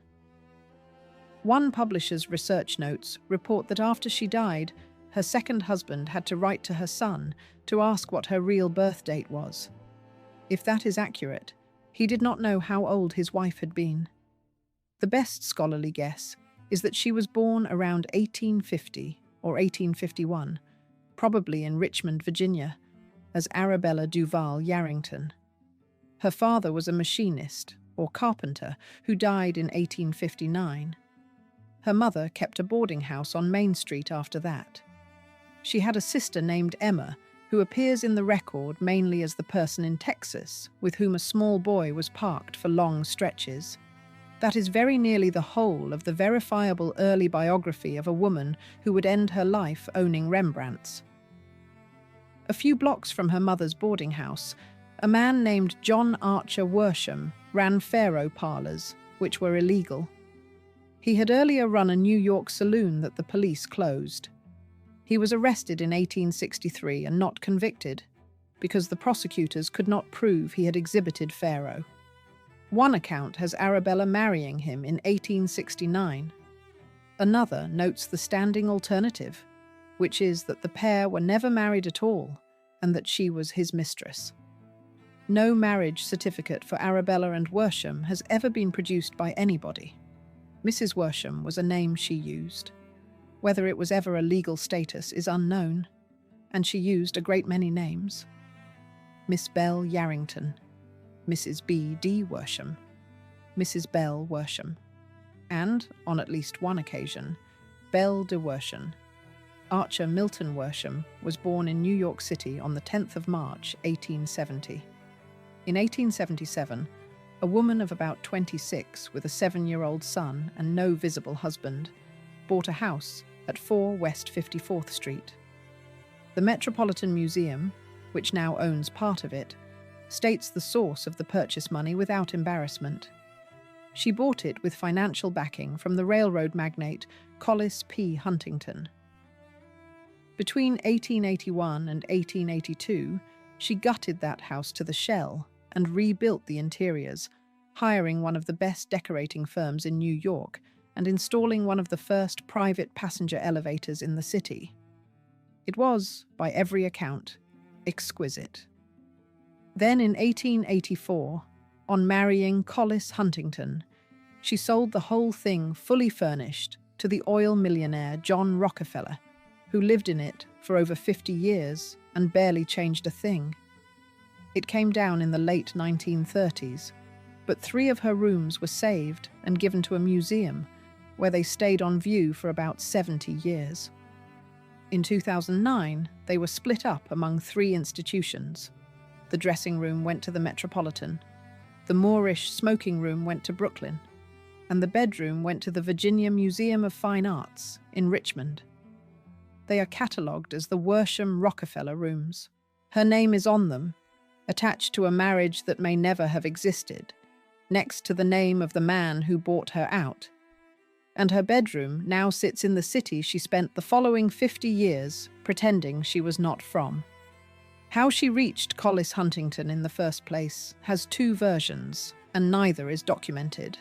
One publisher's research notes report that after she died, her second husband had to write to her son to ask what her real birth date was. If that is accurate, he did not know how old his wife had been. The best scholarly guess is that she was born around 1850 or 1851, probably in Richmond, Virginia, as Arabella Duval Yarrington. Her father was a machinist or carpenter who died in 1859. Her mother kept a boarding house on Main Street after that. She had a sister named Emma, who appears in the record mainly as the person in Texas with whom a small boy was parked for long stretches. That is very nearly the whole of the verifiable early biography of a woman who would end her life owning Rembrandts. A few blocks from her mother's boarding house, a man named John Archer Worsham ran faro parlors, which were illegal. He had earlier run a New York saloon that the police closed. He was arrested in 1863 and not convicted, because the prosecutors could not prove he had exhibited faro. One account has Arabella marrying him in 1869. Another notes the standing alternative, which is that the pair were never married at all and that she was his mistress. No marriage certificate for Arabella and Worsham has ever been produced by anybody. Mrs. Worsham was a name she used. Whether it was ever a legal status is unknown, and she used a great many names. Miss Bell Yarrington, Mrs. B. D. Worsham, Mrs. Bell Worsham, and, on at least one occasion, Belle de Worsham. Archer Milton Worsham was born in New York City on the 10th of March, 1870. In 1877, a woman of about 26 with a 7-year-old son and no visible husband bought a house at 4 West 54th Street. The Metropolitan Museum, which now owns part of it, states the source of the purchase money without embarrassment. She bought it with financial backing from the railroad magnate Collis P. Huntington. Between 1881 and 1882, she gutted that house to the shell and rebuilt the interiors, hiring one of the best decorating firms in New York and installing one of the first private passenger elevators in the city. It was, by every account, exquisite. Then in 1884, on marrying Collis Huntington, she sold the whole thing fully furnished to the oil millionaire John Rockefeller, who lived in it for over 50 years and barely changed a thing. It came down in the late 1930s, but 3 of her rooms were saved and given to a museum, where they stayed on view for about 70 years. In 2009, they were split up among 3 institutions. The dressing room went to the Metropolitan, the Moorish smoking room went to Brooklyn, and the bedroom went to the Virginia Museum of Fine Arts in Richmond. They are catalogued as the Worsham Rockefeller rooms. Her name is on them, attached to a marriage that may never have existed, next to the name of the man who bought her out. And her bedroom now sits in the city she spent the following 50 years pretending she was not from. How she reached Collis Huntington in the first place has 2 versions, and neither is documented.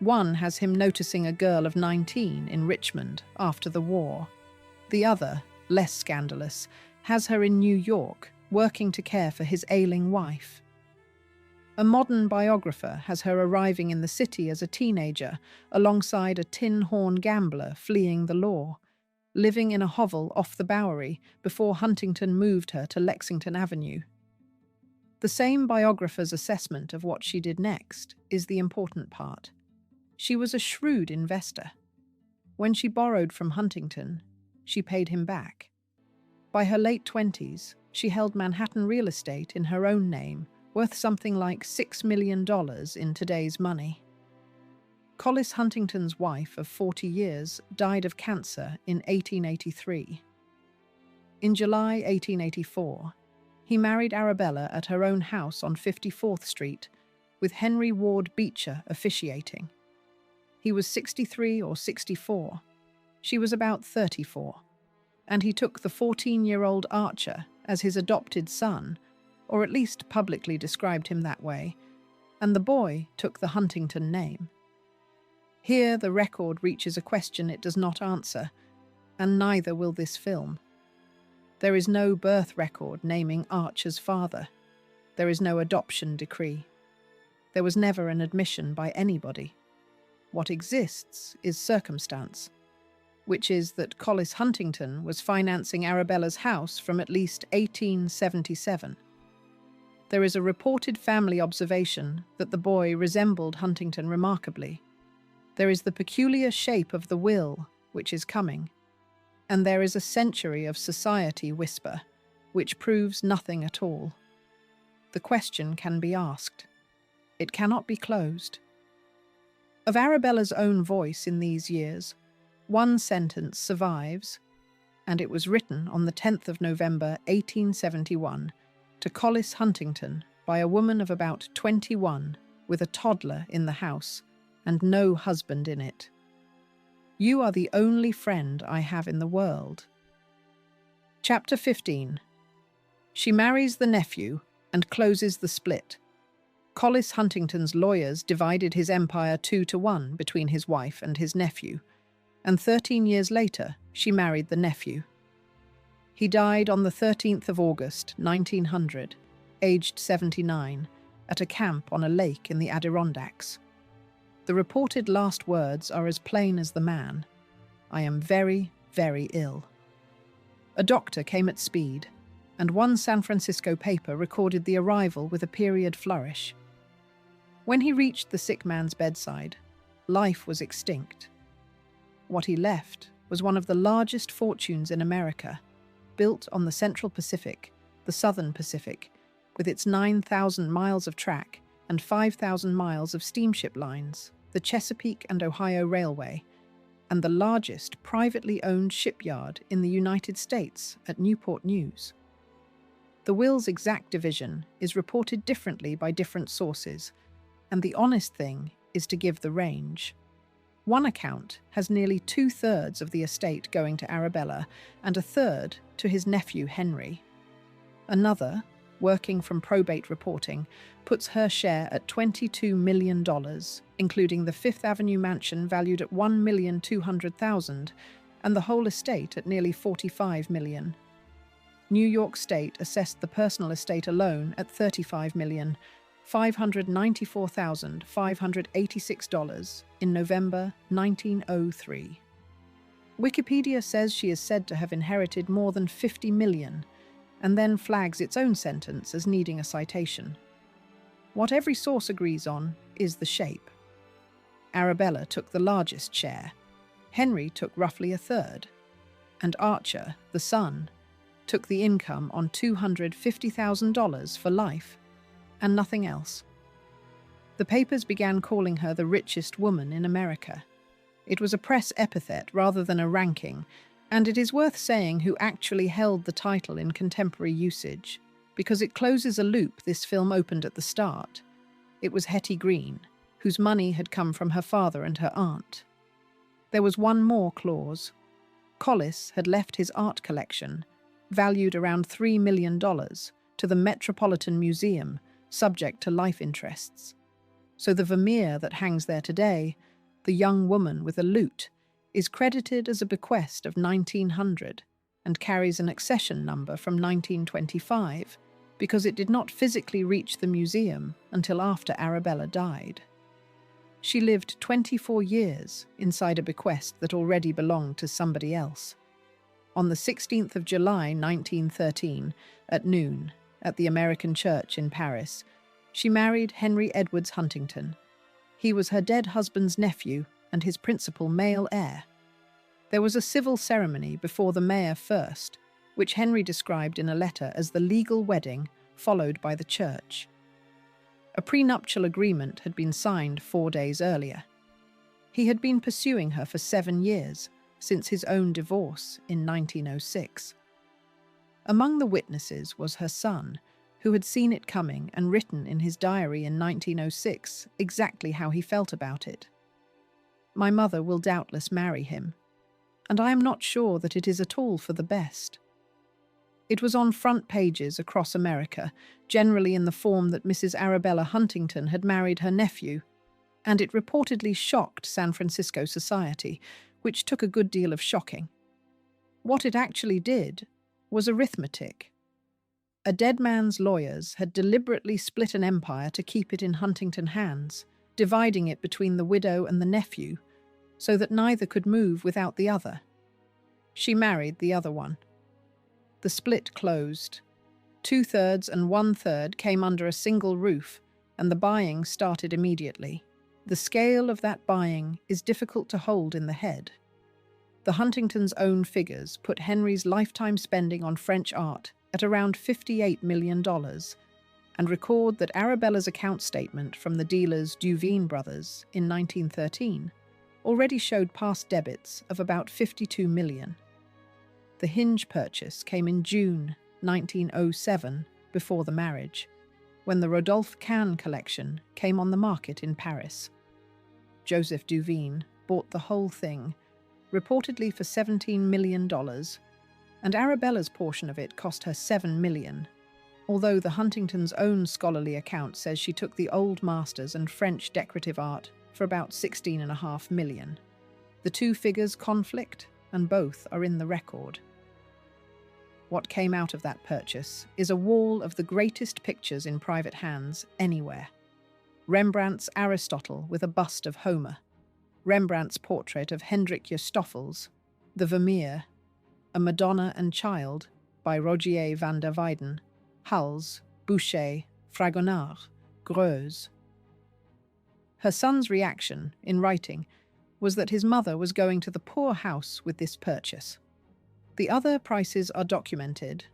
One has him noticing a girl of 19 in Richmond after the war. The other, less scandalous, has her in New York, working to care for his ailing wife. A modern biographer has her arriving in the city as a teenager alongside a tin horn gambler fleeing the law, living in a hovel off the Bowery before Huntington moved her to Lexington Avenue. The same biographer's assessment of what she did next is the important part. She was a shrewd investor. When she borrowed from Huntington, she paid him back. By her late 20s, she held Manhattan real estate in her own name, worth something like $6 million in today's money. Collis Huntington's wife of 40 years died of cancer in 1883. In July 1884, he married Arabella at her own house on 54th Street, with Henry Ward Beecher officiating. He was 63 or 64. She was about 34. And he took the 14-year-old Archer as his adopted son, or at least publicly described him that way, and the boy took the Huntington name. Here the record reaches a question it does not answer, and neither will this film. There is no birth record naming Archer's father. There is no adoption decree. There was never an admission by anybody. What exists is circumstance, which is that Collis Huntington was financing Arabella's house from at least 1877. There is a reported family observation that the boy resembled Huntington remarkably. There is the peculiar shape of the will, which is coming. And there is a century of society whisper, which proves nothing at all. The question can be asked. It cannot be closed. Of Arabella's own voice in these years, one sentence survives, and it was written on the 10th of November 1871 to Collis Huntington by a woman of about 21 with a toddler in the house and no husband in it. You are the only friend I have in the world. Chapter 15. She marries the nephew and closes the split. Collis Huntington's lawyers divided his empire 2-1 between his wife and his nephew, and 13 years later she married the nephew. He died on the 13th of August, 1900, aged 79, at a camp on a lake in the Adirondacks. The reported last words are as plain as the man: "I am very, very ill." A doctor came at speed, and one San Francisco paper recorded the arrival with a period flourish. When he reached the sick man's bedside, life was extinct. What he left was one of the largest fortunes in America, built on the Central Pacific, the Southern Pacific, with its 9,000 miles of track and 5,000 miles of steamship lines, the Chesapeake and Ohio Railway, and the largest privately owned shipyard in the United States at Newport News. The will's exact division is reported differently by different sources, and the honest thing is to give the range. One account has nearly 2/3 of the estate going to Arabella and 1/3 to his nephew Henry. Another, working from probate reporting, puts her share at $22 million, including the Fifth Avenue mansion valued at $1,200,000 and the whole estate at nearly $45 million. New York State assessed the personal estate alone at $35,594,586 in November 1903. Wikipedia says she is said to have inherited more than $50 million, and then flags its own sentence as needing a citation. What every source agrees on is the shape. Arabella took the largest share, Henry took roughly 1/3, and Archer, the son, took the income on $250,000 for life, and nothing else. The papers began calling her the richest woman in America. It was a press epithet rather than a ranking, and it is worth saying who actually held the title in contemporary usage, because it closes a loop this film opened at the start. It was Hetty Green, whose money had come from her father and her aunt. There was one more clause. Collis had left his art collection, valued around $3 million, to the Metropolitan Museum, subject to life interests. So the Vermeer that hangs there today, the young woman with a lute, is credited as a bequest of 1900 and carries an accession number from 1925 because it did not physically reach the museum until after Arabella died. She lived 24 years inside a bequest that already belonged to somebody else. On the 16th of July 1913, at noon, at the American Church in Paris, she married Henry Edwards Huntington. He was her dead husband's nephew and his principal male heir. There was a civil ceremony before the mayor first, which Henry described in a letter as the legal wedding followed by the church. A prenuptial agreement had been signed 4 days earlier. He had been pursuing her for 7 years, since his own divorce in 1906. Among the witnesses was her son, who had seen it coming and written in his diary in 1906 exactly how he felt about it. "My mother will doubtless marry him, and I am not sure that it is at all for the best." It was on front pages across America, generally in the form that Mrs. Arabella Huntington had married her nephew, and it reportedly shocked San Francisco society, which took a good deal of shocking. What it actually did was arithmetic. A dead man's lawyers had deliberately split an empire to keep it in Huntington hands, dividing it between the widow and the nephew, so that neither could move without the other. She married the other one. The split closed. 2/3 and 1/3 came under a single roof, and the buying started immediately. The scale of that buying is difficult to hold in the head. The Huntingtons' own figures put Henry's lifetime spending on French art at around $58 million, and record that Arabella's account statement from the dealers Duveen Brothers in 1913 already showed past debits of about $52 million. The hinge purchase came in June 1907, before the marriage, when the Rodolphe Kahn collection came on the market in Paris. Joseph Duveen bought the whole thing, reportedly for $17 million, and Arabella's portion of it cost her $7 million, although the Huntingtons' own scholarly account says she took the old masters and French decorative art for about $16.5 million. The two figures conflict, and both are in the record. What came out of that purchase is a wall of the greatest pictures in private hands anywhere. Rembrandt's Aristotle with a bust of Homer, Rembrandt's portrait of Hendrik Jostoffels, the Vermeer, a Madonna and Child by Rogier van der Weyden, Hals, Boucher, Fragonard, Greuze. Her son's reaction, in writing, was that his mother was going to the poor house with this purchase. The other prices are documented.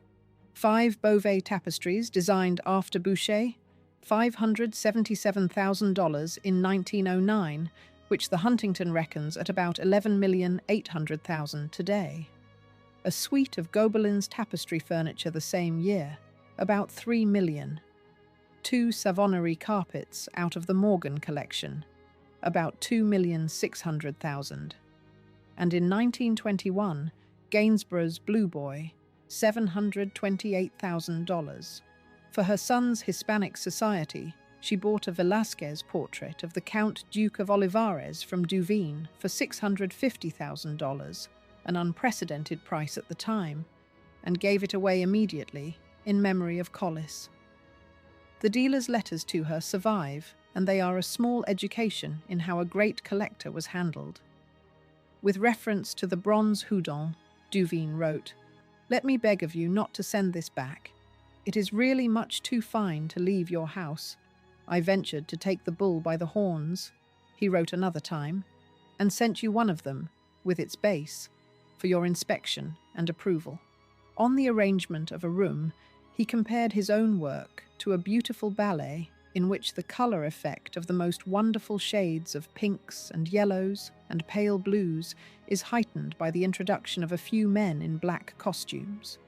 5 Beauvais tapestries designed after Boucher, $577,000 in 1909, which the Huntington reckons at about $11,800,000 today. A suite of Gobelins tapestry furniture the same year, about $3 million. 2 Savonnerie carpets out of the Morgan collection, about $2,600,000. And in 1921, Gainsborough's Blue Boy, $728,000. For her son's Hispanic Society, she bought a Velázquez portrait of the Count Duke of Olivares from Duveen for $650,000, an unprecedented price at the time, and gave it away immediately in memory of Collis. The dealer's letters to her survive, and they are a small education in how a great collector was handled. With reference to the bronze Houdon, Duveen wrote, "Let me beg of you not to send this back. It is really much too fine to leave your house. I ventured to take the bull by the horns," he wrote another time, "and sent you one of them, with its base, for your inspection and approval." On the arrangement of a room, he compared his own work to a beautiful ballet in which the colour effect of the most wonderful shades of pinks and yellows and pale blues is heightened by the introduction of a few men in black costumes.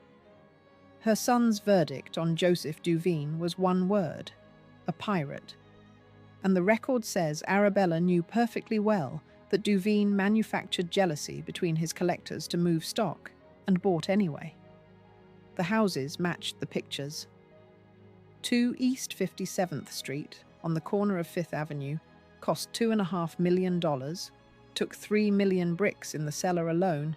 Her son's verdict on Joseph Duveen was one word: a pirate. And the record says Arabella knew perfectly well that Duveen manufactured jealousy between his collectors to move stock, and bought anyway. The houses matched the pictures. 2 East 57th Street, on the corner of 5th Avenue, cost $2.5 million, took 3 million bricks in the cellar alone,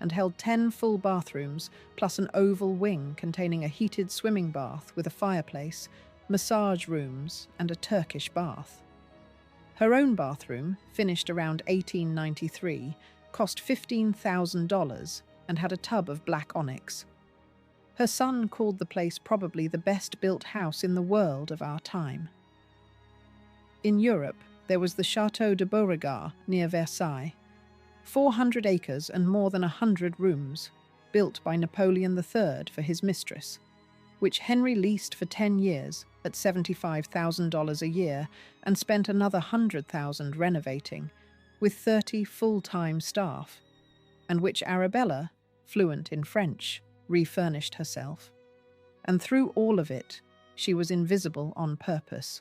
and held 10 full bathrooms, plus an oval wing containing a heated swimming bath with a fireplace, massage rooms, and a Turkish bath. Her own bathroom, finished around 1893, cost $15,000 and had a tub of black onyx. Her son called the place probably the best-built house in the world of our time. In Europe, there was the Château de Beauregard near Versailles, 400 acres and more than 100 rooms, built by Napoleon III for his mistress, which Henry leased for 10 years at $75,000 a year and spent another $100,000 renovating, with 30 full-time staff, and which Arabella, fluent in French, refurnished herself. And through all of it, she was invisible on purpose.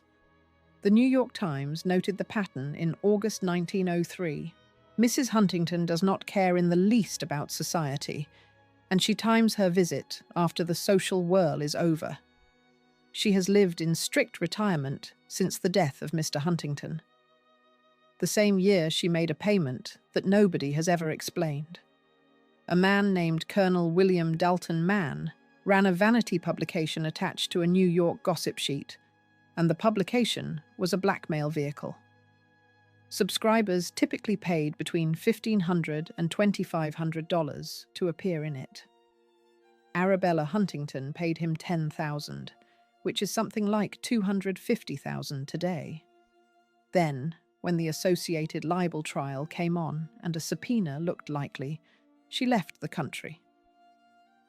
The New York Times noted the pattern in August 1903. Mrs. Huntington does not care in the least about society, and she times her visit after the social whirl is over. She has lived in strict retirement since the death of Mr. Huntington. The same year she made a payment that nobody has ever explained. A man named Colonel William Dalton Mann ran a vanity publication attached to a New York gossip sheet, and the publication was a blackmail vehicle. Subscribers typically paid between $1,500 and $2,500 to appear in it. Arabella Huntington paid him $10,000, which is something like $250,000 today. Then, when the associated libel trial came on and a subpoena looked likely, she left the country.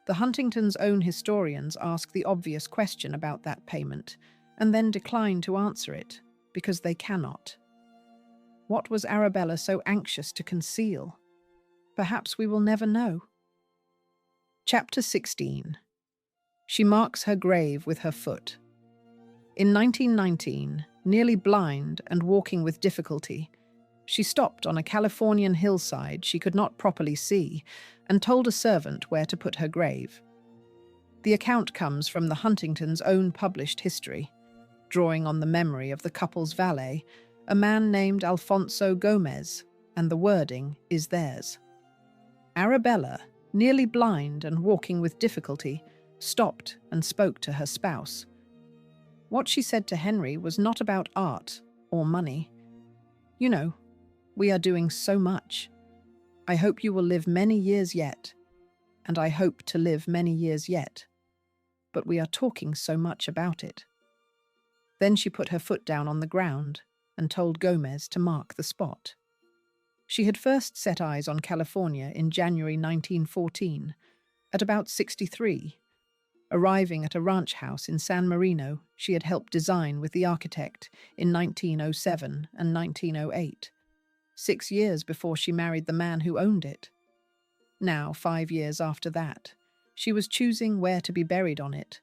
The Huntingtons' own historians ask the obvious question about that payment and then decline to answer it because they cannot. What was Arabella so anxious to conceal? Perhaps we will never know. Chapter 16. She marks her grave with her foot. In 1919, nearly blind and walking with difficulty, she stopped on a Californian hillside she could not properly see and told a servant where to put her grave. The account comes from the Huntingtons' own published history, drawing on the memory of the couple's valet, a man named Alfonso Gomez, and the wording is theirs. Arabella, nearly blind and walking with difficulty, stopped and spoke to her spouse. What she said to Henry was not about art or money. "You know, we are doing so much. I hope you will live many years yet, and I hope to live many years yet. But we are talking so much about it." Then she put her foot down on the ground and told Gomez to mark the spot. She had first set eyes on California in January 1914, at about 63. Arriving at a ranch house in San Marino she had helped design with the architect in 1907 and 1908, 6 years before she married the man who owned it. Now, 5 years after that, she was choosing where to be buried on it,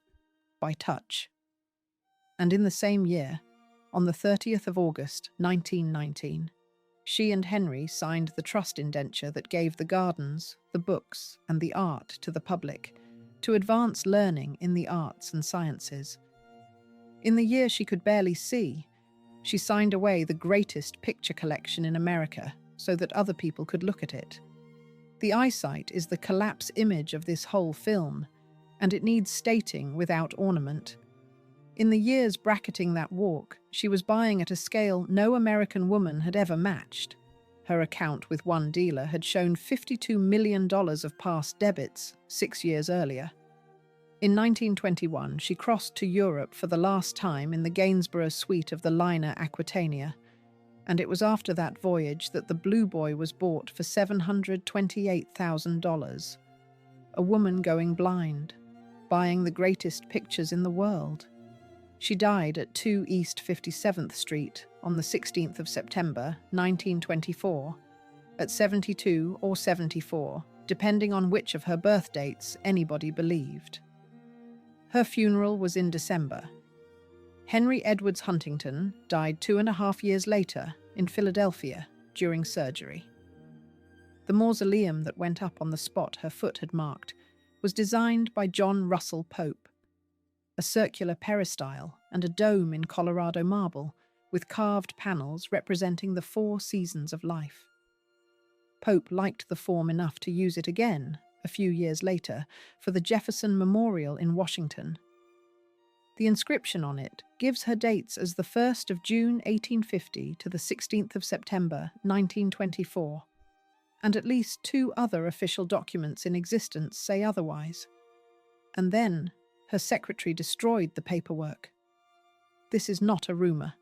by touch. And in the same year, on the 30th of August 1919, she and Henry signed the trust indenture that gave the gardens, the books, and the art to the public to advance learning in the arts and sciences. In the year she could barely see, she signed away the greatest picture collection in America so that other people could look at it. The eyesight is the collapse image of this whole film, and it needs stating without ornament. In the years bracketing that walk, she was buying at a scale no American woman had ever matched. Her account with one dealer had shown $52 million of past debits 6 years earlier. In 1921, she crossed to Europe for the last time in the Gainsborough suite of the liner Aquitania, and it was after that voyage that the Blue Boy was bought for $728,000. A woman going blind, buying the greatest pictures in the world. She died at 2 East 57th Street on the 16th of September, 1924, at 72 or 74, depending on which of her birth dates anybody believed. Her funeral was in December. Henry Edwards Huntington died 2.5 years later in Philadelphia during surgery. The mausoleum that went up on the spot her foot had marked was designed by John Russell Pope, a circular peristyle and a dome in Colorado marble with carved panels representing the 4 seasons of life. Pope liked the form enough to use it again a few years later for the Jefferson Memorial in Washington. The inscription on it gives her dates as the 1st of June 1850 to the 16th of September 1924, and at least 2 other official documents in existence say otherwise. And then her secretary destroyed the paperwork. This is not a rumour.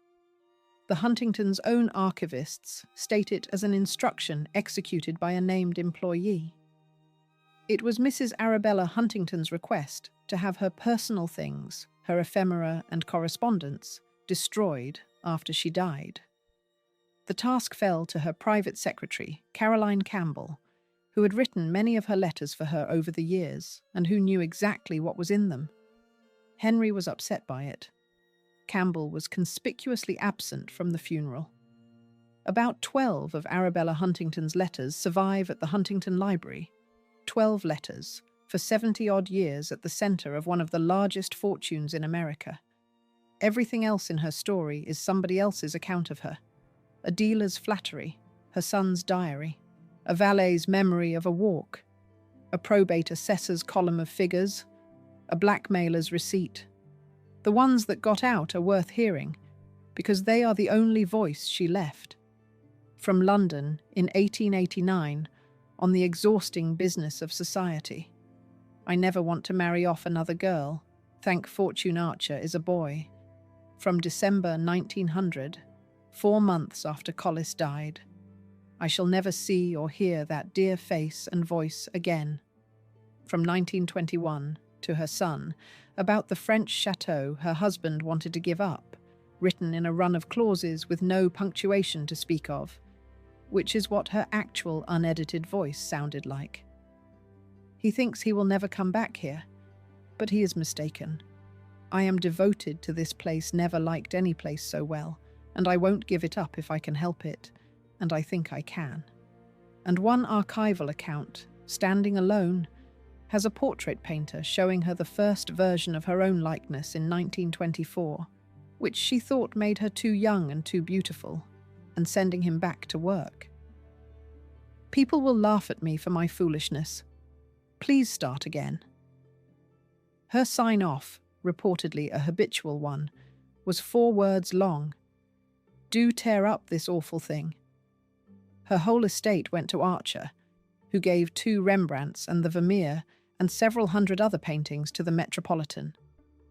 The Huntingtons' own archivists state it as an instruction executed by a named employee. It was Mrs. Arabella Huntington's request to have her personal things, her ephemera and correspondence, destroyed after she died. The task fell to her private secretary, Caroline Campbell, who had written many of her letters for her over the years and who knew exactly what was in them. Henry was upset by it. Campbell was conspicuously absent from the funeral. About 12 of Arabella Huntington's letters survive at the Huntington Library. 12 letters, for 70-odd years at the center of one of the largest fortunes in America. Everything else in her story is somebody else's account of her. A dealer's flattery, her son's diary, a valet's memory of a walk, a probate assessor's column of figures, a blackmailer's receipt. The ones that got out are worth hearing, because they are the only voice she left. From London in 1889, on the exhausting business of society. I never want to marry off another girl. Thank fortune Archer is a boy. From December 1900, 4 months after Collis died. I shall never see or hear that dear face and voice again. From 1921, to her son, about the French chateau her husband wanted to give up, written in a run of clauses with no punctuation to speak of, which is what her actual unedited voice sounded like. He thinks he will never come back here, but he is mistaken. I am devoted to this place, never liked any place so well, and I won't give it up if I can help it, and I think I can. And one archival account, standing alone, has a portrait painter showing her the first version of her own likeness in 1924, which she thought made her too young and too beautiful, and sending him back to work. People will laugh at me for my foolishness. Please start again. Her sign-off, reportedly a habitual one, was 4 words long. Do tear up this awful thing. Her whole estate went to Archer, who gave 2 Rembrandts and the Vermeer and several hundred other paintings to the Metropolitan,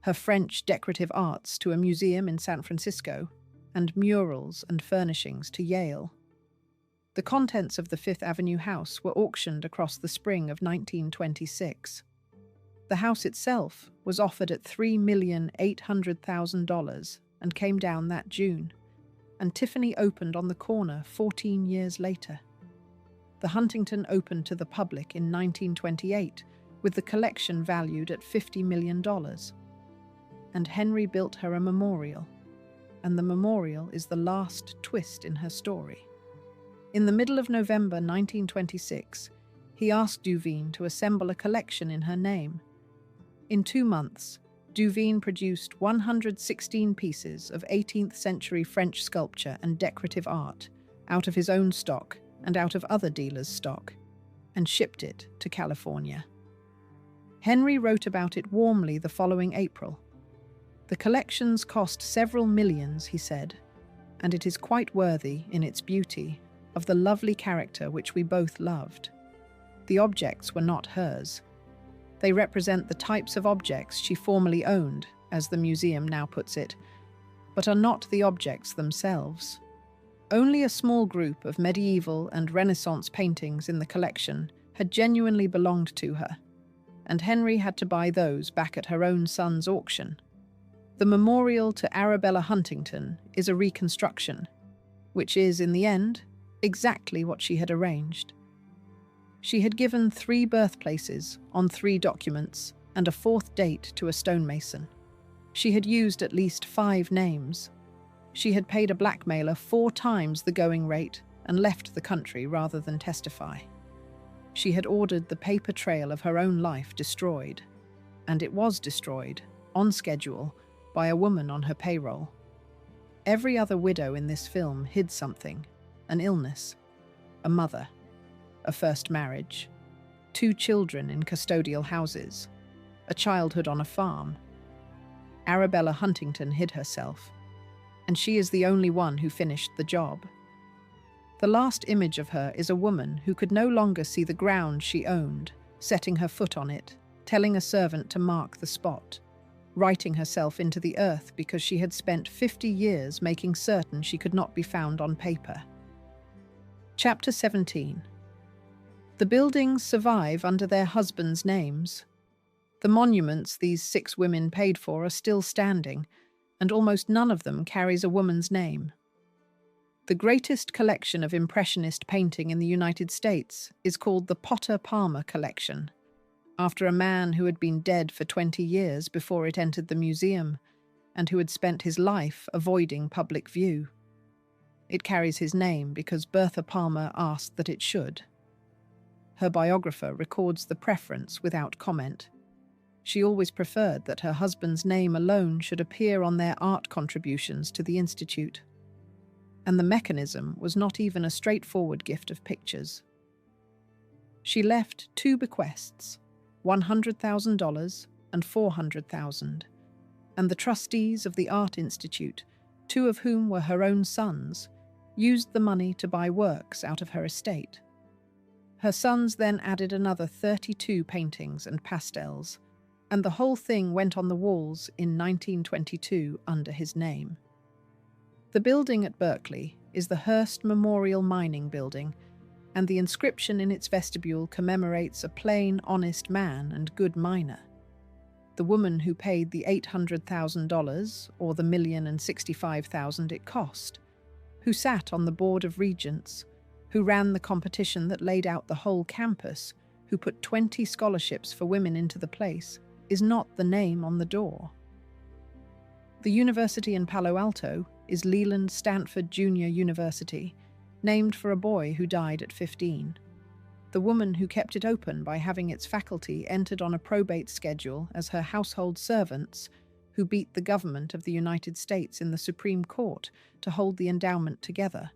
her French decorative arts to a museum in San Francisco, and murals and furnishings to Yale. The contents of the Fifth Avenue house were auctioned across the spring of 1926. The house itself was offered at $3,800,000 and came down that June, and Tiffany opened on the corner 14 years later. The Huntington opened to the public in 1928, with the collection valued at $50 million. And Henry built her a memorial, and the memorial is the last twist in her story. In the middle of November 1926, he asked Duveen to assemble a collection in her name. In 2 months, Duveen produced 116 pieces of 18th century French sculpture and decorative art out of his own stock and out of other dealers' stock, and shipped it to California. Henry wrote about it warmly the following April. The collections cost several millions, he said, and it is quite worthy, in its beauty, of the lovely character which we both loved. The objects were not hers. They represent the types of objects she formerly owned, as the museum now puts it, but are not the objects themselves. Only a small group of medieval and Renaissance paintings in the collection had genuinely belonged to her, and Henry had to buy those back at her own son's auction. The memorial to Arabella Huntington is a reconstruction, which is, in the end, exactly what she had arranged. She had given 3 birthplaces on 3 documents and a 4th date to a stonemason. She had used at least 5 names. She had paid a blackmailer 4 times the going rate and left the country rather than testify. She had ordered the paper trail of her own life destroyed, and it was destroyed, on schedule, by a woman on her payroll. Every other widow in this film hid something: an illness, a mother, a first marriage, 2 children in custodial houses, a childhood on a farm. Arabella Huntington hid herself, and she is the only one who finished the job. The last image of her is a woman who could no longer see the ground she owned, setting her foot on it, telling a servant to mark the spot, writing herself into the earth because she had spent 50 years making certain she could not be found on paper. Chapter 17. The buildings survive under their husbands' names. The monuments these 6 women paid for are still standing, and almost none of them carries a woman's name. The greatest collection of Impressionist painting in the United States is called the Bertha Palmer collection, after a man who had been dead for 20 years before it entered the museum, and who had spent his life avoiding public view. It carries his name because Bertha Palmer asked that it should. Her biographer records the preference without comment. She always preferred that her husband's name alone should appear on their art contributions to the Institute. And the mechanism was not even a straightforward gift of pictures. She left 2 bequests, $100,000 and $400,000, and the trustees of the Art Institute, 2 of whom were her own sons, used the money to buy works out of her estate. Her sons then added another 32 paintings and pastels, and the whole thing went on the walls in 1922 under his name. The building at Berkeley is the Hearst Memorial Mining Building, and the inscription in its vestibule commemorates a plain, honest man and good miner. The woman who paid the $800,000, or the $1,065,000 it cost, who sat on the Board of Regents, who ran the competition that laid out the whole campus, who put 20 scholarships for women into the place, is not the name on the door. The university in Palo Alto is Leland Stanford Junior University, named for a boy who died at 15. The woman who kept it open by having its faculty entered on a probate schedule as her household servants, who beat the government of the United States in the Supreme Court to hold the endowment together,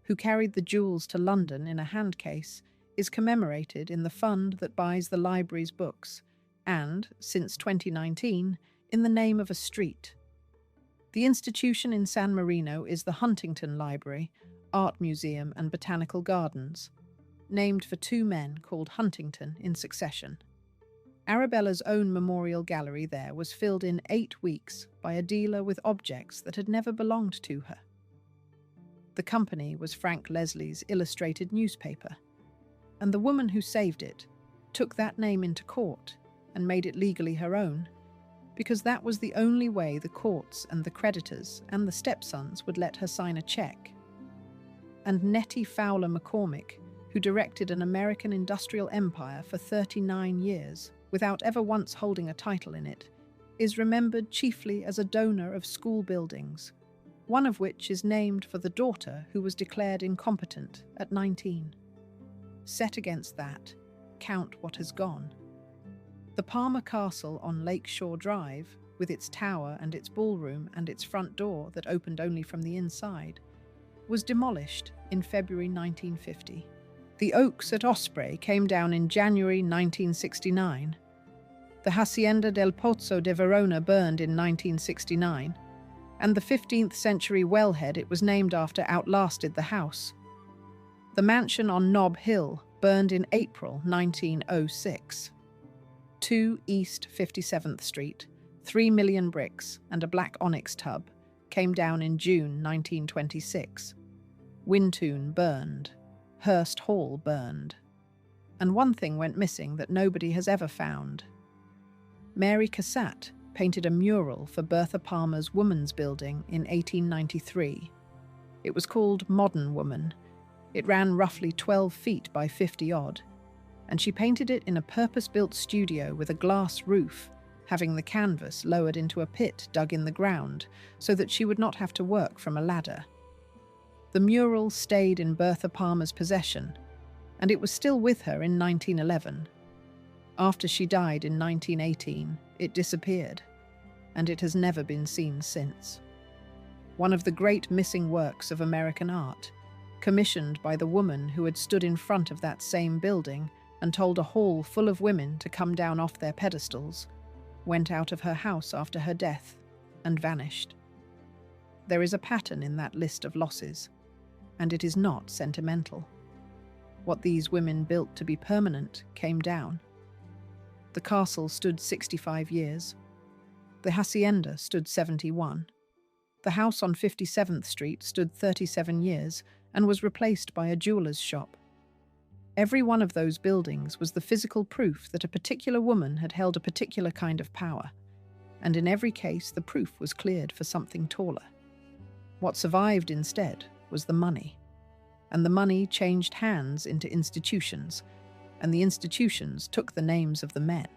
who carried the jewels to London in a hand case, is commemorated in the fund that buys the library's books and, since 2019, in the name of a street. The institution in San Marino is the Huntington Library, Art Museum and Botanical Gardens, named for two men called Huntington in succession. Arabella's own memorial gallery there was filled in 8 weeks by a dealer with objects that had never belonged to her. The company was Frank Leslie's illustrated newspaper, and the woman who saved it took that name into court and made it legally her own, because that was the only way the courts and the creditors and the stepsons would let her sign a check. And Nettie Fowler McCormick, who directed an American industrial empire for 39 years, without ever once holding a title in it, is remembered chiefly as a donor of school buildings, one of which is named for the daughter who was declared incompetent at 19. Set against that, count what has gone. The Palmer Castle on Lakeshore Drive, with its tower and its ballroom and its front door that opened only from the inside, was demolished in February 1950. The Oaks at Osprey came down in January 1969. The Hacienda del Pozzo de Verona burned in 1969, and the 15th century wellhead it was named after outlasted the house. The mansion on Nob Hill burned in April 1906. 2 East 57th Street, 3 million bricks and a black onyx tub came down in June 1926. Wintoun burned. Hearst Hall burned. And one thing went missing that nobody has ever found. Mary Cassatt painted a mural for Bertha Palmer's Woman's Building in 1893. It was called Modern Woman. It ran roughly 12 feet by 50 odd, and she painted it in a purpose-built studio with a glass roof, having the canvas lowered into a pit dug in the ground so that she would not have to work from a ladder. The mural stayed in Bertha Palmer's possession, and it was still with her in 1911. After she died in 1918, it disappeared, and it has never been seen since. One of the great missing works of American art, commissioned by the woman who had stood in front of that same building and told a hall full of women to come down off their pedestals, went out of her house after her death and vanished. There is a pattern in that list of losses, and it is not sentimental. What these women built to be permanent came down. The castle stood 65 years. The hacienda stood 71. The house on 57th Street stood 37 years and was replaced by a jeweler's shop. Every one of those buildings was the physical proof that a particular woman had held a particular kind of power, and in every case the proof was cleared for something taller. What survived instead was the money, and the money changed hands into institutions, and the institutions took the names of the men.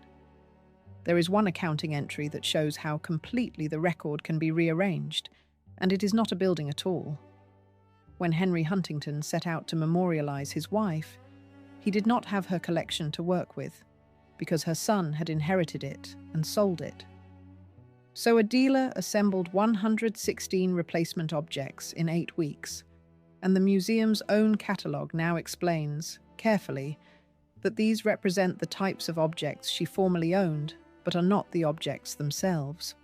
There is one accounting entry that shows how completely the record can be rearranged, and it is not a building at all. When Henry Huntington set out to memorialize his wife, he did not have her collection to work with, because her son had inherited it and sold it. So a dealer assembled 116 replacement objects in 8 weeks, and the museum's own catalogue now explains, carefully, that these represent the types of objects she formerly owned, but are not the objects themselves.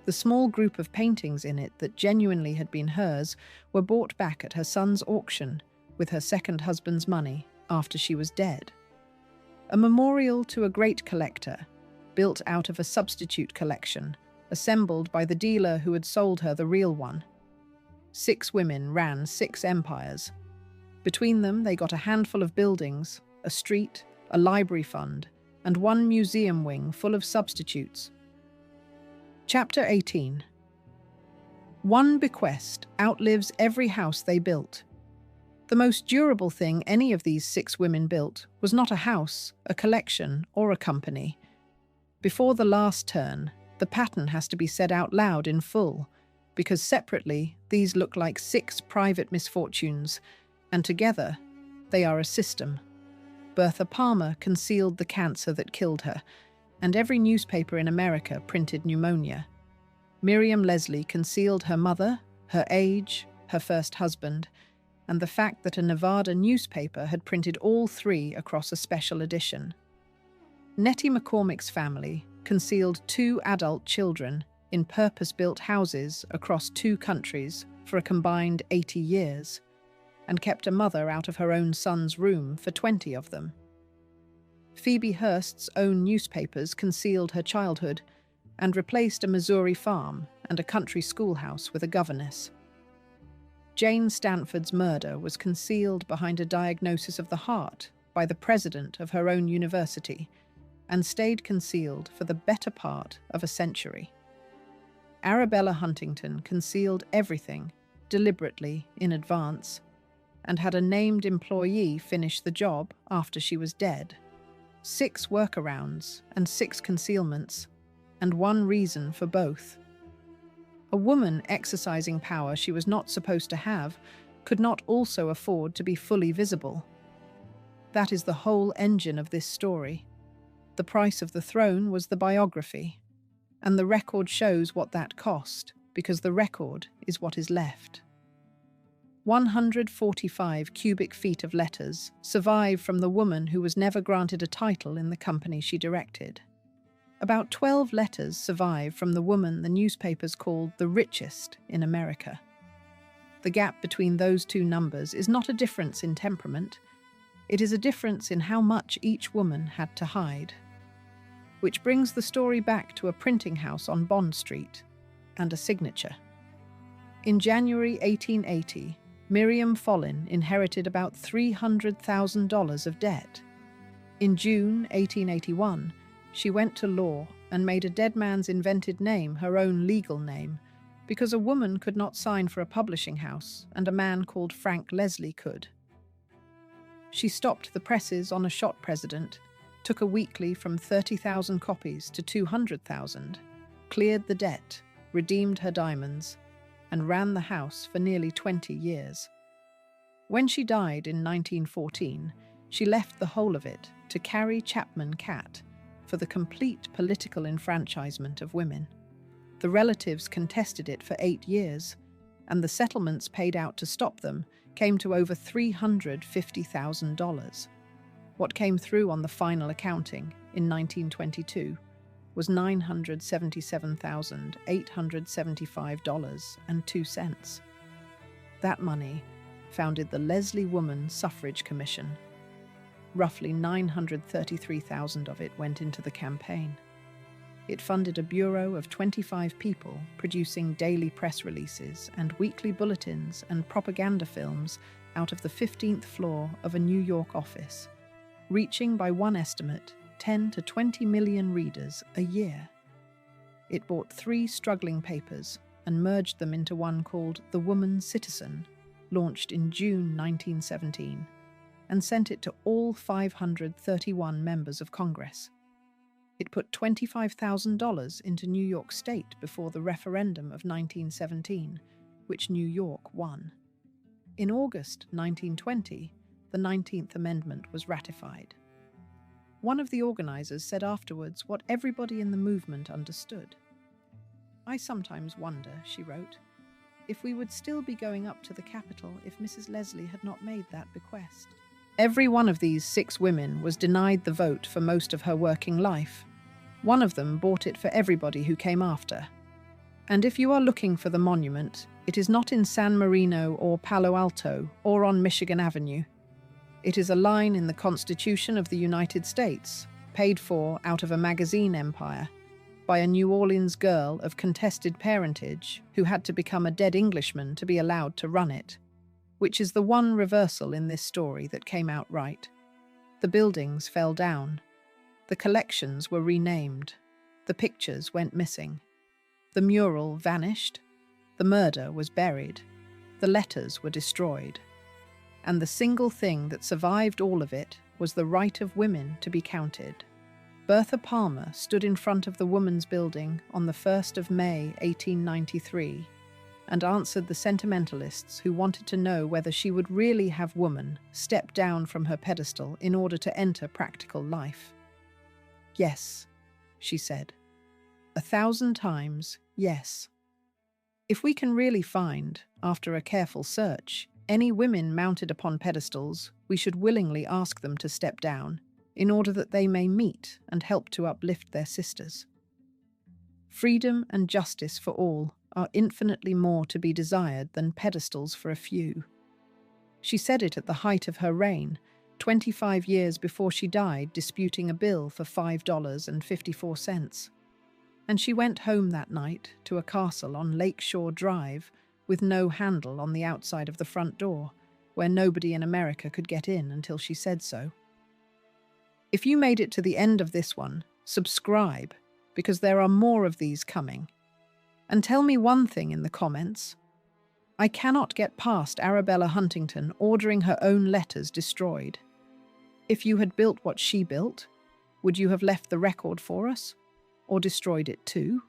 The small group of paintings in it that genuinely had been hers were bought back at her son's auction with her second husband's money after she was dead. A memorial to a great collector, built out of a substitute collection, assembled by the dealer who had sold her the real one. 6 women ran 6 empires. Between them, they got a handful of buildings, a street, a library fund, and 1 museum wing full of substitutes. Chapter 18. One bequest outlives every house they built. The most durable thing any of these 6 women built was not a house, a collection, or a company. Before the last turn, the pattern has to be said out loud in full, because separately these look like 6 private misfortunes, and together they are a system. Bertha Palmer concealed the cancer that killed her, and every newspaper in America printed pneumonia. Miriam Leslie concealed her mother, her age, her first husband, and the fact that a Nevada newspaper had printed all three across a special edition. Nettie McCormick's family concealed 2 adult children in purpose-built houses across 2 countries for a combined 80 years, and kept a mother out of her own son's room for 20 of them. Phoebe Hearst's own newspapers concealed her childhood and replaced a Missouri farm and a country schoolhouse with a governess. Jane Stanford's murder was concealed behind a diagnosis of the heart by the president of her own university and stayed concealed for the better part of a century. Arabella Huntington concealed everything deliberately in advance and had a named employee finish the job after she was dead. 6 workarounds and 6 concealments, and 1 reason for both. A woman exercising power she was not supposed to have could not also afford to be fully visible. That is the whole engine of this story. The price of the throne was the biography, and the record shows what that cost, because the record is what is left. 145 cubic feet of letters survive from the woman who was never granted a title in the company she directed. About 12 letters survive from the woman the newspapers called the richest in America. The gap between those 2 numbers is not a difference in temperament, it is a difference in how much each woman had to hide. Which brings the story back to a printing house on Bond Street and a signature. In January 1880, Miriam Follin inherited about $300,000 of debt. In June 1881, she went to law and made a dead man's invented name her own legal name, because a woman could not sign for a publishing house and a man called Frank Leslie could. She stopped the presses on a shot president, took a weekly from 30,000 copies to 200,000, cleared the debt, redeemed her diamonds, and ran the house for nearly 20 years. When she died in 1914, she left the whole of it to Carrie Chapman Catt for the complete political enfranchisement of women. The relatives contested it for 8 years, and the settlements paid out to stop them came to over $350,000. What came through on the final accounting in 1922 was $977,875.02. That money founded the Leslie Woman Suffrage Commission. Roughly $933,000 of it went into the campaign. It funded a bureau of 25 people producing daily press releases and weekly bulletins and propaganda films out of the 15th floor of a New York office, reaching by one estimate 10 to 20 million readers a year. It bought 3 struggling papers and merged them into one called The Woman Citizen, launched in June 1917, and sent it to all 531 members of Congress. It put $25,000 into New York State before the referendum of 1917, which New York won. In August 1920, the 19th Amendment was ratified. One of the organizers said afterwards what everybody in the movement understood. "I sometimes wonder," she wrote, "if we would still be going up to the Capitol if Mrs. Leslie had not made that bequest." Every one of these 6 women was denied the vote for most of her working life. One of them bought it for everybody who came after. And if you are looking for the monument, it is not in San Marino or Palo Alto or on Michigan Avenue. It is a line in the Constitution of the United States, paid for out of a magazine empire, by a New Orleans girl of contested parentage who had to become a dead Englishman to be allowed to run it, which is the one reversal in this story that came out right. The buildings fell down. The collections were renamed. The pictures went missing. The mural vanished. The murder was buried. The letters were destroyed. And the single thing that survived all of it was the right of women to be counted. Bertha Palmer stood in front of the Woman's Building on the 1st of May 1893 and answered the sentimentalists who wanted to know whether she would really have woman step down from her pedestal in order to enter practical life. "Yes," she said. 1,000 times, yes. If we can really find, after a careful search, Any women mounted upon pedestals, we should willingly ask them to step down, in order that they may meet and help to uplift their sisters. Freedom and justice for all are infinitely more to be desired than pedestals for a few. She said it at the height of her reign, 25 years before she died, disputing a bill for $5.54. And she went home that night to a castle on Lakeshore Drive with no handle on the outside of the front door, where nobody in America could get in until she said so. If you made it to the end of this one, subscribe, because there are more of these coming. And tell me one thing in the comments. I cannot get past Arabella Huntington ordering her own letters destroyed. If you had built what she built, would you have left the record for us? Or destroyed it too?